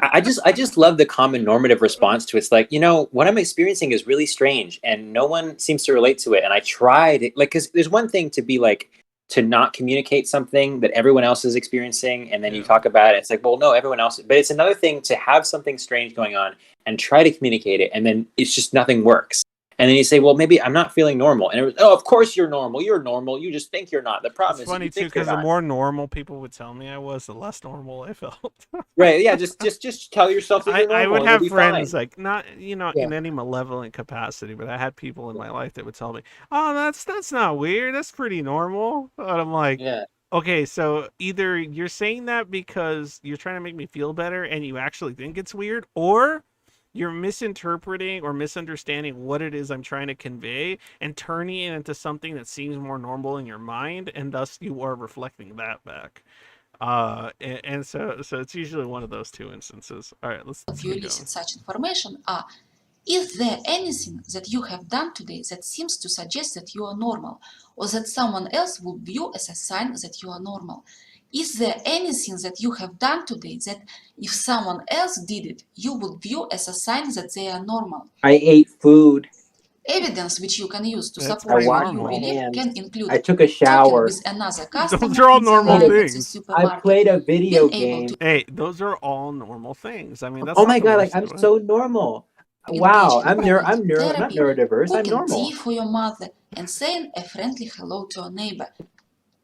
I just love the common normative response to it. It's like, what I'm experiencing is really strange and no one seems to relate to it. And I tried it, like, because there's one thing to be like, to not communicate something that everyone else is experiencing, and then you talk about it. It's like, well, no, everyone else. But it's another thing to have something strange going on and try to communicate it, and then it's just nothing works. And then you say, well, maybe I'm not feeling normal. And it was, oh, of course you're normal. You're normal. You just think you're not. The problem It's is funny you too, think you're because the not. more normal people would tell me I was, the less normal I felt. Right? Yeah. Just tell yourself that you're normal. I would and have you'll be friends fine. like not in any malevolent capacity, but I had people in my life that would tell me, "Oh, that's not weird. That's pretty normal." And I'm like, Yeah. okay, so either you're saying that because you're trying to make me feel better and you actually think it's weird, or you're misinterpreting or misunderstanding what it is I'm trying to convey and turning it into something that seems more normal in your mind, and thus you are reflecting that back. And so it's usually one of those two instances. All right, let's If you keep elicit going. such information are: is there anything that you have done today that seems to suggest that you are normal, or that someone else would view as a sign that you are normal? Is there anything that you have done today that, if someone else did it, you would view as a sign that they are normal? I ate food. Evidence which you can use to That's support pretty your normal. new belief hands. can include I took a talking shower. with another customer Those are all in the normal line at the things. I supermarket, played a video being able game. to Hey, those are all normal things. I mean, that's Oh not my the god, worst. like I'm so normal. engage Wow, in I'm not therapy, neurodiverse. I'm cooking tea normal. for your mother, and saying a friendly hello to a neighbor.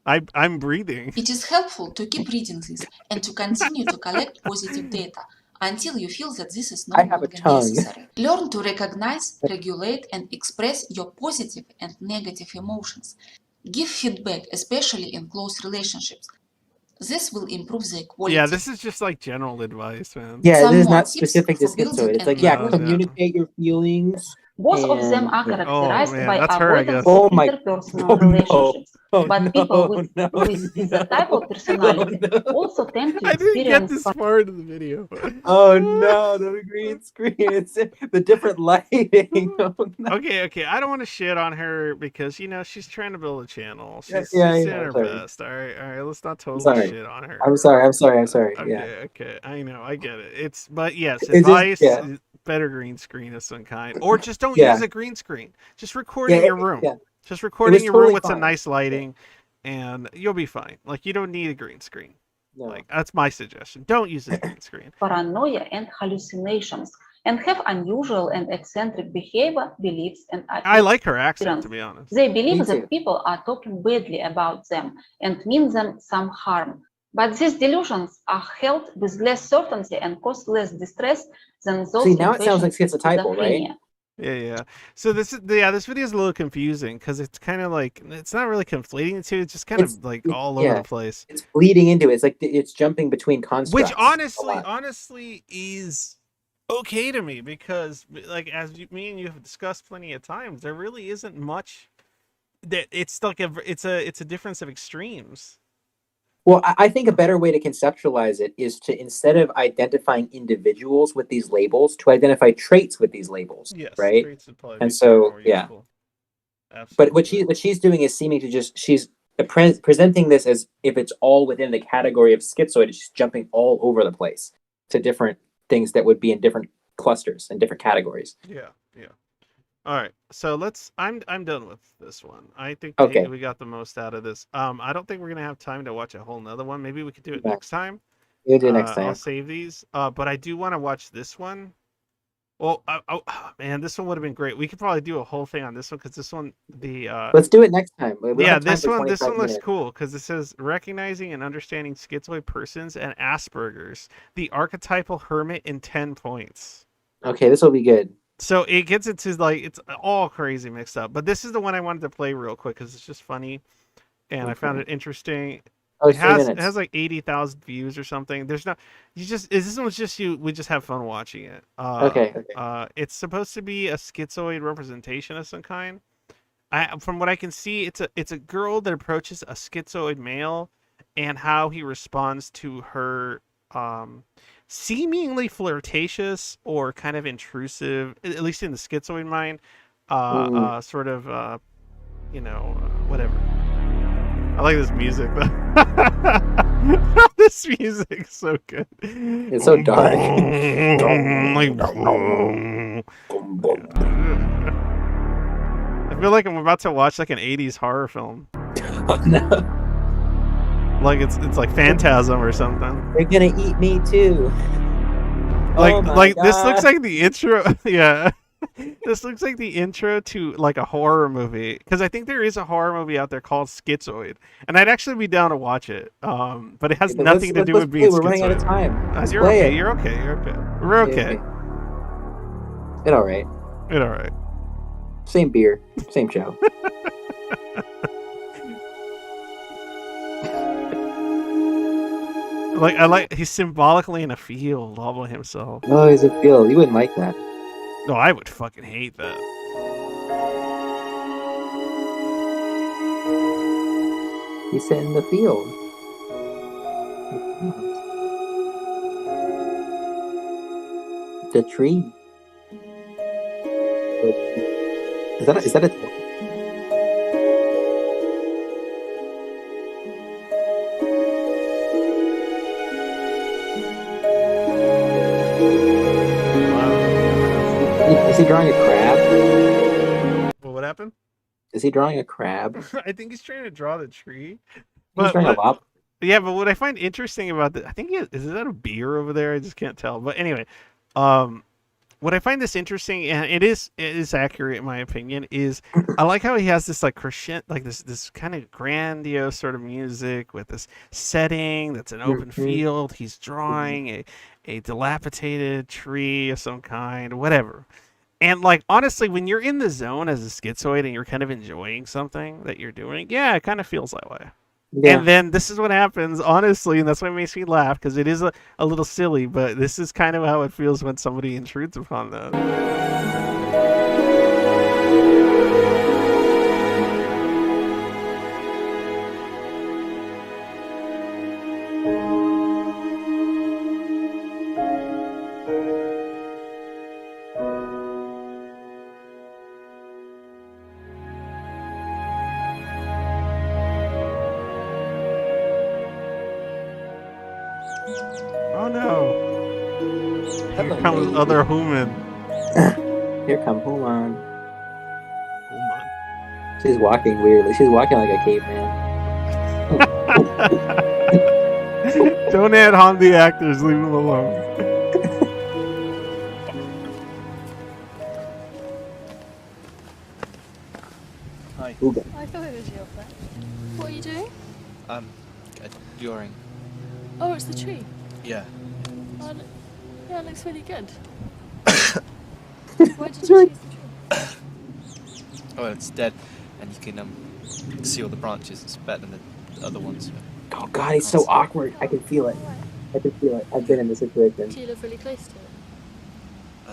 I'm breathing. It is helpful to keep reading this and to continue to collect positive data until you feel that this is no I have a longer tongue. necessary. Learn to recognize, regulate, and express your positive and negative emotions. Give feedback, especially in close relationships. This will improve their quality. Yeah, this is just like general advice, man. Yeah, Some this is more not tips specific to for building schizoid. It's an like, yeah, No, communicate your feelings. Both of them are Yeah. characterized man, by that's her, I avoidance guess. of Oh my. interpersonal Oh no. relationships. Oh But people no. with No. schizotypal No. personality Oh, no. also tend to I didn't get experience this far into the video. Oh no, the green screen. It's the different lighting. Oh no. Okay. I don't want to shit on her because she's trying to build a channel. She's Yeah, doing her I'm sorry. best. All right. Let's not totally Sorry. shit on her. I'm sorry. Yeah. Okay. I know. I get it. But yes, It's just, advice. yeah. Better green screen of some kind, or just don't Yeah. use a green screen. Just record Yeah, in your room. yeah. Just record was in your room totally with some fine. nice lighting, and you'll be fine. Like, you don't need a green screen. No. Like, that's my suggestion. Don't use a green screen. paranoia and hallucinations and have unusual and eccentric behavior, beliefs, and I like her accent, to be honest. They Me believe too. that people are talking badly about them and mean them some harm. But these delusions are held with less certainty and cause less distress than those See, in now it sounds like patients with schizotypal, right? schizophrenia. Yeah. So this video is a little confusing because it's kind of like, it's not really conflating the two. It's just kind of like all over the place. It's bleeding into it. It's like it's jumping between constructs. Which honestly is okay to me, because like, as me and you have discussed plenty of times, there really isn't much that it's like it's a difference of extremes. Well, I think a better way to conceptualize it is to, instead of identifying individuals with these labels, to identify traits with these labels. Yes, right? And so, yeah. Absolutely. But what she's doing is seeming to she's presenting this as if it's all within the category of schizoid. It's just jumping all over the place to different things that would be in different clusters and different categories. Yeah. All right, so I'm done with this one. I think Okay. we got the most out of this. I don't think we're gonna have time to watch a whole nother one. Maybe we could do it Yeah. next time. We'll do it next I'll time. save these. But I do want to watch this one. Well, man, this one would have been great. We could probably do a whole thing on this one because this one, Let's do it next time. We'll yeah, have time this for one 25 looks minutes. cool because it says recognizing and understanding schizoid persons and Asperger's, the archetypal hermit in 10 points. Okay, this will be good. So it gets into like it's all crazy mixed up, but this is the one I wanted to play real quick because it's just funny, and I found it interesting. Oh, It it's 3 has minutes. like 80,000 views or something. There's not this one's just you. We just have fun watching it. Okay. It's supposed to be a schizoid representation of some kind. From what I can see, it's a girl that approaches a schizoid male, and how he responds to her seemingly flirtatious or kind of intrusive, at least in the schizoid mind, sort of, whatever. I like this music though. This music's so good. It's so dark. I feel like I'm about to watch like an 80s horror film. Oh, no. Like it's like Phantasm or something. They're gonna eat me too. Like this looks God. like the intro. Yeah. This looks like the intro to like a horror movie because I think there is a horror movie out there called Schizoid, and I'd actually be down to watch it. But it has Okay, nothing to do with being We're running out of schizoid. time. Let's You're play okay. it. You're okay. You're okay. We're okay. It's all right. It's all right. Same beer, same show. I like he's symbolically in a field all by himself. Oh, he's a field. You wouldn't like that. No, I would fucking hate that. He's sitting in the field. The tree. Is that a Wow. Is he drawing a crab? Well, what happened? Is he drawing a crab? I think he's trying to draw the tree. He's drawing a lop. Yeah, but what I find interesting about this, I think is that a beer over there? I just can't tell. But anyway, what I find this interesting, and it is accurate in my opinion, is I like how he has this like crescent, like this kind of grandiose sort of music with this setting that's an open field. He's drawing a dilapidated tree of some kind, whatever. And like honestly, when you're in the zone as a schizoid and you're kind of enjoying something that you're doing, yeah, it kind of feels that way. Yeah. And then this is what happens, honestly, and that's what makes me laugh, because it is a little silly, but this is kind of how it feels when somebody intrudes upon that. Oh no! Here comes other human. Here come Human. Human. She's walking weirdly. She's walking like a caveman. Don't add on the actors. Leave them alone. Hi. Olga. I thought it was you up there. What are you doing? Drawing. Oh, it's the tree. Yeah. Oh, yeah, it looks really good. Why did It's you really- choose the tree? Oh, well, it's dead, and you can see all the branches. It's better than the other ones. Oh God, he's so awkward. I can feel it. I can feel it. I've been in this situation. Do you live really close to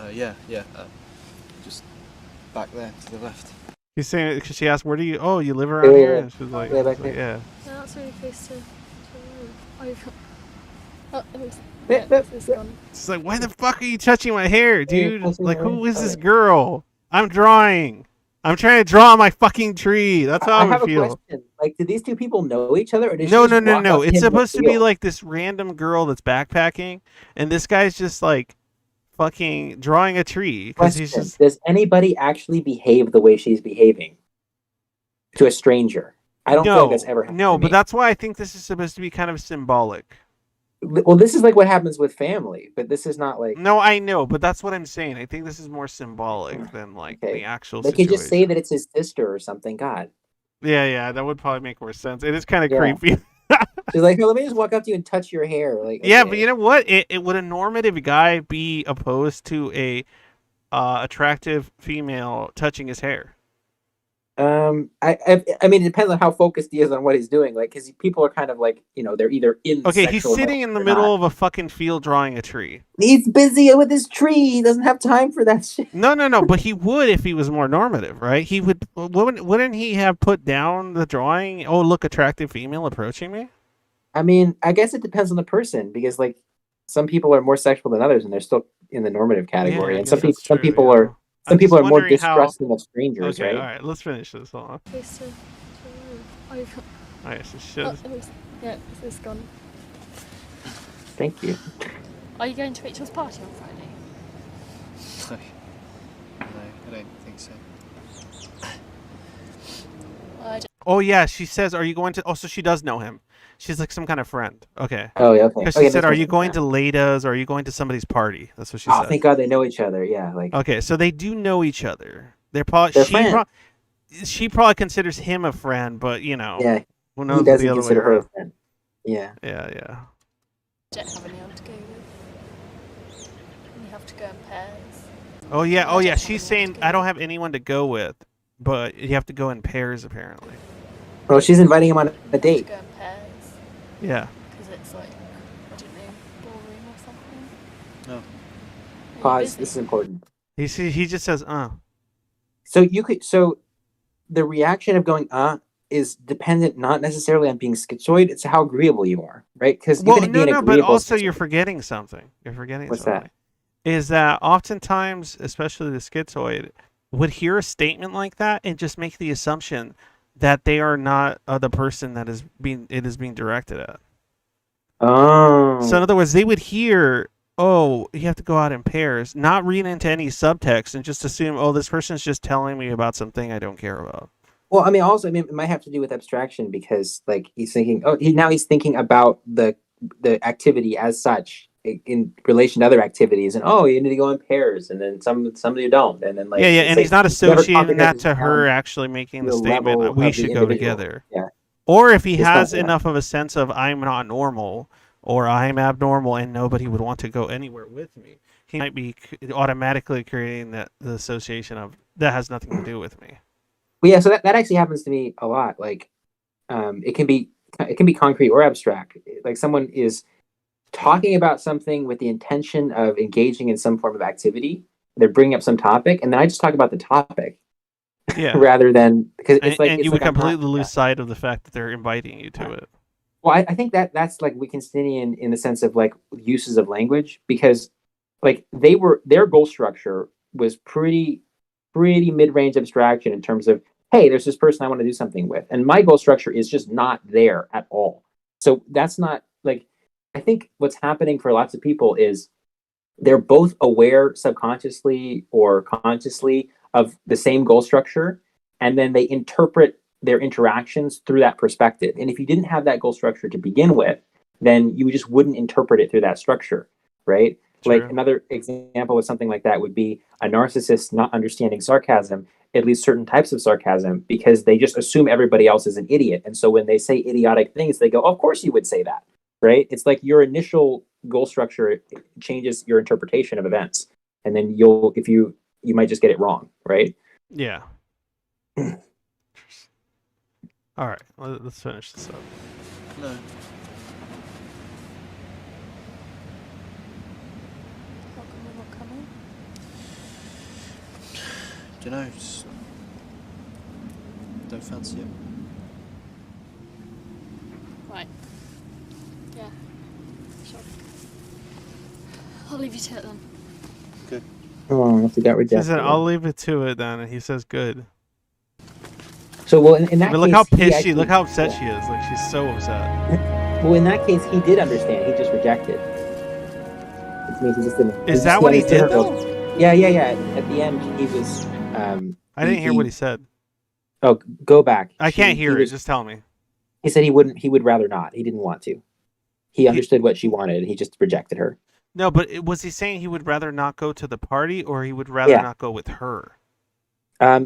it? Yeah. Just back there to the left. He's saying, because she asked, "Where do you? Oh, you live around Yeah, here?" yeah. And she's like, Yeah, back like, there. "Yeah." No, that's really close to the room. Oh, you've got... Oh, it's, Yeah, yeah, yeah, it's yeah. gone. She's like, "Why the fuck are you touching my hair, dude? touching Like, my who hair. is this girl? I'm drawing. I'm trying to draw on my fucking tree. That's how I I have would a feel. question. Like, do these two people know each other, or did No, she no, just no, walk no. up to It's him in the supposed to be field? like this random girl that's backpacking, and this guy's just like fucking drawing a tree because he's Question: just. Does anybody actually behave the way she's behaving to a stranger? I don't feel like that's ever happened No, to but me. that's why I think this is supposed to be kind of symbolic. Well, this is like what happens with family, but this is not like. No, I know, but that's what I'm saying. I think this is more symbolic than like the Okay, actual they could just say situation. that it's his sister or something. God, Yeah, that would probably make more sense. It is kind of Yeah. creepy. she's like, "Here, let me just walk up to you and touch your hair." Like, Yeah, okay. but you know what? It would a normative guy be opposed to a attractive female touching his hair? I mean, it depends on how focused he is on what he's doing. Like, because people are kind of like, they're either in Okay, he's sexual sitting mode in the or middle not. of a fucking field drawing a tree. He's busy with his tree. He doesn't have time for that shit. No, but he would if he was more normative, right? He would. Wouldn't he have put down the drawing? Oh, look, attractive female approaching me. I mean, I guess it depends on the person because, like, some people are more sexual than others, and they're still in the normative category. Yeah, I and guess that's some true, people yeah. are I'm some people just are more wondering how- distrusting of strangers, Okay, right? all right, let's finish this. Hold on. Okay, so I've All right, so shit. yeah, it's gone. Thank you. Are you going to Rachel's party on Friday? No, I don't think so. I don't. Oh yeah, she says, "Are you going to?" Oh, so she does know him. She's like some kind of friend. Okay. Oh, yeah, okay. Because Okay, she said, this "Are makes you sense going now. to Lada's or are you going to somebody's party?" That's what she Oh, said. thank God they know each other. Yeah, like Okay, so they do know each other. They're probably They're friends. She probably considers him a friend, but yeah, who he knows doesn't the other way consider her a around. friend. Yeah. Yeah. Don't have anyone to go with. You have to go in pairs. Oh yeah. I don't have She's anyone to saying go I don't with. have anyone to go with, but you have to go in pairs apparently. Well, she's inviting him on You a have date. to go in pairs Yeah. because it's like I don't know, boring or something. No. Are you Pause. busy? This is important. He just says So the reaction of going is dependent not necessarily on being schizoid, it's how agreeable you are, right? Because Well, even being no, but agreeable also is you're schizoid. forgetting something. You're forgetting What's something. that? Is that oftentimes, especially the schizoid, would hear a statement like that and just make the assumption that they are not the person that is being directed at. Oh. So in other words, they would hear, "Oh, you have to go out in pairs," not read into any subtext and just assume, "Oh, this person's just telling me about something I don't care about." Well, I mean, also, it might have to do with abstraction because, like, he's thinking, he's thinking about the activity as such in relation to other activities, and you need to go in pairs, and then some of you don't, and then like Yeah, it's and like he's not never associating that comprehends to her down actually making the the statement, level "We of the should go individual. together." Yeah, Or if he It's not- has yeah. enough of a sense of "I'm not normal" or "I'm abnormal and nobody would want to go anywhere with me," he might be automatically creating the association of that has nothing to do with me. Well, yeah, so that actually happens to me a lot. Like, it can be concrete or abstract. Like someone is talking about something with the intention of engaging in some form of activity. They're bringing up some topic, and then I just talk about the topic Yeah. rather than because it's like and you would I'm not- completely lose sight of the fact that they're inviting you to it. Well, I think that's like Wittgensteinian in the sense of like uses of language because like their goal structure was pretty mid-range abstraction in terms of, hey, there's this person I want to do something with, and my goal structure is just not there at all. So that's not like, I think what's happening for lots of people is they're both aware subconsciously or consciously of the same goal structure, and then they interpret their interactions through that perspective. And if you didn't have that goal structure to begin with, then you just wouldn't interpret it through that structure, right? True. Like another example of something like that would be a narcissist not understanding sarcasm, at least certain types of sarcasm, because they just assume everybody else is an idiot. And so when they say idiotic things, they go, "Of course you would say that," right? It's like your initial goal structure changes your interpretation of events, and then you might just get it wrong, right? Yeah. All right, let's finish this up. No. How come we're not coming? Dunno, just don't fancy it. Right. Yeah. Sure. I'll leave you to it then. Good. Oh, I forgot He rejected. said, "I'll leave it to it then," and he says, "Good." So, well, in that But case, look how he pissed actually, look how upset yeah. she is. Like, she's so upset. Well, in that case, he did understand. He just rejected. Which means he just didn't. Is that what he did, though? Yeah. At the end, he was. I didn't hear what he said. Oh, go back. I can't hear it. Just tell me. He said he wouldn't. He would rather not. He didn't want to. He understood what she wanted. He just rejected her. No, but was he saying he would rather not go to the party, or he would rather not go with her?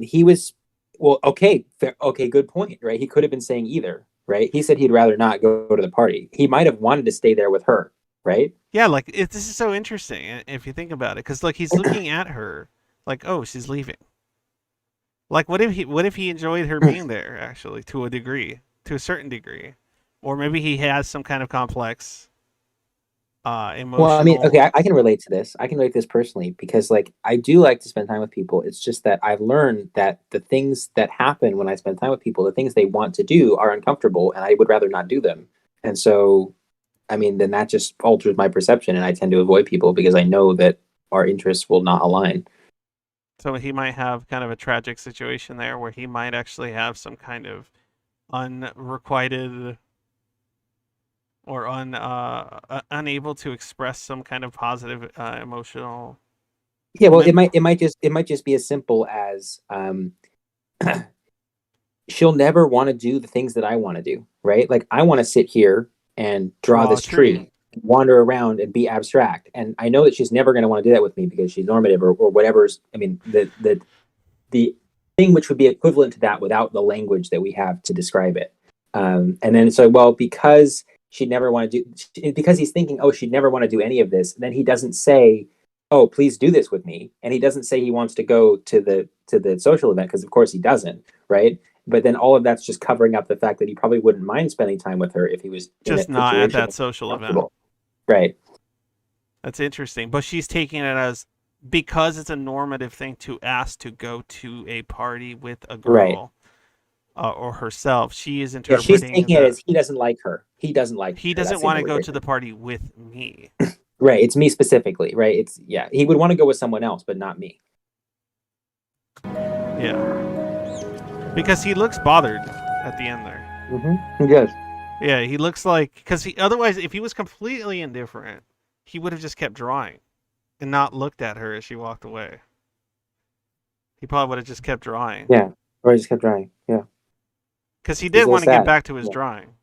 He was. Well, okay, okay, good point, right? He could have been saying either, right? He said he'd rather not go to the party. He might have wanted to stay there with her, right? Yeah, like this is so interesting if you think about it, because like he's looking at her, like, oh, she's leaving. Like, what if he enjoyed her being there, actually, to a certain degree, or maybe he has some kind of complex emotional. Well, I mean, okay, I can relate to this. I can relate to this personally because, like, I do like to spend time with people. It's just that I've learned that the things that happen when I spend time with people, the things they want to do, are uncomfortable, and I would rather not do them. And so, I mean, then that just alters my perception, and I tend to avoid people because I know that our interests will not align. So he might have kind of a tragic situation there where he might actually have some kind of unrequited or unable to express some kind of positive emotional. Yeah, well, it might just be as simple as she'll never want to do the things that I want to do, right? Like, I want to sit here and draw this tree, wander around and be abstract, and I know that she's never going to want to do that with me because she's normative or whatever's. I mean, the thing which would be equivalent to that without the language that we have to describe it. And then so, well, because she'd never want to do, because he's thinking, oh, she'd never want to do any of this. Then he doesn't say, oh, please do this with me. And he doesn't say he wants to go to the social event, because of course he doesn't, right? But then all of that's just covering up the fact that he probably wouldn't mind spending time with her if he was just not at that social event. Right. That's interesting. But she's taking it as, because it's a normative thing to ask to go to a party with a girl. Right. Or herself, she is interpreting. Yeah, she's taking it as he doesn't like her. He doesn't like. He doesn't want to go to the party with me. Right. It's me specifically. Right. It's he would want to go with someone else, but not me. Yeah. Because he looks bothered at the end there. Mm-hmm. He does. Yeah, he looks like, because otherwise, if he was completely indifferent, he would have just kept drawing, and not looked at her as she walked away. He probably would have just kept drawing. Yeah, or just kept drawing. Yeah. Because he did want to get back to his drawing.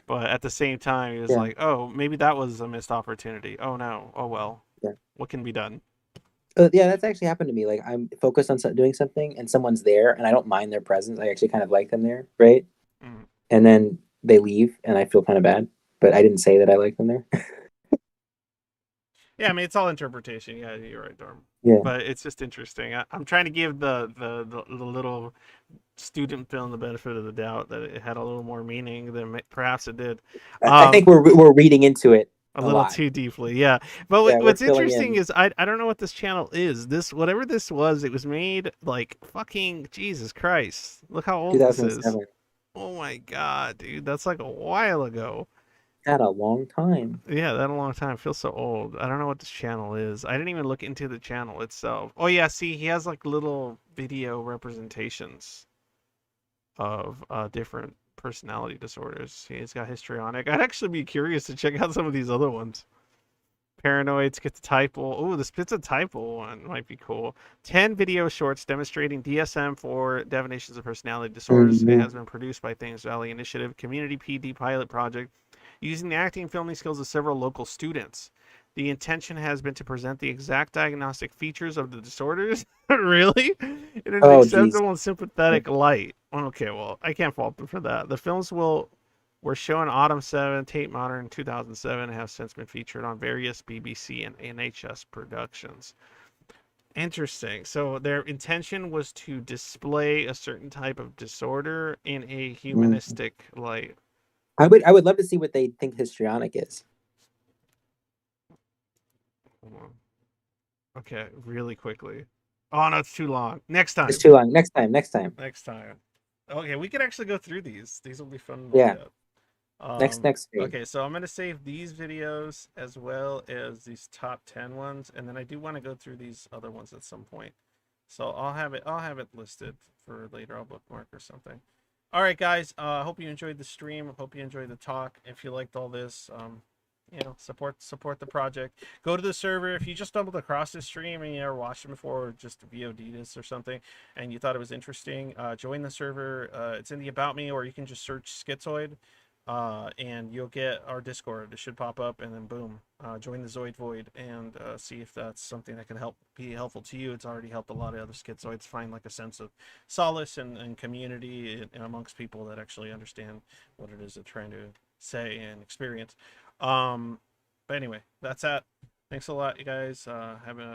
But at the same time, he was like, oh, maybe that was a missed opportunity. Oh, no. Oh, well. Yeah. What can be done? Yeah, that's actually happened to me. Like, I'm focused on doing something, and someone's there, and I don't mind their presence. I actually kind of like them there, right? Mm. And then they leave, and I feel kind of bad. But I didn't say that I like them there. Yeah, I mean, it's all interpretation. Yeah, you're right, Dorm. Yeah. But it's just interesting. I'm trying to give the little student film the benefit of the doubt that it had a little more meaning than perhaps it did. I think we're reading into it a little too deeply. Yeah. But what's interesting is I don't know what this channel is. Whatever this was, it was made like fucking Jesus Christ. Look how old this is. Oh my god, dude, that's like a while ago. That a long time. Yeah, that a long time. Feels so old. I don't know what this channel is. I didn't even look into the channel itself. Oh yeah, see, he has like little video representations of different personality disorders. He's got histrionic. I'd actually be curious to check out some of these other ones. Paranoid, schizotypal. Oh, the schizotypal one might be cool. 10 video shorts demonstrating DSM for definitions of personality disorders. It has been produced by Thames Valley Initiative Community PD Pilot Project, using the acting and filming skills of several local students. The intention has been to present the exact diagnostic features of the disorders, really, in an acceptable and sympathetic light. Okay, well, I can't fault them for that. The films were shown Autumn 7, Tate Modern 2007, and have since been featured on various BBC and NHS productions. Interesting. So their intention was to display a certain type of disorder in a humanistic light. I would love to see what they think histrionic is. Okay, really quickly. Oh no, it's too long. Next time. It's too long. Next time. Okay, we could actually go through these. These will be fun. Yeah. Next week. Okay, so I'm gonna save these videos as well as these top 10 ones, and then I do want to go through these other ones at some point. So I'll have it listed for later. I'll bookmark or something. All right, guys. I hope you enjoyed the stream. Hope you enjoyed the talk. If you liked all this, you know, support the project. Go to the server. If you just stumbled across this stream and you never watched it before, or just VOD'd this or something, and you thought it was interesting, join the server. It's in the About Me, or you can just search Schizoid, and you'll get our Discord. It should pop up, and then boom, join the Zoid Void and see if that's something that can be helpful to you. It's already helped a lot of other schizoids find like a sense of solace and community and amongst people that actually understand what it is they're trying to say and experience. But anyway, that's that. Thanks a lot, you guys. Have a